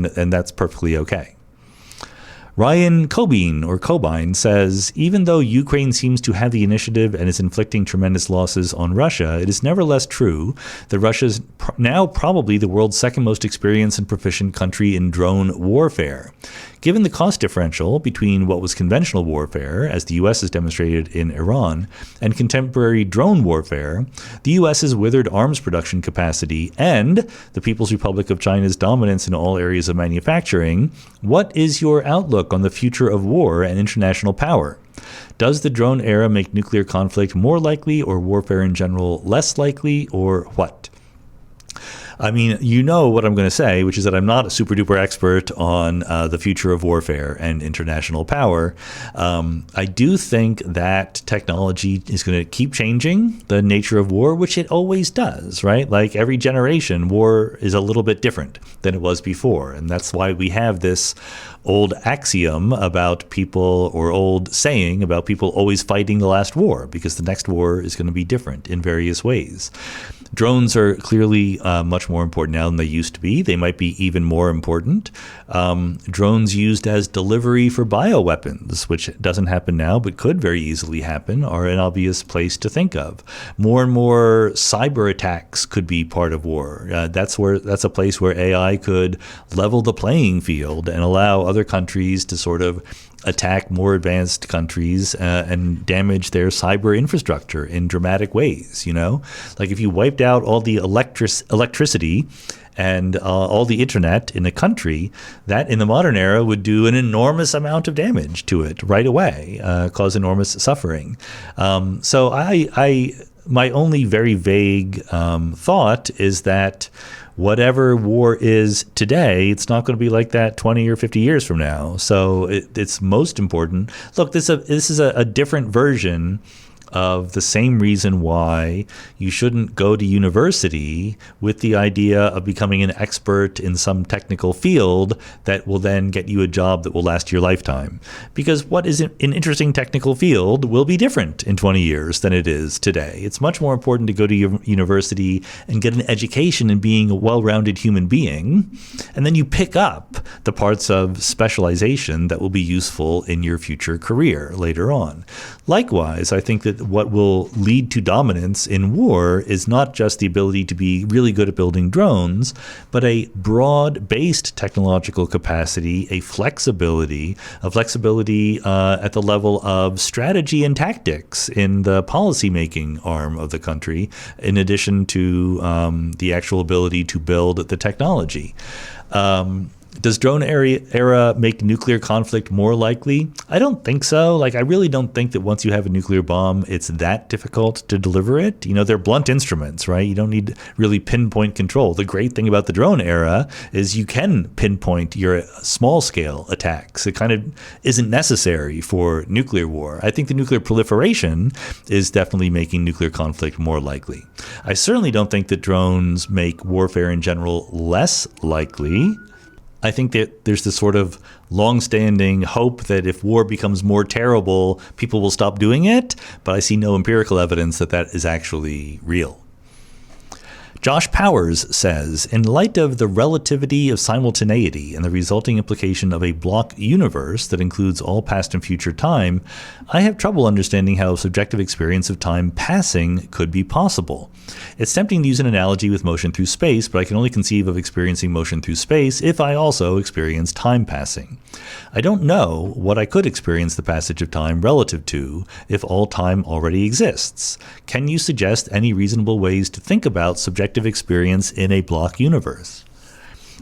that's perfectly okay. Ryan Cobine says, even though Ukraine seems to have the initiative and is inflicting tremendous losses on Russia, it is nevertheless true that Russia is now probably the world's second most experienced and proficient country in drone warfare. Given the cost differential between what was conventional warfare, as the U.S. has demonstrated in Iran, and contemporary drone warfare, the U.S.'s withered arms production capacity, and the People's Republic of China's dominance in all areas of manufacturing, what is your outlook on the future of war and international power? Does the drone era make nuclear conflict more likely, or warfare in general less likely, or what? I mean, you know what I'm going to say, which is that I'm not a super duper expert on the future of warfare and international power. I do think that technology is going to keep changing the nature of war, which it always does, right? Like every generation, war is a little bit different than it was before. And that's why we have this old axiom about people, or old saying about people always fighting the last war, because the next war is going to be different in various ways. Drones are clearly much more important now than they used to be. They might be even more important. Drones used as delivery for bioweapons, which doesn't happen now but could very easily happen, are an obvious place to think of. More and more cyber attacks could be part of war. That's a place where AI could level the playing field and allow other countries to sort of attack more advanced countries and damage their cyber infrastructure in dramatic ways, you know? Like if you wiped out all the electricity and all the internet in a country, that in the modern era would do an enormous amount of damage to it right away, cause enormous suffering. So my only very vague thought is that whatever war is today, it's not going to be like that 20 or 50 years from now. So it's most important. Look, this is a different version of the same reason why you shouldn't go to university with the idea of becoming an expert in some technical field that will then get you a job that will last your lifetime. Because what is an interesting technical field will be different in 20 years than it is today. It's much more important to go to university and get an education in being a well-rounded human being, and then you pick up the parts of specialization that will be useful in your future career later on. Likewise, I think that that what will lead to dominance in war is not just the ability to be really good at building drones, but a broad-based technological capacity, a flexibility at the level of strategy and tactics in the policymaking arm of the country, in addition to the actual ability to build the technology. Does drone era make nuclear conflict more likely? I don't think so. I really don't think that once you have a nuclear bomb, it's that difficult to deliver it. They're blunt instruments, right? You don't need really pinpoint control. The great thing about the drone era is you can pinpoint your small-scale attacks. It kind of isn't necessary for nuclear war. I think the nuclear proliferation is definitely making nuclear conflict more likely. I certainly don't think that drones make warfare in general less likely. I think that there's this sort of long-standing hope that if war becomes more terrible, people will stop doing it, but I see no empirical evidence that that is actually real. Josh Powers says, in light of the relativity of simultaneity and the resulting implication of a block universe that includes all past and future time, I have trouble understanding how a subjective experience of time passing could be possible. It's tempting to use an analogy with motion through space, but I can only conceive of experiencing motion through space if I also experience time passing. I don't know what I could experience the passage of time relative to if all time already exists. Can you suggest any reasonable ways to think about subjective experience in a block universe?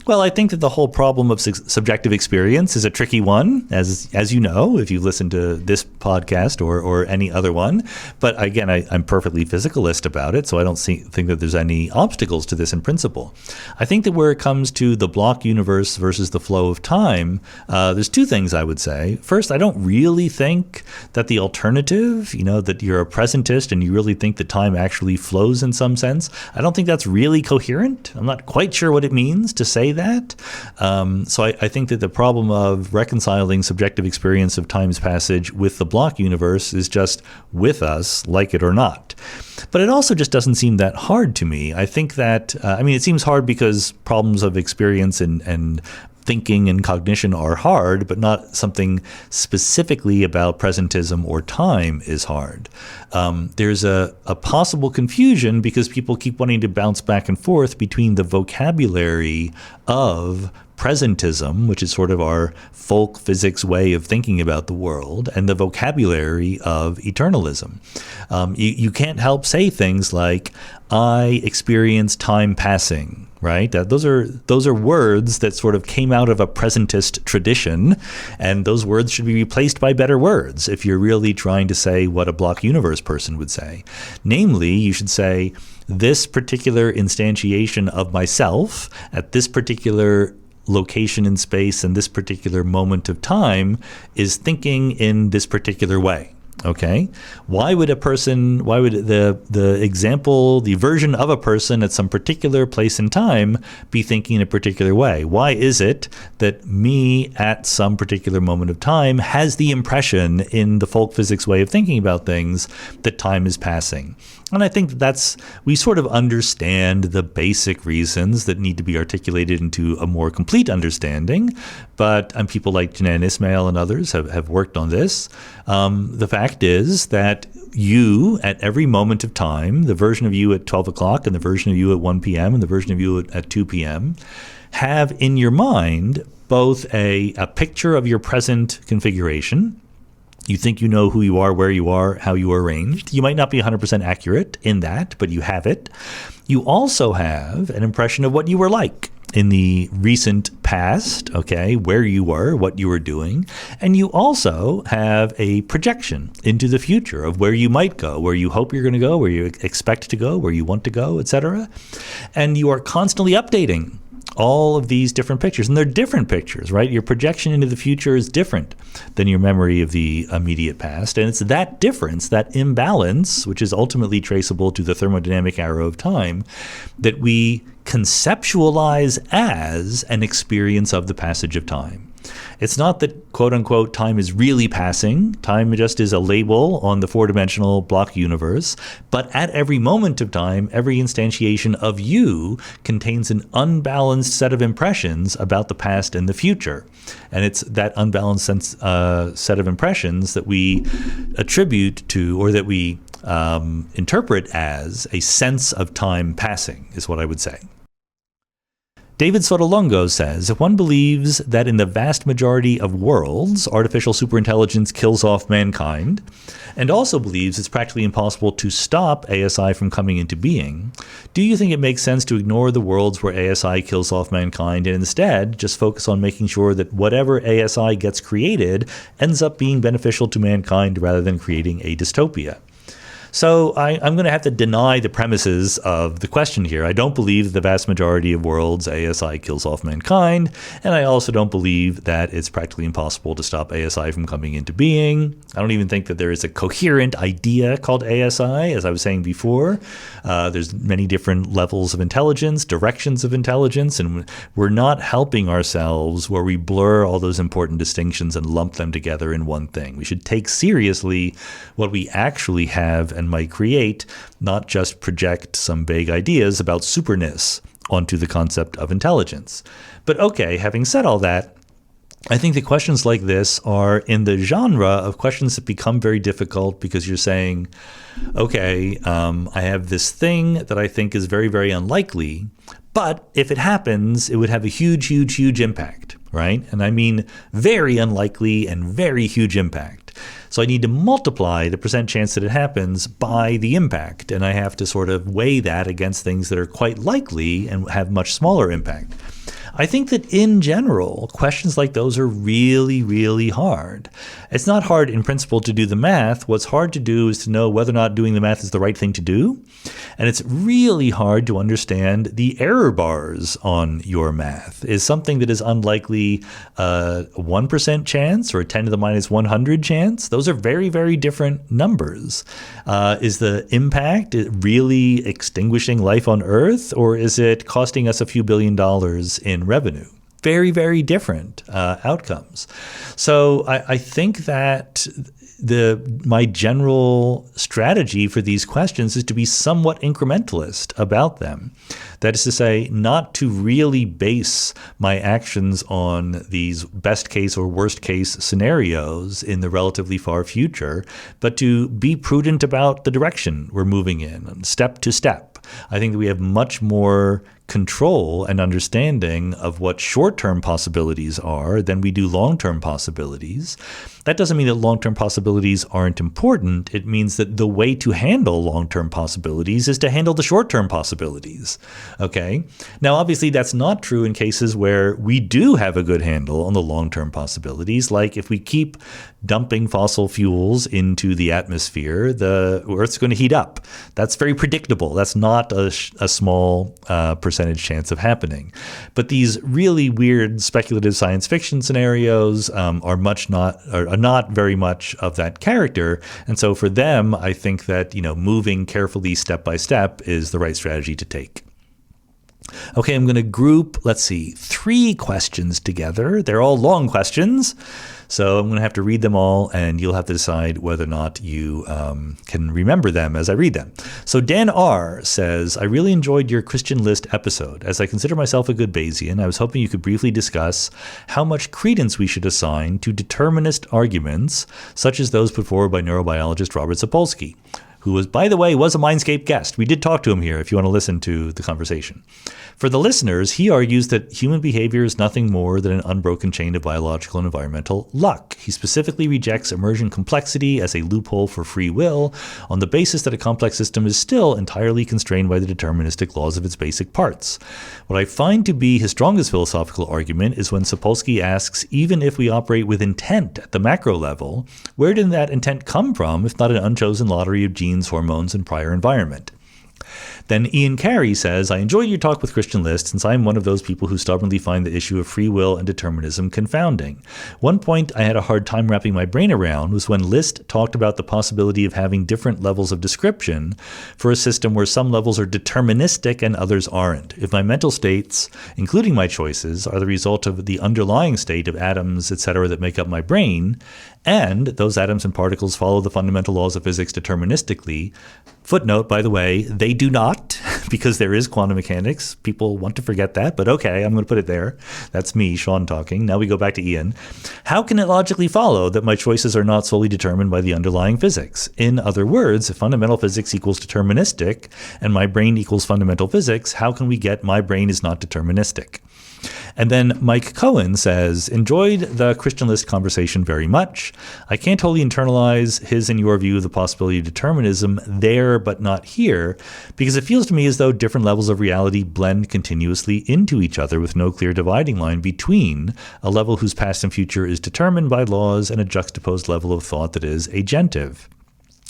Well, I think that the whole problem of subjective experience is a tricky one, as you know, if you listen to this podcast or any other one. But again, I'm perfectly physicalist about it, so I don't think that there's any obstacles to this in principle. I think that where it comes to the block universe versus the flow of time, there's two things I would say. First, I don't really think that the alternative, that you're a presentist and you really think that time actually flows in some sense, I don't think that's really coherent. I'm not quite sure what it means to say that. So I think that the problem of reconciling subjective experience of time's passage with the block universe is just with us, like it or not. But it also just doesn't seem that hard to me. I think that, it seems hard because problems of experience and thinking and cognition are hard, but not something specifically about presentism or time is hard. There's a possible confusion because people keep wanting to bounce back and forth between the vocabulary of presentism, which is sort of our folk physics way of thinking about the world, and the vocabulary of eternalism. You can't help say things like, I experience time passing, right? Those are words that sort of came out of a presentist tradition, and those words should be replaced by better words if you're really trying to say what a block universe person would say. Namely, you should say, this particular instantiation of myself at this particular location in space and this particular moment of time is thinking in this particular way. Okay, why would the example, the version of a person at some particular place in time be thinking in a particular way? Why is it that me at some particular moment of time has the impression in the folk physics way of thinking about things that time is passing? And I think we sort of understand the basic reasons that need to be articulated into a more complete understanding, but people like Janan Ismail and others have worked on this. The fact is that you, at every moment of time, the version of you at 12 o'clock and the version of you at 1 p.m. and the version of you at 2 p.m. have in your mind both a picture of your present configuration. You think you know who you are, where you are, how you are arranged. You might not be 100% accurate in that, but you have it. You also have an impression of what you were like in the recent past, okay, where you were, what you were doing. And you also have a projection into the future of where you might go, where you hope you're going to go, where you expect to go, where you want to go, etc. And you are constantly updating all of these different pictures. And they're different pictures, right? Your projection into the future is different than your memory of the immediate past. And it's that difference, that imbalance, which is ultimately traceable to the thermodynamic arrow of time, that we conceptualize as an experience of the passage of time. It's not that, quote unquote, time is really passing. Time just is a label on the four-dimensional block universe. But at every moment of time, every instantiation of you contains an unbalanced set of impressions about the past and the future. And it's that unbalanced set of impressions that we attribute to, or that we interpret as a sense of time passing, is what I would say. David Sotolongo says, if one believes that in the vast majority of worlds, artificial superintelligence kills off mankind, and also believes it's practically impossible to stop ASI from coming into being, do you think it makes sense to ignore the worlds where ASI kills off mankind and instead just focus on making sure that whatever ASI gets created ends up being beneficial to mankind rather than creating a dystopia? So I'm going to have to deny the premises of the question here. I don't believe that the vast majority of worlds ASI kills off mankind, and I also don't believe that it's practically impossible to stop ASI from coming into being. I don't even think that there is a coherent idea called ASI, as I was saying before. There's many different levels of intelligence, directions of intelligence, and we're not helping ourselves where we blur all those important distinctions and lump them together in one thing. We should take seriously what we actually have and might create, not just project some vague ideas about superness onto the concept of intelligence. But okay, having said all that, I think that questions like this are in the genre of questions that become very difficult because you're saying, okay, I have this thing that I think is very, very unlikely, but if it happens, it would have a huge, huge, huge impact, right? And I mean very unlikely and very huge impact. So I need to multiply the percent chance that it happens by the impact, and I have to sort of weigh that against things that are quite likely and have much smaller impact. I think that in general, questions like those are really, really hard. It's not hard in principle to do the math. What's hard to do is to know whether or not doing the math is the right thing to do. And it's really hard to understand the error bars on your math. Is something that is unlikely a 1% chance or a 10 to the minus 100 chance? Those are very, very different numbers. Is the impact really extinguishing life on Earth, or is it costing us a few $1 billion in revenue? Very, very different outcomes. So I think that my general strategy for these questions is to be somewhat incrementalist about them. That is to say, not to really base my actions on these best case or worst case scenarios in the relatively far future, but to be prudent about the direction we're moving in, step to step. I think that we have much more control and understanding of what short-term possibilities are than we do long-term possibilities. That doesn't mean that long-term possibilities aren't important. It means that the way to handle long-term possibilities is to handle the short-term possibilities. Okay? Now, obviously, that's not true in cases where we do have a good handle on the long-term possibilities. Like if we keep dumping fossil fuels into the atmosphere, the Earth's going to heat up. That's very predictable. That's not a small percentage chance of happening. But these really weird speculative science fiction scenarios are not very much of that character. And so for them, I think that, moving carefully step by step is the right strategy to take. Okay, I'm going to group, 3 questions together. They're all long questions. So I'm going to have to read them all, and you'll have to decide whether or not you can remember them as I read them. So Dan R. says, I really enjoyed your Christian List episode. As I consider myself a good Bayesian, I was hoping you could briefly discuss how much credence we should assign to determinist arguments, such as those put forward by neurobiologist Robert Sapolsky, who was, by the way, was a Mindscape guest. We did talk to him here if you want to listen to the conversation. For the listeners, he argues that human behavior is nothing more than an unbroken chain of biological and environmental luck. He specifically rejects emergent complexity as a loophole for free will on the basis that a complex system is still entirely constrained by the deterministic laws of its basic parts. What I find to be his strongest philosophical argument is when Sapolsky asks, even if we operate with intent at the macro level, where did that intent come from if not an unchosen lottery of genes, hormones, and prior environment? Then Ian Carey says, I enjoyed your talk with Christian List since I'm one of those people who stubbornly find the issue of free will and determinism confounding. One point I had a hard time wrapping my brain around was when List talked about the possibility of having different levels of description for a system where some levels are deterministic and others aren't. If my mental states, including my choices, are the result of the underlying state of atoms, etc., that make up my brain, and those atoms and particles follow the fundamental laws of physics deterministically. Footnote, by the way, they do not, because there is quantum mechanics. People want to forget that, but okay, I'm going to put it there. That's me, Sean, talking. Now we go back to Ian. How can it logically follow that my choices are not solely determined by the underlying physics? In other words, if fundamental physics equals deterministic and my brain equals fundamental physics, how can we get my brain is not deterministic? And then Mike Cohen says, enjoyed the Christian List conversation very much. I can't totally internalize his and your view of the possibility of determinism there but not here, because it feels to me as though different levels of reality blend continuously into each other with no clear dividing line between a level whose past and future is determined by laws and a juxtaposed level of thought that is agentive.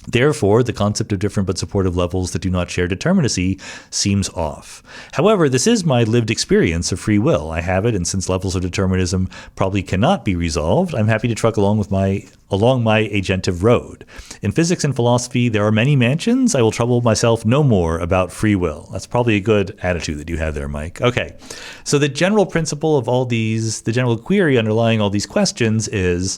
Therefore, the concept of different but supportive levels that do not share determinacy seems off. However, this is my lived experience of free will. I have it, and since levels of determinism probably cannot be resolved, I'm happy to truck along my agentive road. In physics and philosophy, there are many mansions. I will trouble myself no more about free will. That's probably a good attitude that you have there, Mike. Okay, so the general principle of all these, the general query underlying all these questions is,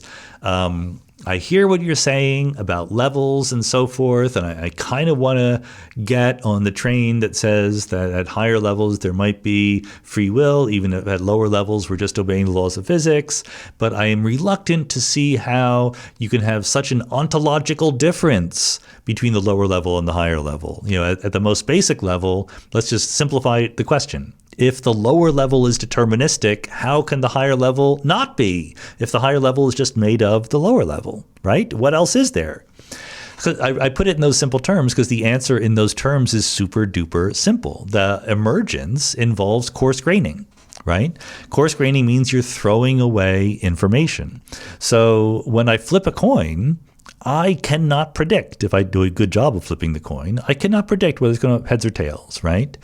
I hear what you're saying about levels and so forth, and I kind of want to get on the train that says that at higher levels there might be free will, even if at lower levels we're just obeying the laws of physics. But I am reluctant to see how you can have such an ontological difference between the lower level and the higher level. You know, at the most basic level, let's just simplify the question. If the lower level is deterministic, how can the higher level not be? If the higher level is just made of the lower level, right? What else is there? I put it in those simple terms because the answer in those terms is super duper simple. The emergence involves coarse graining. Right? Coarse graining means you're throwing away information. So when I flip a coin, I cannot predict, if I do a good job of flipping the coin, I cannot predict whether it's going to heads or tails, right?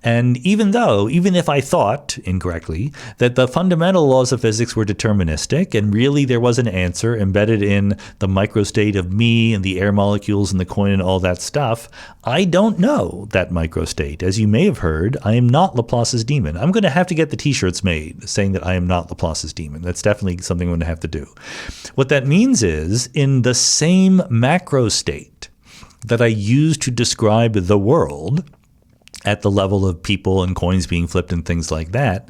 And even if I thought incorrectly that the fundamental laws of physics were deterministic and really there was an answer embedded in the microstate of me and the air molecules and the coin and all that stuff, I don't know that microstate. As you may have heard, I am not Laplace's demon. I'm going to have to get the t-shirts made saying that I am not Laplace's demon. That's definitely something I'm going to have to do. What that means is in the same macro state that I use to describe the world at the level of people and coins being flipped and things like that,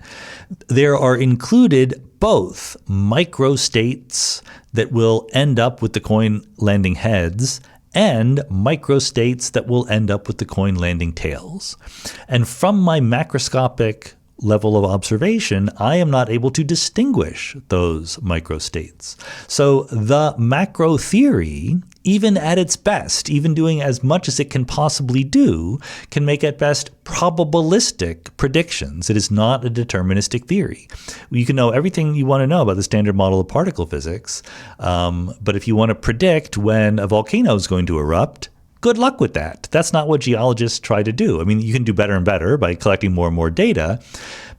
there are included both microstates that will end up with the coin landing heads and microstates that will end up with the coin landing tails. And from my macroscopic level of observation, I am not able to distinguish those microstates. So the macro theory, even at its best, even doing as much as it can possibly do, can make at best probabilistic predictions. It is not a deterministic theory. You can know everything you want to know about the standard model of particle physics, but if you want to predict when a volcano is going to erupt, good luck with that. That's not what geologists try to do. I mean, you can do better and better by collecting more and more data,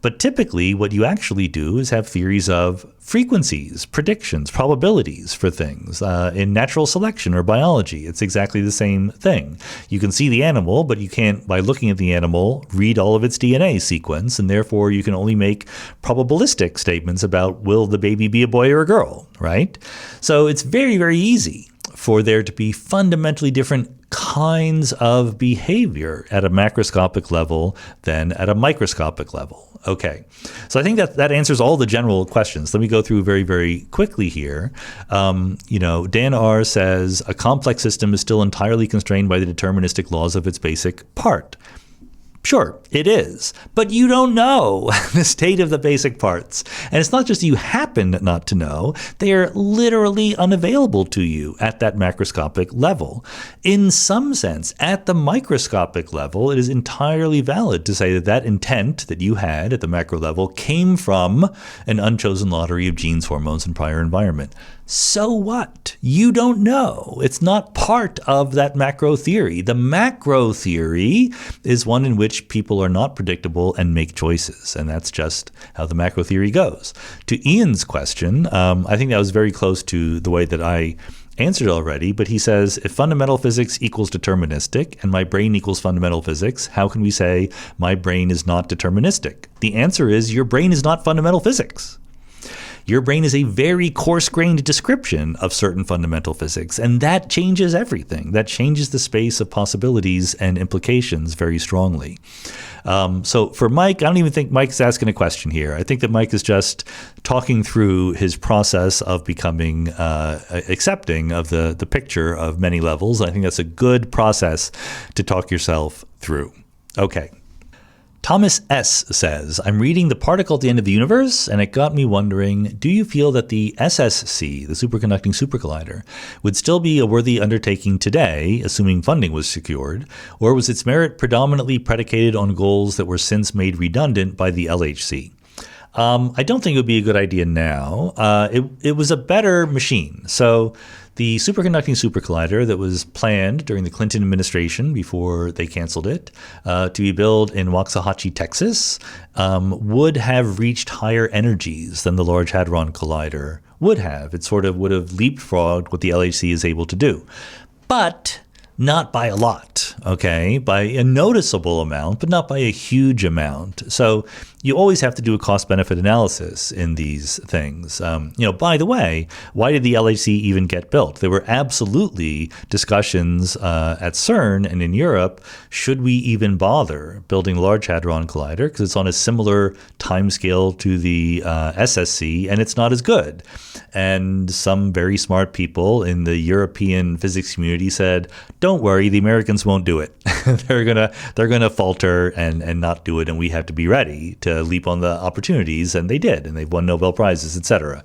but typically what you actually do is have theories of frequencies, predictions, probabilities for things. In natural selection or biology, it's exactly the same thing. You can see the animal, but you can't, by looking at the animal, read all of its DNA sequence, and therefore you can only make probabilistic statements about will the baby be a boy or a girl, right? So it's very, very easy for there to be fundamentally different kinds of behavior at a macroscopic level than at a microscopic level. Okay, so I think that answers all the general questions. Let me go through very, very quickly here. Dan R. says, a complex system is still entirely constrained by the deterministic laws of its basic part. Sure, it is, but you don't know the state of the basic parts. And it's not just you happen not to know, they are literally unavailable to you at that macroscopic level. In some sense, at the microscopic level, it is entirely valid to say that that intent that you had at the macro level came from an unchosen lottery of genes, hormones, and prior environment. So what? You don't know. It's not part of that macro theory. The macro theory is one in which people are not predictable and make choices. And that's just how the macro theory goes. To Ian's question, I think that was very close to the way that I answered already, but he says, if fundamental physics equals deterministic and my brain equals fundamental physics, how can we say my brain is not deterministic? The answer is your brain is not fundamental physics. Your brain is a very coarse-grained description of certain fundamental physics, and that changes everything. That changes the space of possibilities and implications very strongly. So for Mike, I don't even think Mike's asking a question here. I think that Mike is just talking through his process of becoming accepting of the picture of many levels. I think that's a good process to talk yourself through. Okay. Thomas S. says, I'm reading The Particle at the End of the Universe, and it got me wondering, do you feel that the SSC, the Superconducting Supercollider, would still be a worthy undertaking today, assuming funding was secured, or was its merit predominantly predicated on goals that were since made redundant by the LHC? I don't think it would be a good idea now. It was a better machine. So the Superconducting Supercollider that was planned during the Clinton administration before they canceled it to be built in Waxahachie, Texas, would have reached higher energies than the Large Hadron Collider would have. It sort of would have leapfrogged what the LHC is able to do. But not by a lot, okay? By a noticeable amount, but not by a huge amount. So you always have to do a cost-benefit analysis in these things. By the way, why did the LHC even get built? There were absolutely discussions at CERN and in Europe, should we even bother building Large Hadron Collider? Because it's on a similar timescale to the SSC, and it's not as good. And some very smart people in the European physics community said, don't worry, the Americans won't do it. they're gonna falter and not do it, and we have to be ready to leap on the opportunities, and they did, and they've won Nobel Prizes, etc.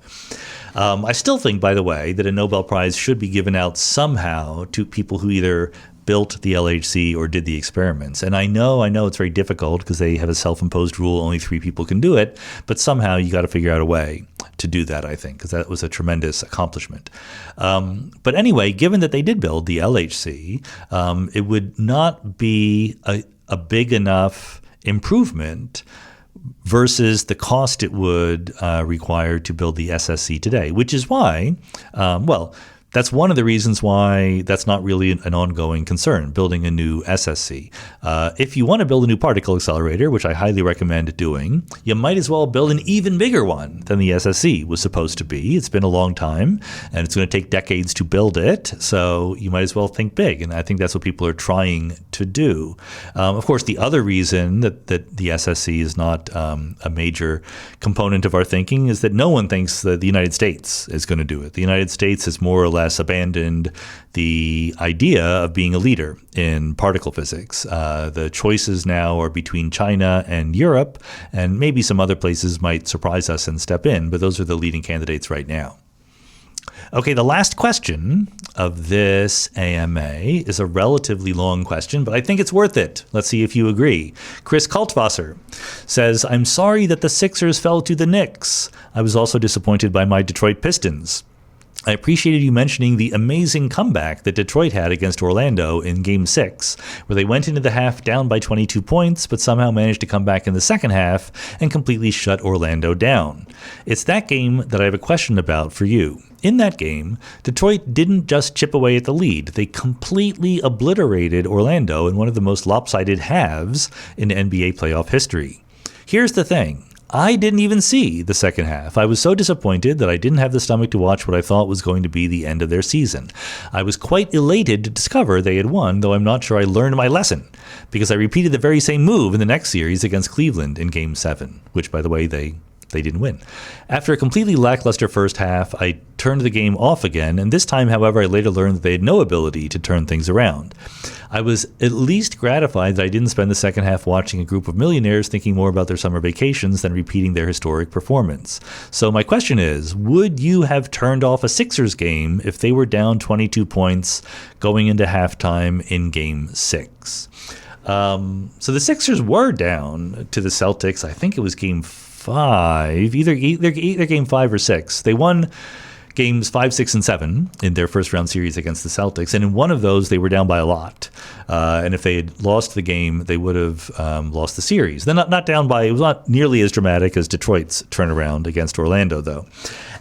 I still think, by the way, that a Nobel Prize should be given out somehow to people who either built the LHC or did the experiments. And I know it's very difficult because they have a self-imposed rule, only 3 people can do it, but somehow you got to figure out a way to do that, I think, because that was a tremendous accomplishment. But anyway, given that they did build the LHC, it would not be a big enough improvement versus the cost it would require to build the SSC today, which is why, that's one of the reasons why that's not really an ongoing concern, building a new SSC. If you want to build a new particle accelerator, which I highly recommend doing, you might as well build an even bigger one than the SSC was supposed to be. It's been a long time, and it's going to take decades to build it, so you might as well think big, and I think that's what people are trying to do. Of course, the other reason that the SSC is not a major component of our thinking is that no one thinks that the United States is going to do it. The United States has more or less abandoned the idea of being a leader in particle physics. The choices now are between China and Europe, and maybe some other places might surprise us and step in, but those are the leading candidates right now. Okay, the last question of this AMA is a relatively long question, but I think it's worth it. Let's see if you agree. Chris Kaltwasser says, I'm sorry that the Sixers fell to the Knicks. I was also disappointed by my Detroit Pistons. I appreciated you mentioning the amazing comeback that Detroit had against Orlando in Game 6, where they went into the half down by 22 points, but somehow managed to come back in the second half and completely shut Orlando down. It's that game that I have a question about for you. In that game, Detroit didn't just chip away at the lead. They completely obliterated Orlando in one of the most lopsided halves in NBA playoff history. Here's the thing. I didn't even see the second half. I was so disappointed that I didn't have the stomach to watch what I thought was going to be the end of their season. I was quite elated to discover they had won, though I'm not sure I learned my lesson, because I repeated the very same move in the next series against Cleveland in Game 7, which, by the way, they didn't win. After a completely lackluster first half, I turned the game off again, and this time, however, I later learned that they had no ability to turn things around. I was at least gratified that I didn't spend the second half watching a group of millionaires thinking more about their summer vacations than repeating their historic performance. So my question is, would you have turned off a Sixers game if they were down 22 points going into halftime in Game 6? So the Sixers were down to the Celtics. I think it was Game 5, either Game 5 or 6. They won games 5, 6, and 7 in their first round series against the Celtics. And in one of those, they were down by a lot. And if they had lost the game, they would have lost the series. They're not down by, it was not nearly as dramatic as Detroit's turnaround against Orlando, though.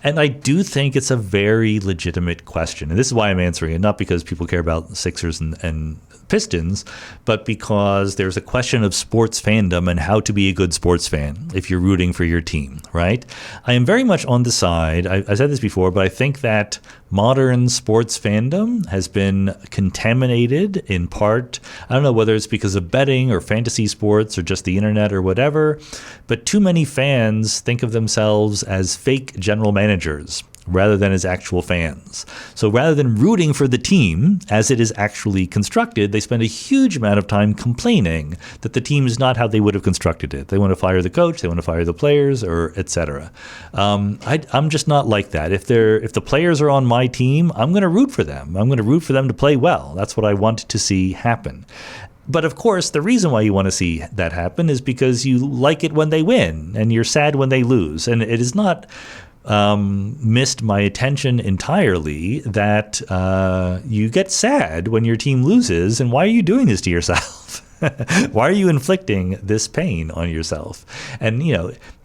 And I do think it's a very legitimate question. And this is why I'm answering it, not because people care about Sixers and Pistons, but because there's a question of sports fandom and how to be a good sports fan if you're rooting for your team, right? I am very much on the side, I said this before, but I think that modern sports fandom has been contaminated in part. I don't know whether it's because of betting or fantasy sports or just the internet or whatever, but too many fans think of themselves as fake general managers rather than as actual fans. So rather than rooting for the team as it is actually constructed, they spend a huge amount of time complaining that the team is not how they would have constructed it. They want to fire the coach, they want to fire the players, or etc. I'm just not like that. If the players are on my team, I'm going to root for them. I'm going to root for them to play well. That's what I want to see happen. But of course, the reason why you want to see that happen is because you like it when they win and you're sad when they lose. And it is not missed my attention entirely that you get sad when your team loses. And why are you doing this to yourself? Why are you inflicting this pain on yourself? And,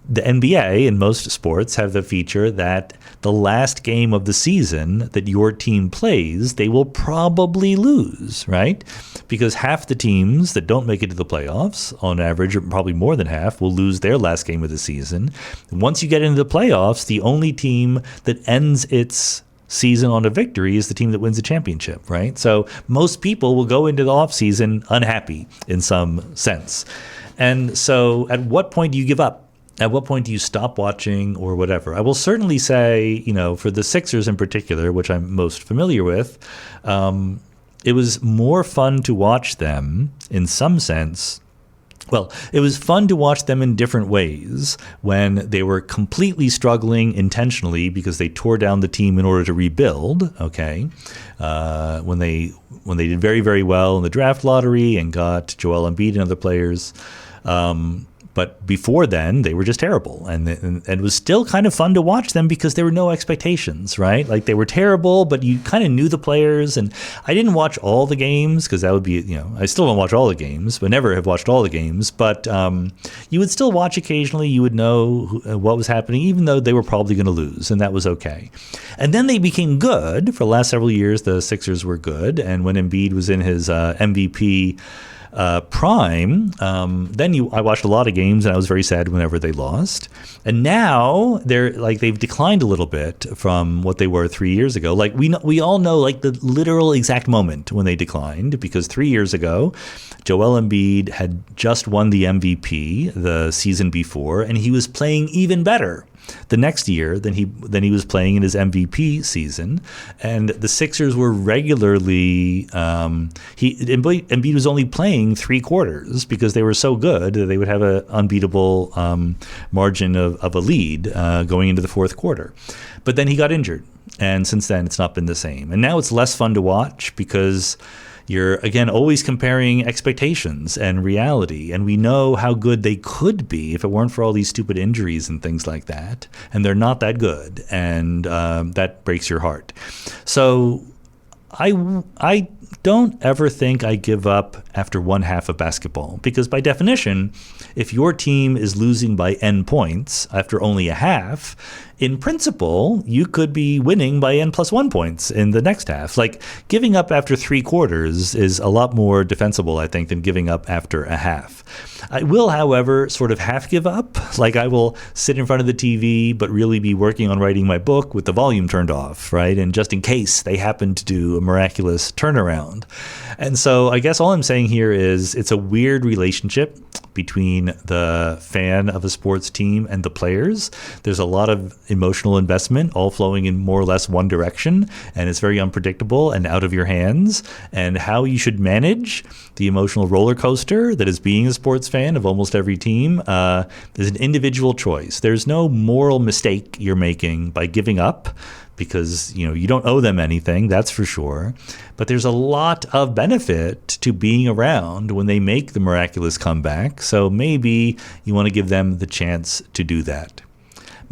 the NBA and most sports have the feature that the last game of the season that your team plays, they will probably lose, right? Because half the teams that don't make it to the playoffs, on average, or probably more than half, will lose their last game of the season. Once you get into the playoffs, the only team that ends its season on a victory is the team that wins the championship, right? So most people will go into the offseason unhappy in some sense. And so at what point do you give up? At what point do you stop watching or whatever? I will certainly say, for the Sixers in particular, which I'm most familiar with, it was more fun to watch them in some sense. Well, it was fun to watch them in different ways when they were completely struggling intentionally because they tore down the team in order to rebuild, okay? When they did very, very well in the draft lottery and got Joel Embiid and other players. But before then, they were just terrible. And it was still kind of fun to watch them because there were no expectations, right? Like they were terrible, but you kind of knew the players. And I didn't watch all the games because that would be, I still don't watch all the games, but never have watched all the games. But you would still watch occasionally. You would know what was happening, even though they were probably going to lose. And that was okay. And then they became good. For the last several years, the Sixers were good. And when Embiid was in his MVP prime, I watched a lot of games and I was very sad whenever they lost. And now they've declined a little bit from what they were 3 years ago. Like we all know like the literal exact moment when they declined, because 3 years ago, Joel Embiid had just won the MVP the season before, and he was playing even better the next year than he was playing in his MVP season. And the Sixers were regularly Embiid was only playing 3 quarters because they were so good that they would have an unbeatable margin of a lead going into the fourth quarter. But then he got injured, and since then it's not been the same. And now it's less fun to watch because you're, again, always comparing expectations and reality. And we know how good they could be if it weren't for all these stupid injuries and things like that. And they're not that good. And that breaks your heart. So I don't ever think I give up after one half of basketball. Because by definition, if your team is losing by N points after only a half, in principle, you could be winning by N plus 1 points in the next half. Like giving up after 3 quarters is a lot more defensible, I think, than giving up after a half. I will, however, sort of half give up. Like I will sit in front of the TV, but really be working on writing my book with the volume turned off, right? And just in case they happen to do a miraculous turnaround. And so I guess all I'm saying here is it's a weird relationship between the fan of a sports team and the players. There's a lot of emotional investment, all flowing in more or less one direction, and it's very unpredictable and out of your hands. And how you should manage the emotional roller coaster that is being a sports fan of almost every team is an individual choice. There's no moral mistake you're making by giving up, because you don't owe them anything, that's for sure. But there's a lot of benefit to being around when they make the miraculous comeback. So maybe you want to give them the chance to do that.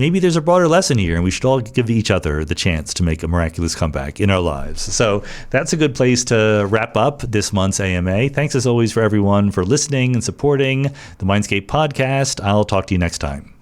maybe there's a broader lesson here, and we should all give each other the chance to make a miraculous comeback in our lives. So that's a good place to wrap up this month's AMA. Thanks as always for everyone for listening and supporting the Mindscape podcast. I'll talk to you next time.